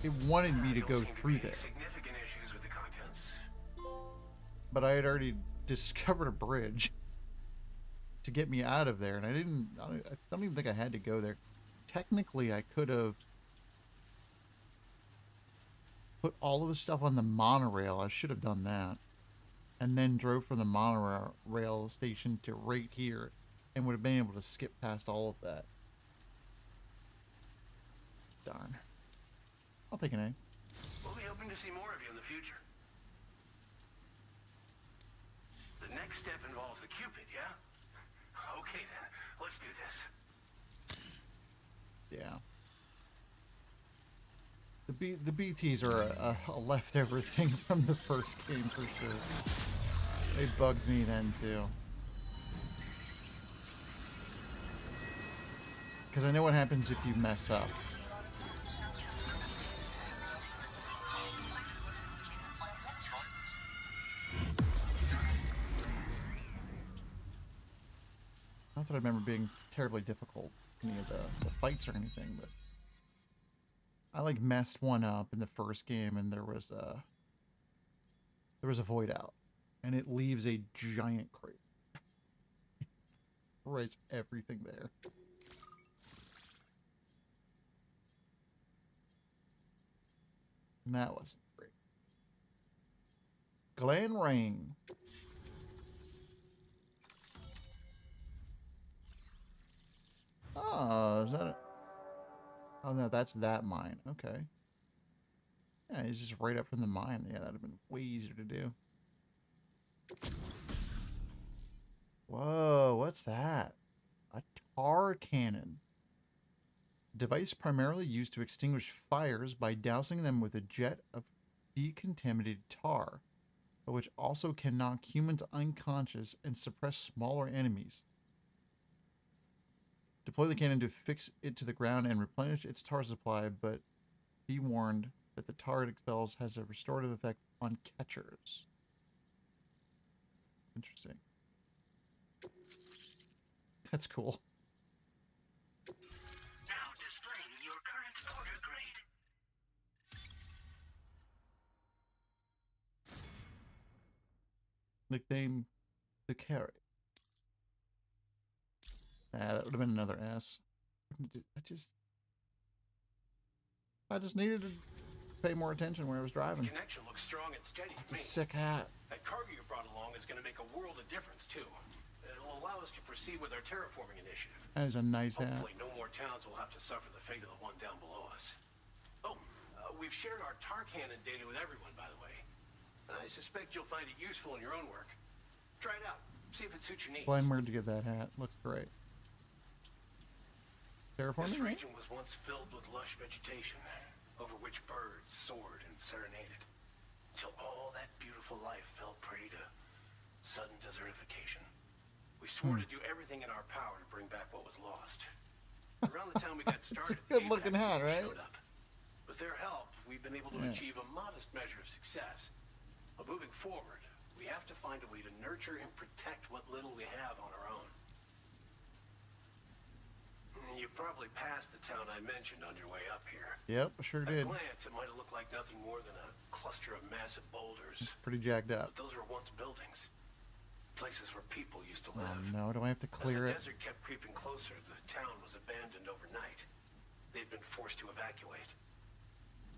It wanted me to go through there. significant issues with the contents. But I had already discovered a bridge to get me out of there, and I don't even think I had to go there. Technically, I could have put all of the stuff on the monorail. I should have done that. And then drove from the monorail station to right here and would have been able to skip past all of that. Darn. I'll take an A. We'll be hoping to see more of you in the future. The next step involves the Cupid, yeah? Okay then, let's do this. Yeah. The BTs are a leftover thing from the first game for sure. They bugged me then too. Because I know what happens if you mess up. Not that I remember being terribly difficult, any of the fights or anything, but I like messed one up in the first game, and there was a void out, and it leaves a giant crate. Erase everything there. And that wasn't great. Glen Ring. Oh, is that it? Oh no, that's that mine. Okay. Yeah, he's just right up from the mine. Yeah, that'd have been way easier to do. Whoa, what's that? A tar cannon. Device primarily used to extinguish fires by dousing them with a jet of decontaminated tar, but which also can knock humans unconscious and suppress smaller enemies. Deploy the cannon to fix it to the ground and replenish its tar supply, but be warned that the tar it expels has a restorative effect on catchers. Interesting. That's cool. Now displaying your current order grade. Nickname the carry. That would have been another S. I just needed to pay more attention when I was driving. The connection looks strong and steady. That's a sick hat. That cargo you brought along is going to make a world of difference too. It'll allow us to proceed with our terraforming initiative. That is a nice hat. Hopefully no more towns will have to suffer the fate of the one down below us. Oh, we've shared our tar cannon data with everyone, by the way. I suspect you'll find it useful in your own work. Try it out. See if it suits your needs. Blind word to get that hat. Looks great. Terraforming, This right? region was once filled with lush vegetation, over which birds soared and serenaded, till all that beautiful life fell prey to sudden desertification. We swore to do everything in our power to bring back what was lost. Around the time we got started, It's a good-looking hat, right? showed up. With their help, we've been able to achieve a modest measure of success. But moving forward, we have to find a way to nurture and protect what little we have on our own. You probably passed the town I mentioned on your way up here. Yep, sure At did. a glance, it might have looked like nothing more than a cluster of massive boulders. Pretty jacked up. But those were once buildings. Places where people used to Oh live. no, do I have to clear it? As the desert kept creeping closer, the town was abandoned overnight. They'd been forced to evacuate.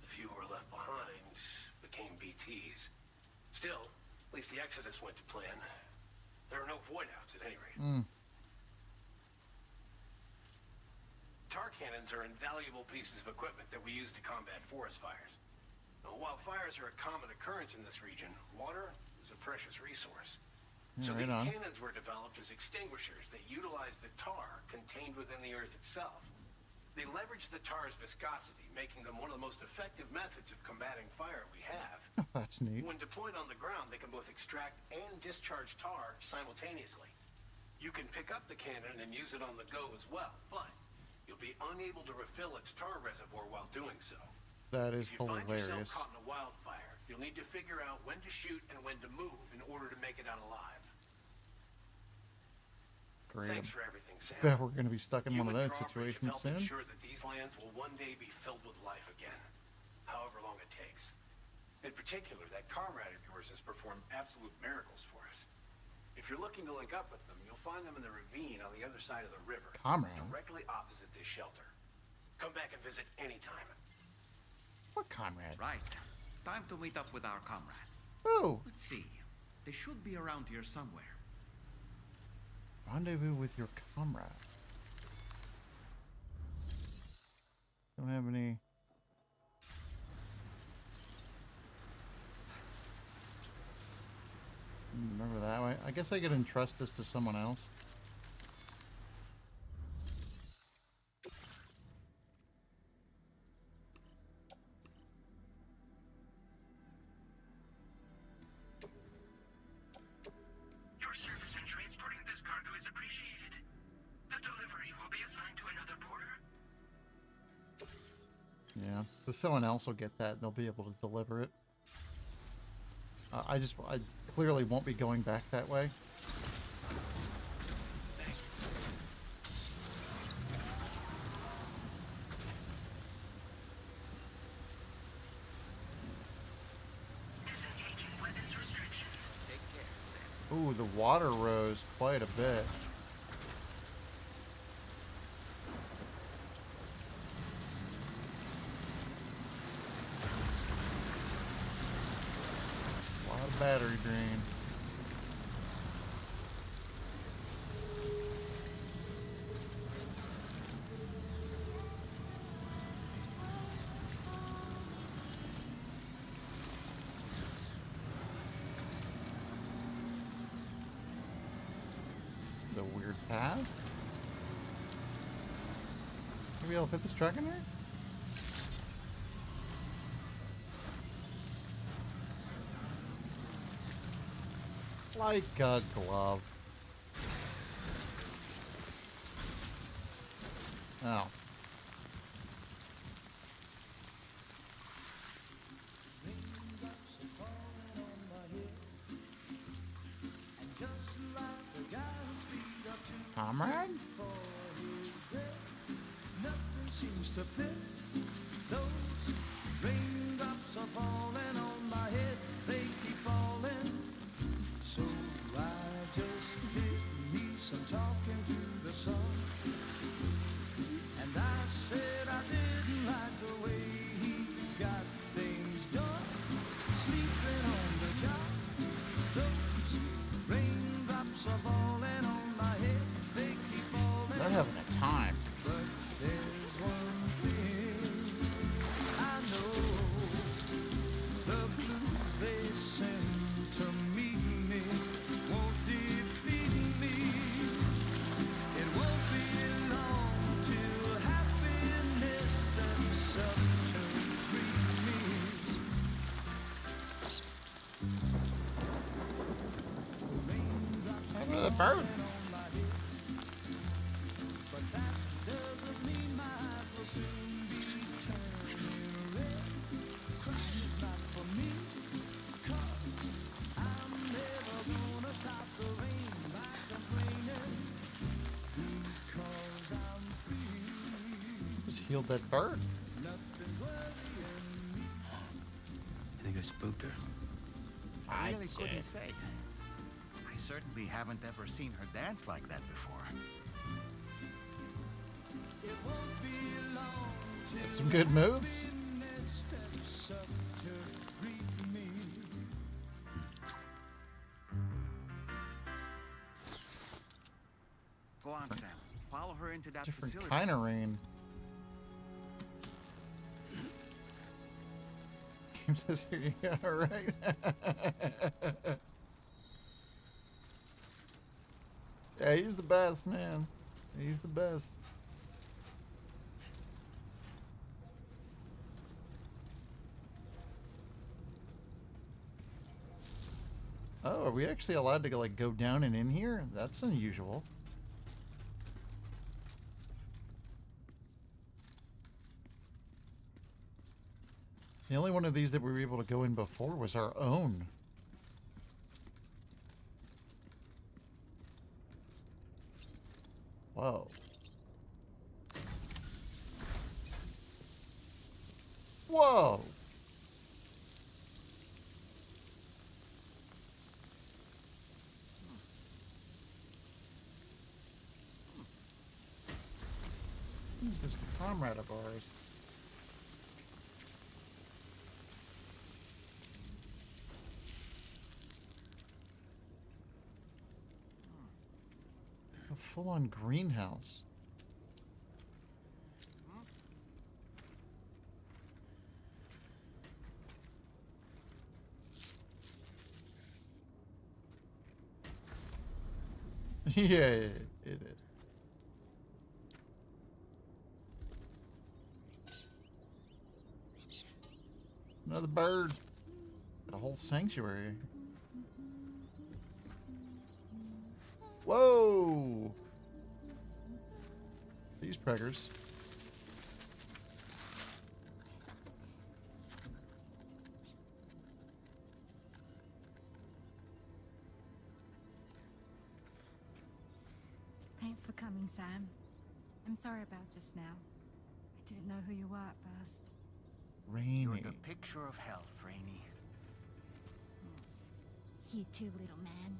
The few who were left behind became BTs. Still, at least the exodus went to plan. There were no void-outs at any rate. Tar cannons are invaluable pieces of equipment that we use to combat forest fires. Now, while fires are a common occurrence in this region, water is a precious resource. So Right these on. cannons were developed as extinguishers that utilize the tar contained within the earth itself. They leverage the tar's viscosity, making them one of the most effective methods of combating fire we have. That's neat. When deployed on the ground, they can both extract and discharge tar simultaneously. You can pick up the cannon and use it on the go as well, but you'll be unable to refill its tar reservoir while doing so. That is If you find yourself hilarious. caught in a wildfire, you'll need to figure out when to shoot and when to move in order to make it out alive. Great. Thanks for everything, Sam. Bet we're going to be stuck in You one of and those Drawbridge situations helped soon. ensure that these lands will one day be filled with life again, however long it takes. In particular, that comrade of yours has performed absolute miracles for us. If you're looking to link up with them, you'll find them in the ravine on the other side of the river. Comrade? Directly opposite this shelter. Come back and visit anytime. What comrade? Right. Time to meet up with our comrade. Ooh. Let's see. They should be around here somewhere. Rendezvous with your comrade. Don't have any. Remember that way? I guess I could entrust this to someone else. Your service in transporting this cargo is appreciated. The delivery will be assigned to another porter. Yeah, so someone else will get that and they'll be able to deliver it. I clearly won't be going back that way. Disengaging weapons restrictions. Take care, Sam. Ooh, the water rose quite a bit. A lot of battery drain. The weird path? Maybe I'll fit this truck in there? Like a glove. Oh. Comrade? Nothing seems to fit. Those raindrops are falling on my head. They keep falling. So I just did me some talking to the sun. And I said I didn't like the way he got things done. Sleeping on the job. Those raindrops are falling on my head. They keep falling. They're having a time. But there's one thing I know. The blues they send to meet me won't defeat me. It won't be long till happiness steps up to greet me. Happened to the bird. But that doesn't mean my eyes will soon be turning red. Crying is not for me, 'cause I'm never gonna stop the rain by complaining, because I'm free. Just healed that bird. Nothing's worrying me. I think I spooked her. I really I'd couldn't say. say. I certainly haven't ever seen her dance like that before. It won't be long till Some good moves. happiness steps up to greet me. Go on, Sam. Follow her into that Different facility. kind of rain. Game says here you go, right? Yeah, he's the best, man. He's the best. Oh, are we actually allowed to go down and in here? That's unusual. The only one of these that we were able to go in before was our own. Whoa. Whoa. Who's this comrade of ours? A full-on greenhouse. Yeah, it is. Another bird. Got a whole sanctuary. Whoa! These preggers. Thanks for coming, Sam. I'm sorry about just now. I didn't know who you were at first. Rainy. You're the picture of health, Rainy. You too, little man.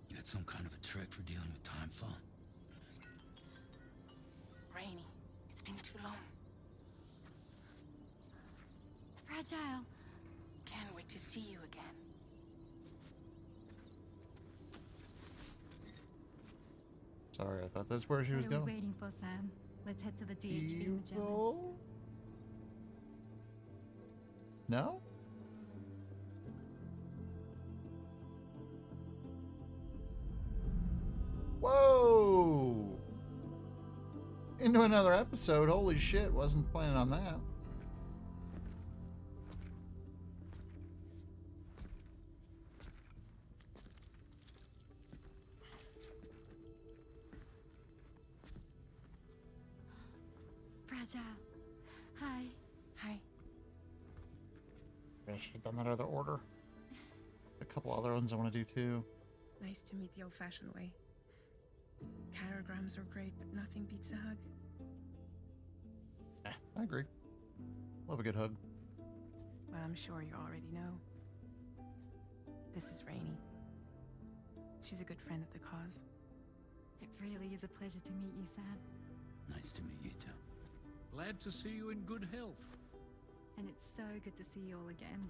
You got some kind of a trick for dealing with TENTHisle? Rainy, it's been too long. Fragile. Can't wait to see you again. Sorry, I thought that's where she was What are we going. waiting for, Sam? Let's head to the DHV Magellan. No? Whoa! Into another episode. Holy shit, wasn't planning on that. Fragile. Hi. Hi. I should have done that other order. A couple other ones I want to do too. Nice to meet the old-fashioned way. Carograms are great, but nothing beats a hug. I agree. Love a good hug. Well, I'm sure you already know. This is Rainy. She's a good friend of the cause. It really is a pleasure to meet you, Sam. Nice to meet you too. Glad to see you in good health. And it's so good to see you all again.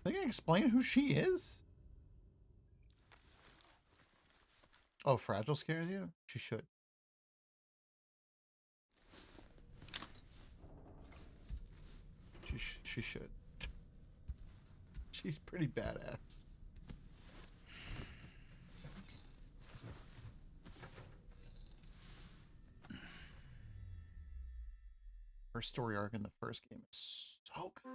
They can explain who she is? Oh, Fragile scares you? She should. She should. She's pretty badass. Her story arc in the first game is so good.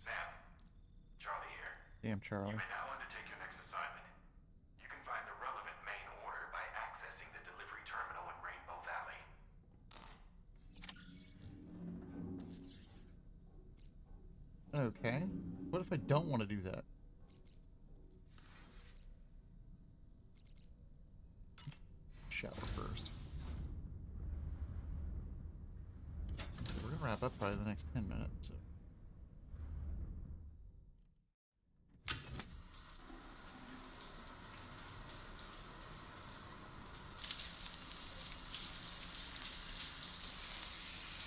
Sam, Charlie here. Damn, Charlie. You may now undertake your next assignment. You can find the relevant main order by accessing the delivery terminal in Rainbow Valley. Okay. What if I don't want to do that? Shower first. So we're gonna wrap up probably the next 10 minutes. So.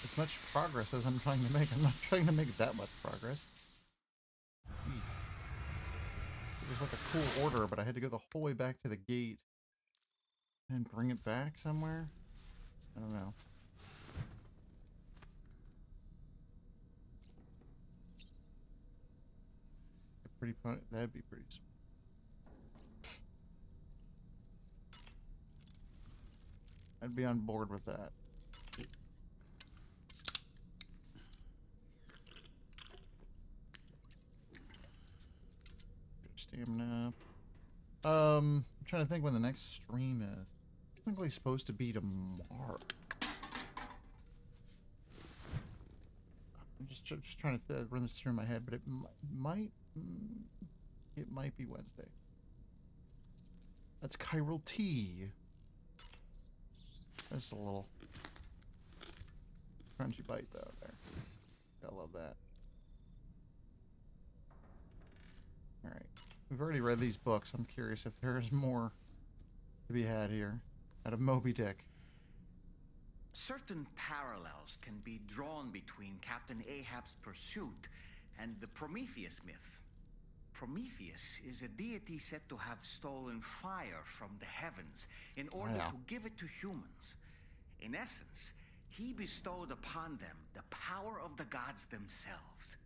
As much progress as I'm trying to make. I'm not trying to make that much progress. Jeez. It was like a cool order, but I had to go the whole way back to the gate and bring it back somewhere. I don't know. Pretty fun. That'd be pretty sweet. I'd be on board with that. Stamina. I'm trying to think when the next stream is. Technically supposed to be tomorrow. I'm just trying to run this through my head, but it might be Wednesday. That's chiral T. That's a little Crunchy bite though. There. I love that. All right. We've already read these books. I'm curious if there's more to be had here out of Moby Dick. Certain parallels can be drawn between Captain Ahab's pursuit and the Prometheus myth. Prometheus is a deity said to have stolen fire from the heavens in order to give it to humans. In essence, he bestowed upon them the power of the gods themselves.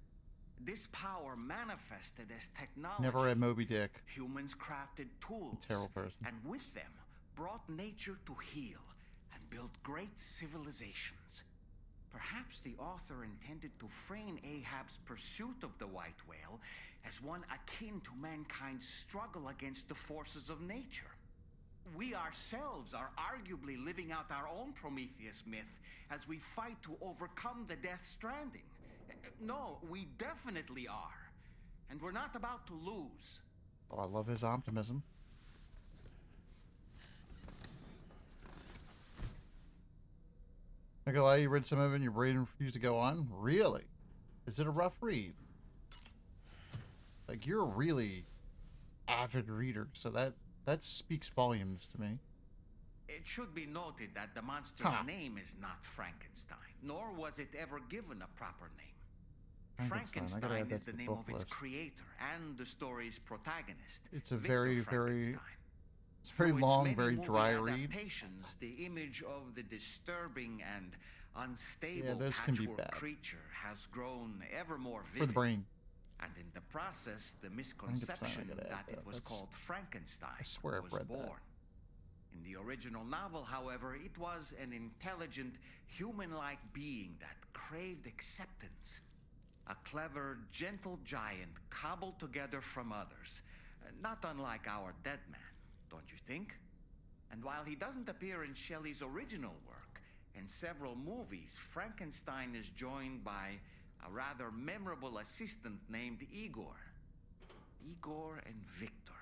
This power manifested as technology. Never read Moby Dick. Humans crafted tools. Terrible person. And with them, brought nature to heal and built great civilizations. Perhaps the author intended to frame Ahab's pursuit of the white whale as one akin to mankind's struggle against the forces of nature. We ourselves are arguably living out our own Prometheus myth as we fight to overcome the Death Stranding. No, we definitely are. And we're not about to lose. Oh, I love his optimism. Nikolai, you read some of it and your brain refused to go on? Really? Is it a rough read? Like, you're a really avid reader, so that speaks volumes to me. It should be noted that the monster's name is not Frankenstein, nor was it ever given a proper name. Frankenstein is the name of its creator and the story's protagonist. It's a Victor it's very long, very dry read. The image of the disturbing and unstable those can be bad. Creature has grown ever more vivid. For the brain. And in the process, the misconception that it was called Frankenstein was born. In the original novel, however, it was an intelligent, human-like being that craved acceptance. A clever, gentle giant cobbled together from others, not unlike our dead man, don't you think? And while he doesn't appear in Shelley's original work, in several movies, Frankenstein is joined by a rather memorable assistant named Igor. Igor and Victor.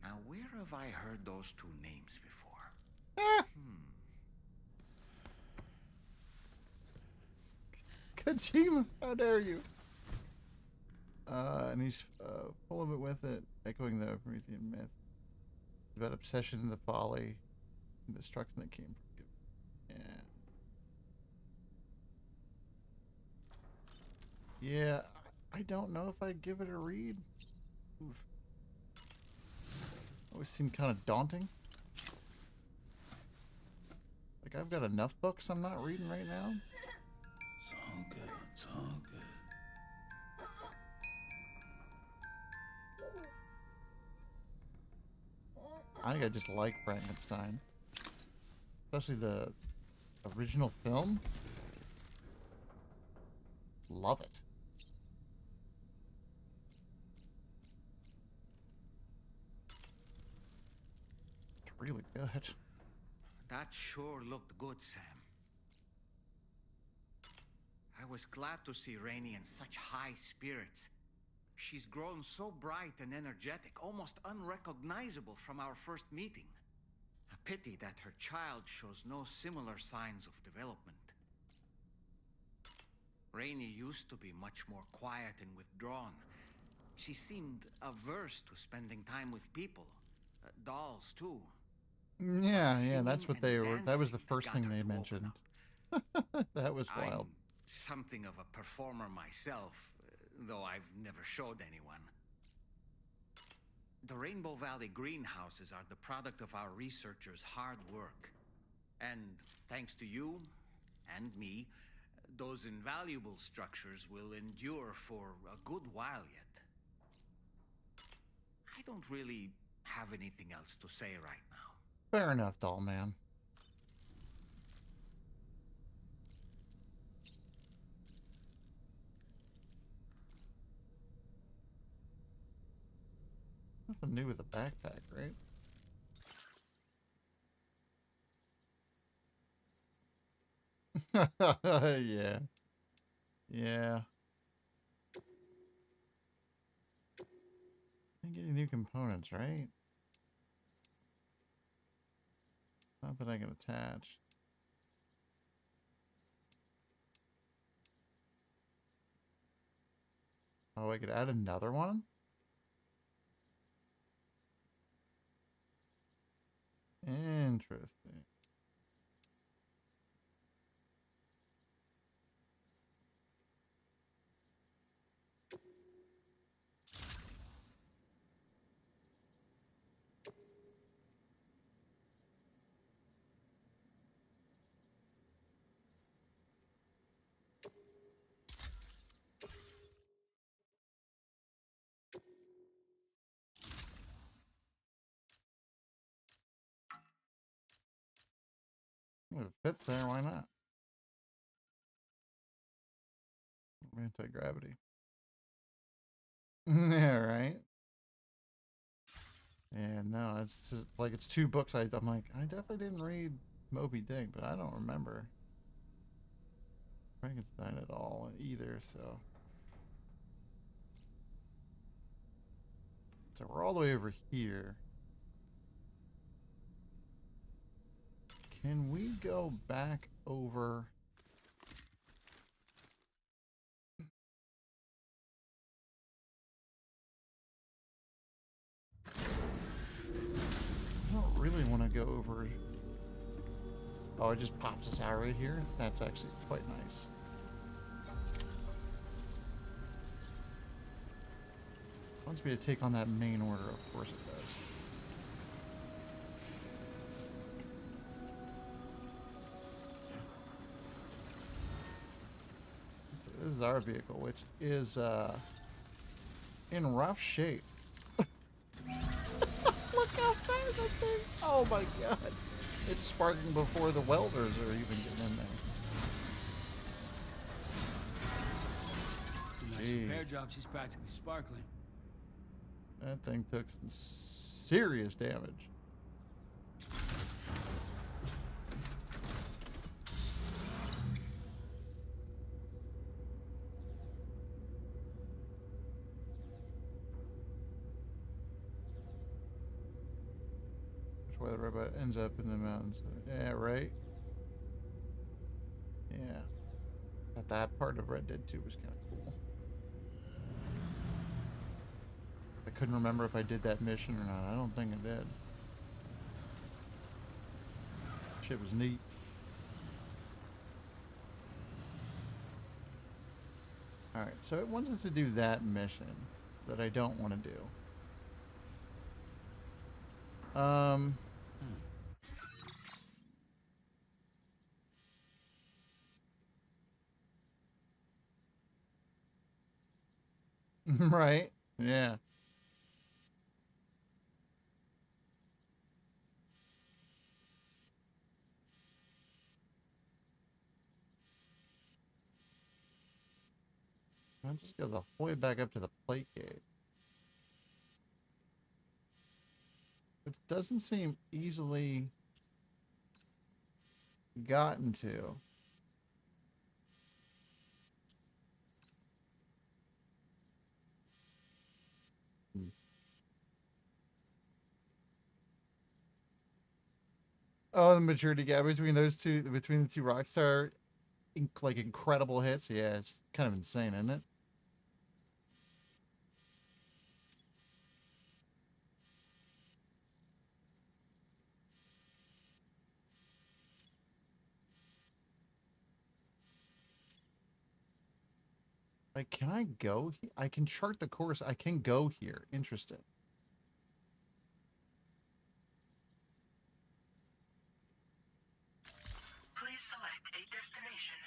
Now, where have I heard those two names before? Kojima, how dare you? And he's full of it with it, echoing the Promethean myth. It's about obsession and the folly and destruction that came from it. Yeah, I don't know if I'd give it a read. Oof. Always seemed kind of daunting. Like, I've got enough books I'm not reading right now. It's all good. It's all good. I think I just like Frankenstein. Especially the original film. Love it. It's really good. That sure looked good, Sam. I was glad to see Rainey in such high spirits. She's grown so bright and energetic, almost unrecognizable from our first meeting. A pity that her child shows no similar signs of development. Rainey used to be much more quiet and withdrawn. She seemed averse to spending time with people. Dolls, too. Yeah, that's what they were. That was the first thing they mentioned. That was wild. I'm something of a performer myself, though I've never showed anyone. The Rainbow Valley greenhouses are the product of our researchers' hard work. And thanks to you and me, those invaluable structures will endure for a good while yet. I don't really have anything else to say right now. Fair enough, doll man. Nothing new with the backpack, right? Yeah. Yeah. Can't get any new components, right? Not that I can attach. Oh, I could add another one? Interesting. If it fits there, why not? Anti-gravity. Yeah, right? Yeah, no, it's just like it's 2 books. I'm like, I definitely didn't read Moby Dick, but I don't remember Frankenstein at all either, so. So we're all the way over here. Can we go back over? I don't really want to go over. Oh, it just pops us out right here? That's actually quite nice. Wants me to take on that main order, of course it does. This is our vehicle, which is in rough shape. Look how fast that thing! Oh my god! It's sparking before the welders are even getting in there. Nice repair job. She's practically sparkling. That thing took some serious damage. Which way the robot ends up in the mountains. Yeah, right? Yeah. That part of Red Dead 2 was kind of cool. I couldn't remember if I did that mission or not. I don't think I did. Shit was neat. Alright, so it wants us to do that mission that I don't want to do. Right? Yeah. I'll just go the whole way back up to the plate gate. It doesn't seem easily gotten to. Oh, the maturity gap between those two, between the two Rockstar, like incredible hits. Yeah, it's kind of insane, isn't it? Like, can I go? I can chart the course. I can go here. Interesting. Please select a destination.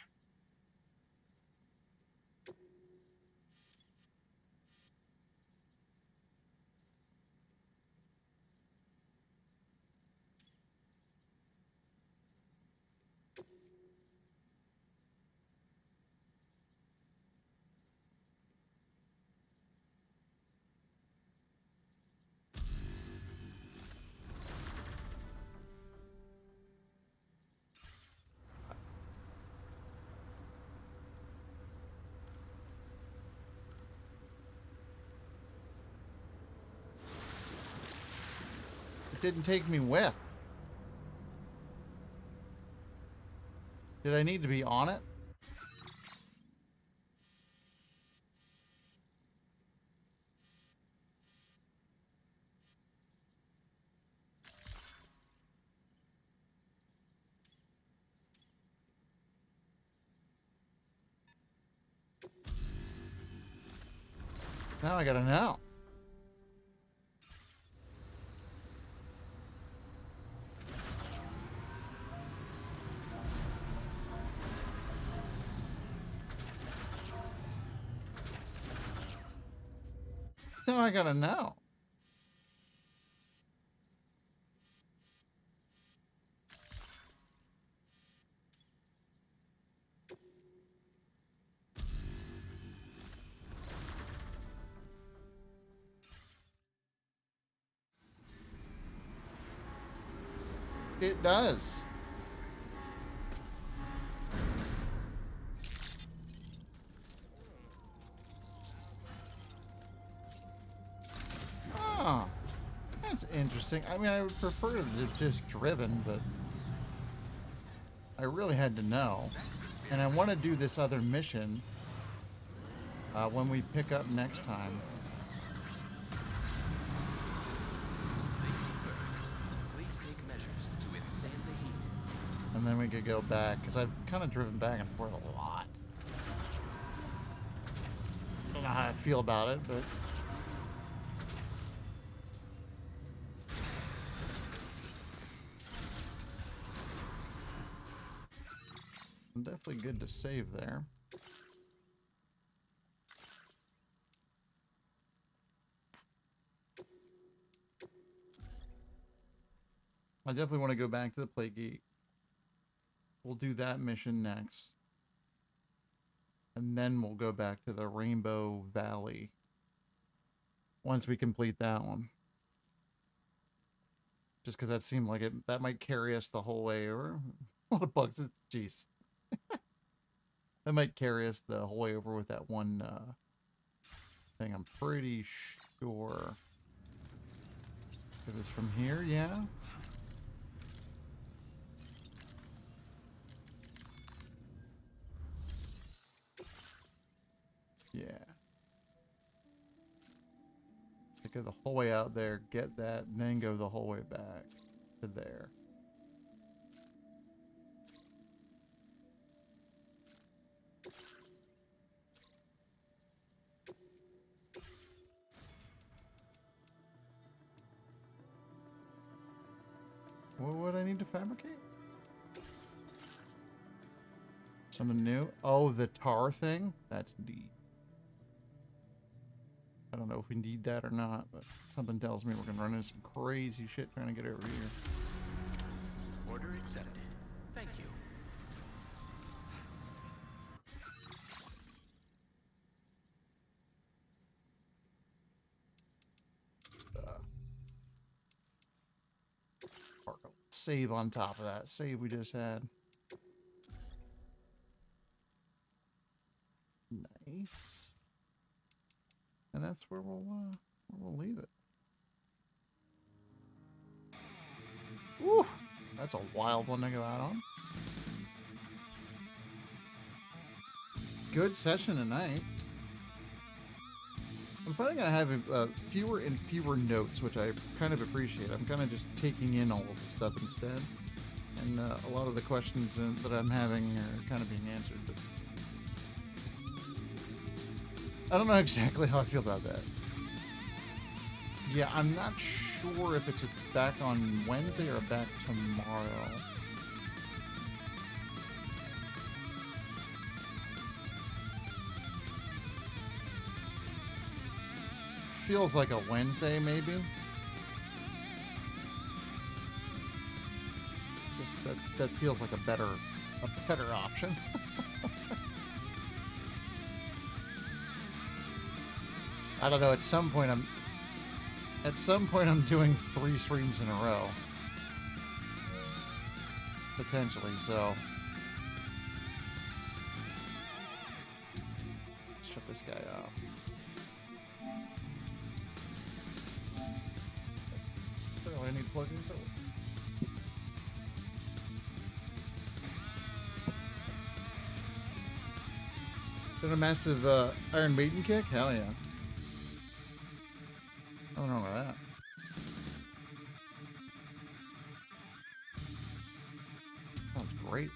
It didn't take me with. Did I need to be on it? Now I gotta know. Now I gotta know. It does. Oh, that's interesting. I mean, I would prefer it just driven, but I really had to know. And I want to do this other mission when we pick up next time. Please take measures to withstand the heat. And then we could go back, because I've kind of driven back and forth a lot. I don't know how I feel about it, but... definitely good to save there. I definitely want to go back to the Plague Gate. We'll do that mission next. And then we'll go back to the Rainbow Valley. Once we complete that one. Just because that seemed like that might carry us the whole way. Or a lot of bugs. Jeez. That might carry us the whole way over with that one thing. I'm pretty sure. If it's from here, yeah. Yeah. So go the whole way out there, get that, and then go the whole way back to there. What would I need to fabricate? Something new? Oh, the tar thing? That's neat. I don't know if we need that or not, but something tells me we're going to run into some crazy shit trying to get over here. Order accepted. Thank you. Save on top of that. Save we just had. Nice. And that's where we'll leave it. Woo! That's a wild one to go out on. Good session tonight. I'm finding I have fewer and fewer notes, which I kind of appreciate. I'm kind of just taking in all of the stuff instead. And a lot of the questions that I'm having are kind of being answered. But I don't know exactly how I feel about that. Yeah, I'm not sure if it's back on Wednesday or back tomorrow. Feels like a Wednesday, maybe. Just that feels like a better option. I don't know. At some point, I'm doing 3 streams in a row, potentially. So, shut this guy off. I need to plug in. Been a massive Iron Maiden kick? Hell yeah. I don't know about that. Sounds great.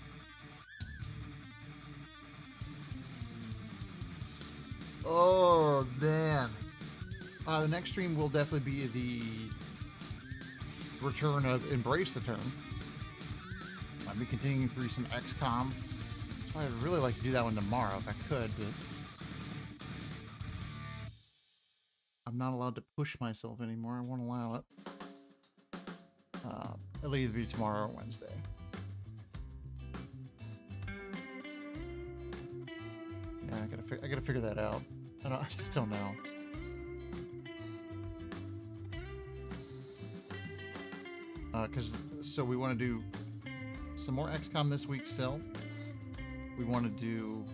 Oh, man. The next stream will definitely be the return of Embrace the Term. I'll be continuing through some XCOM. So I'd really like to do that one tomorrow if I could, but I'm not allowed to push myself anymore. I won't allow it. It'll either be tomorrow or Wednesday. Yeah, I gotta figure that out. I just don't know. So we want to do some more XCOM this week still. We want to do,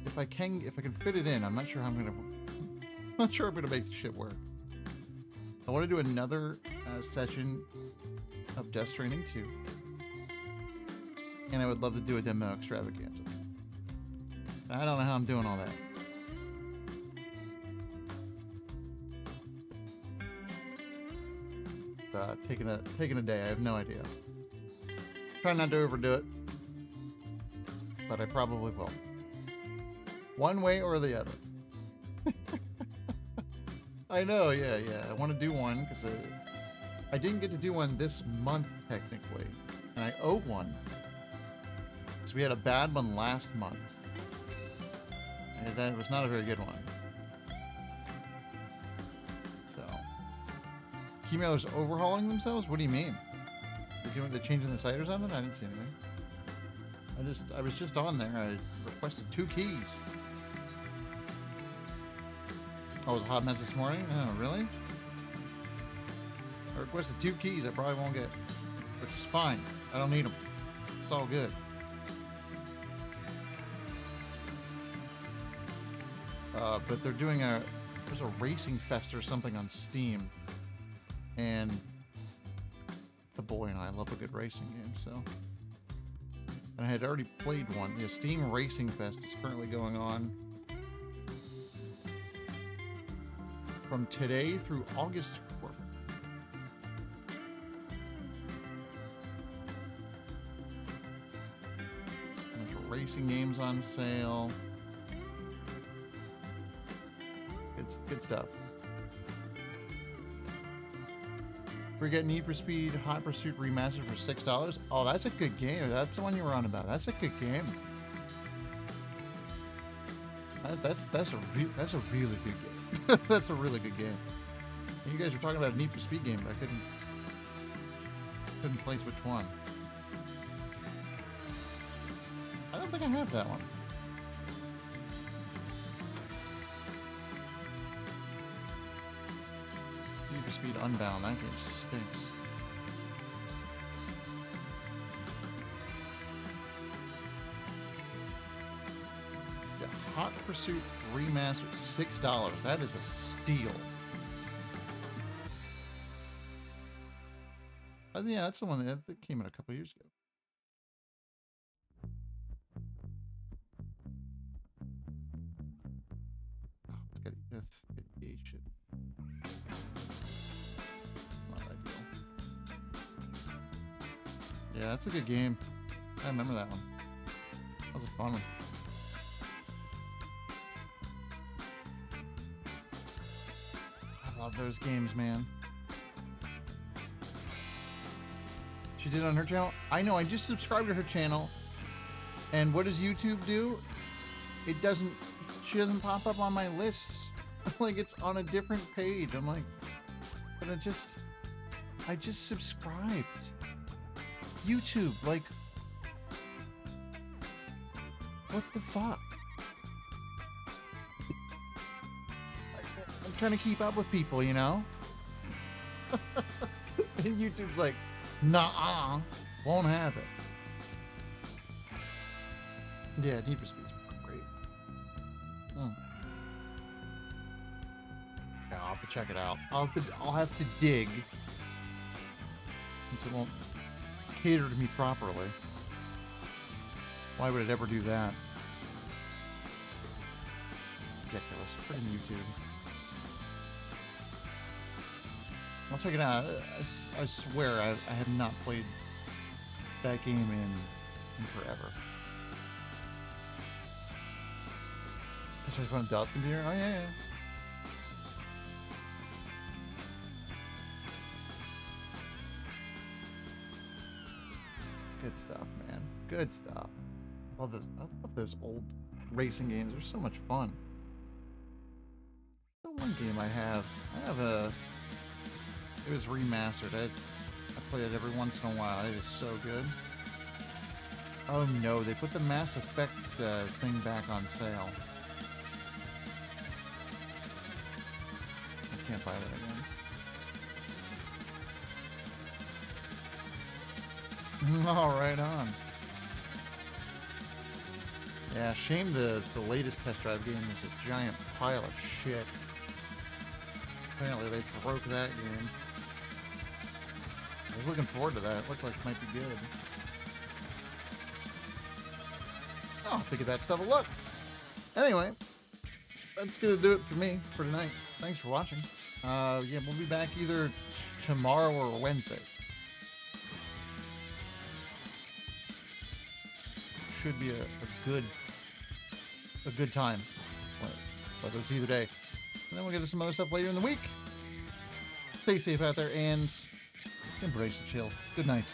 if I can fit it in. I'm not sure how I'm gonna make this shit work. I want to do another session of Death Stranding 2, and I would love to do a demo extravaganza. I don't know how I'm doing all that. Taking a day. I have no idea. Try not to overdo it, but I probably will. One way or the other. I know, yeah. I want to do one because I didn't get to do one this month technically, and I owe one because we had a bad one last month, and that was not a very good one. So, Keymailers overhauling themselves? What do you mean? They're changing the site or something? I didn't see anything. I was just on there. I requested 2 keys. Oh, it was a hot mess this morning? Oh, really? I requested 2 keys I probably won't get, which is fine. I don't need them. It's all good. But they're doing there's a racing fest or something on Steam, and the boy and I love a good racing game, so. And I had already played one. The Steam Racing Fest is currently going on from today through August 4th. Bunch of racing games on sale. Good stuff. We get Need for Speed Hot Pursuit Remastered for $6. Oh, that's a good game. That's the one you were on about. That's a good game. That's a really good game. That's a really good game. And you guys were talking about a Need for Speed game, but I couldn't place which one. I don't think I have that one. Need for Speed Unbound. That game stinks. Yeah, Hot Pursuit Remastered, $6. That is a steal. Yeah, that's the one that came out a couple years ago. Oh, let's get gay shit. Not ideal. Yeah, that's a good game. I remember that one. That was a fun one. I love those games, man. She did it on her channel? I know, I just subscribed to her channel. And what does YouTube do? She doesn't pop up on my list. Like, it's on a different page. I'm like, but I just subscribed. YouTube, like, what the fuck? I'm trying to keep up with people, you know? And YouTube's like, nah, won't have it. Yeah, Need for Speed's great. Yeah, I'll have to check it out. I'll have to dig, since it won't cater to me properly. Why would it ever do that? Ridiculous. Put in YouTube. I'll check it out. I swear I have not played that game in forever. That's my phone Dell's computer? Oh yeah. stuff, man. Good stuff. I love this. I love those old racing games. They're so much fun. The one game I have a. It was remastered. I play it every once in a while. It is so good. Oh no, they put the Mass Effect thing back on sale. I can't buy that again. All right on. Yeah, shame the latest test drive game is a giant pile of shit. Apparently they broke that game. I was looking forward to that. It looked like it might be good. Oh, I'll give that stuff a look. Anyway, that's gonna do it for me for tonight. Thanks for watching. Yeah, we'll be back either tomorrow or Wednesday. Should be a good time, whether it's either day. And then we'll get to some other stuff later in the week. Stay safe out there and embrace the chill. Good night.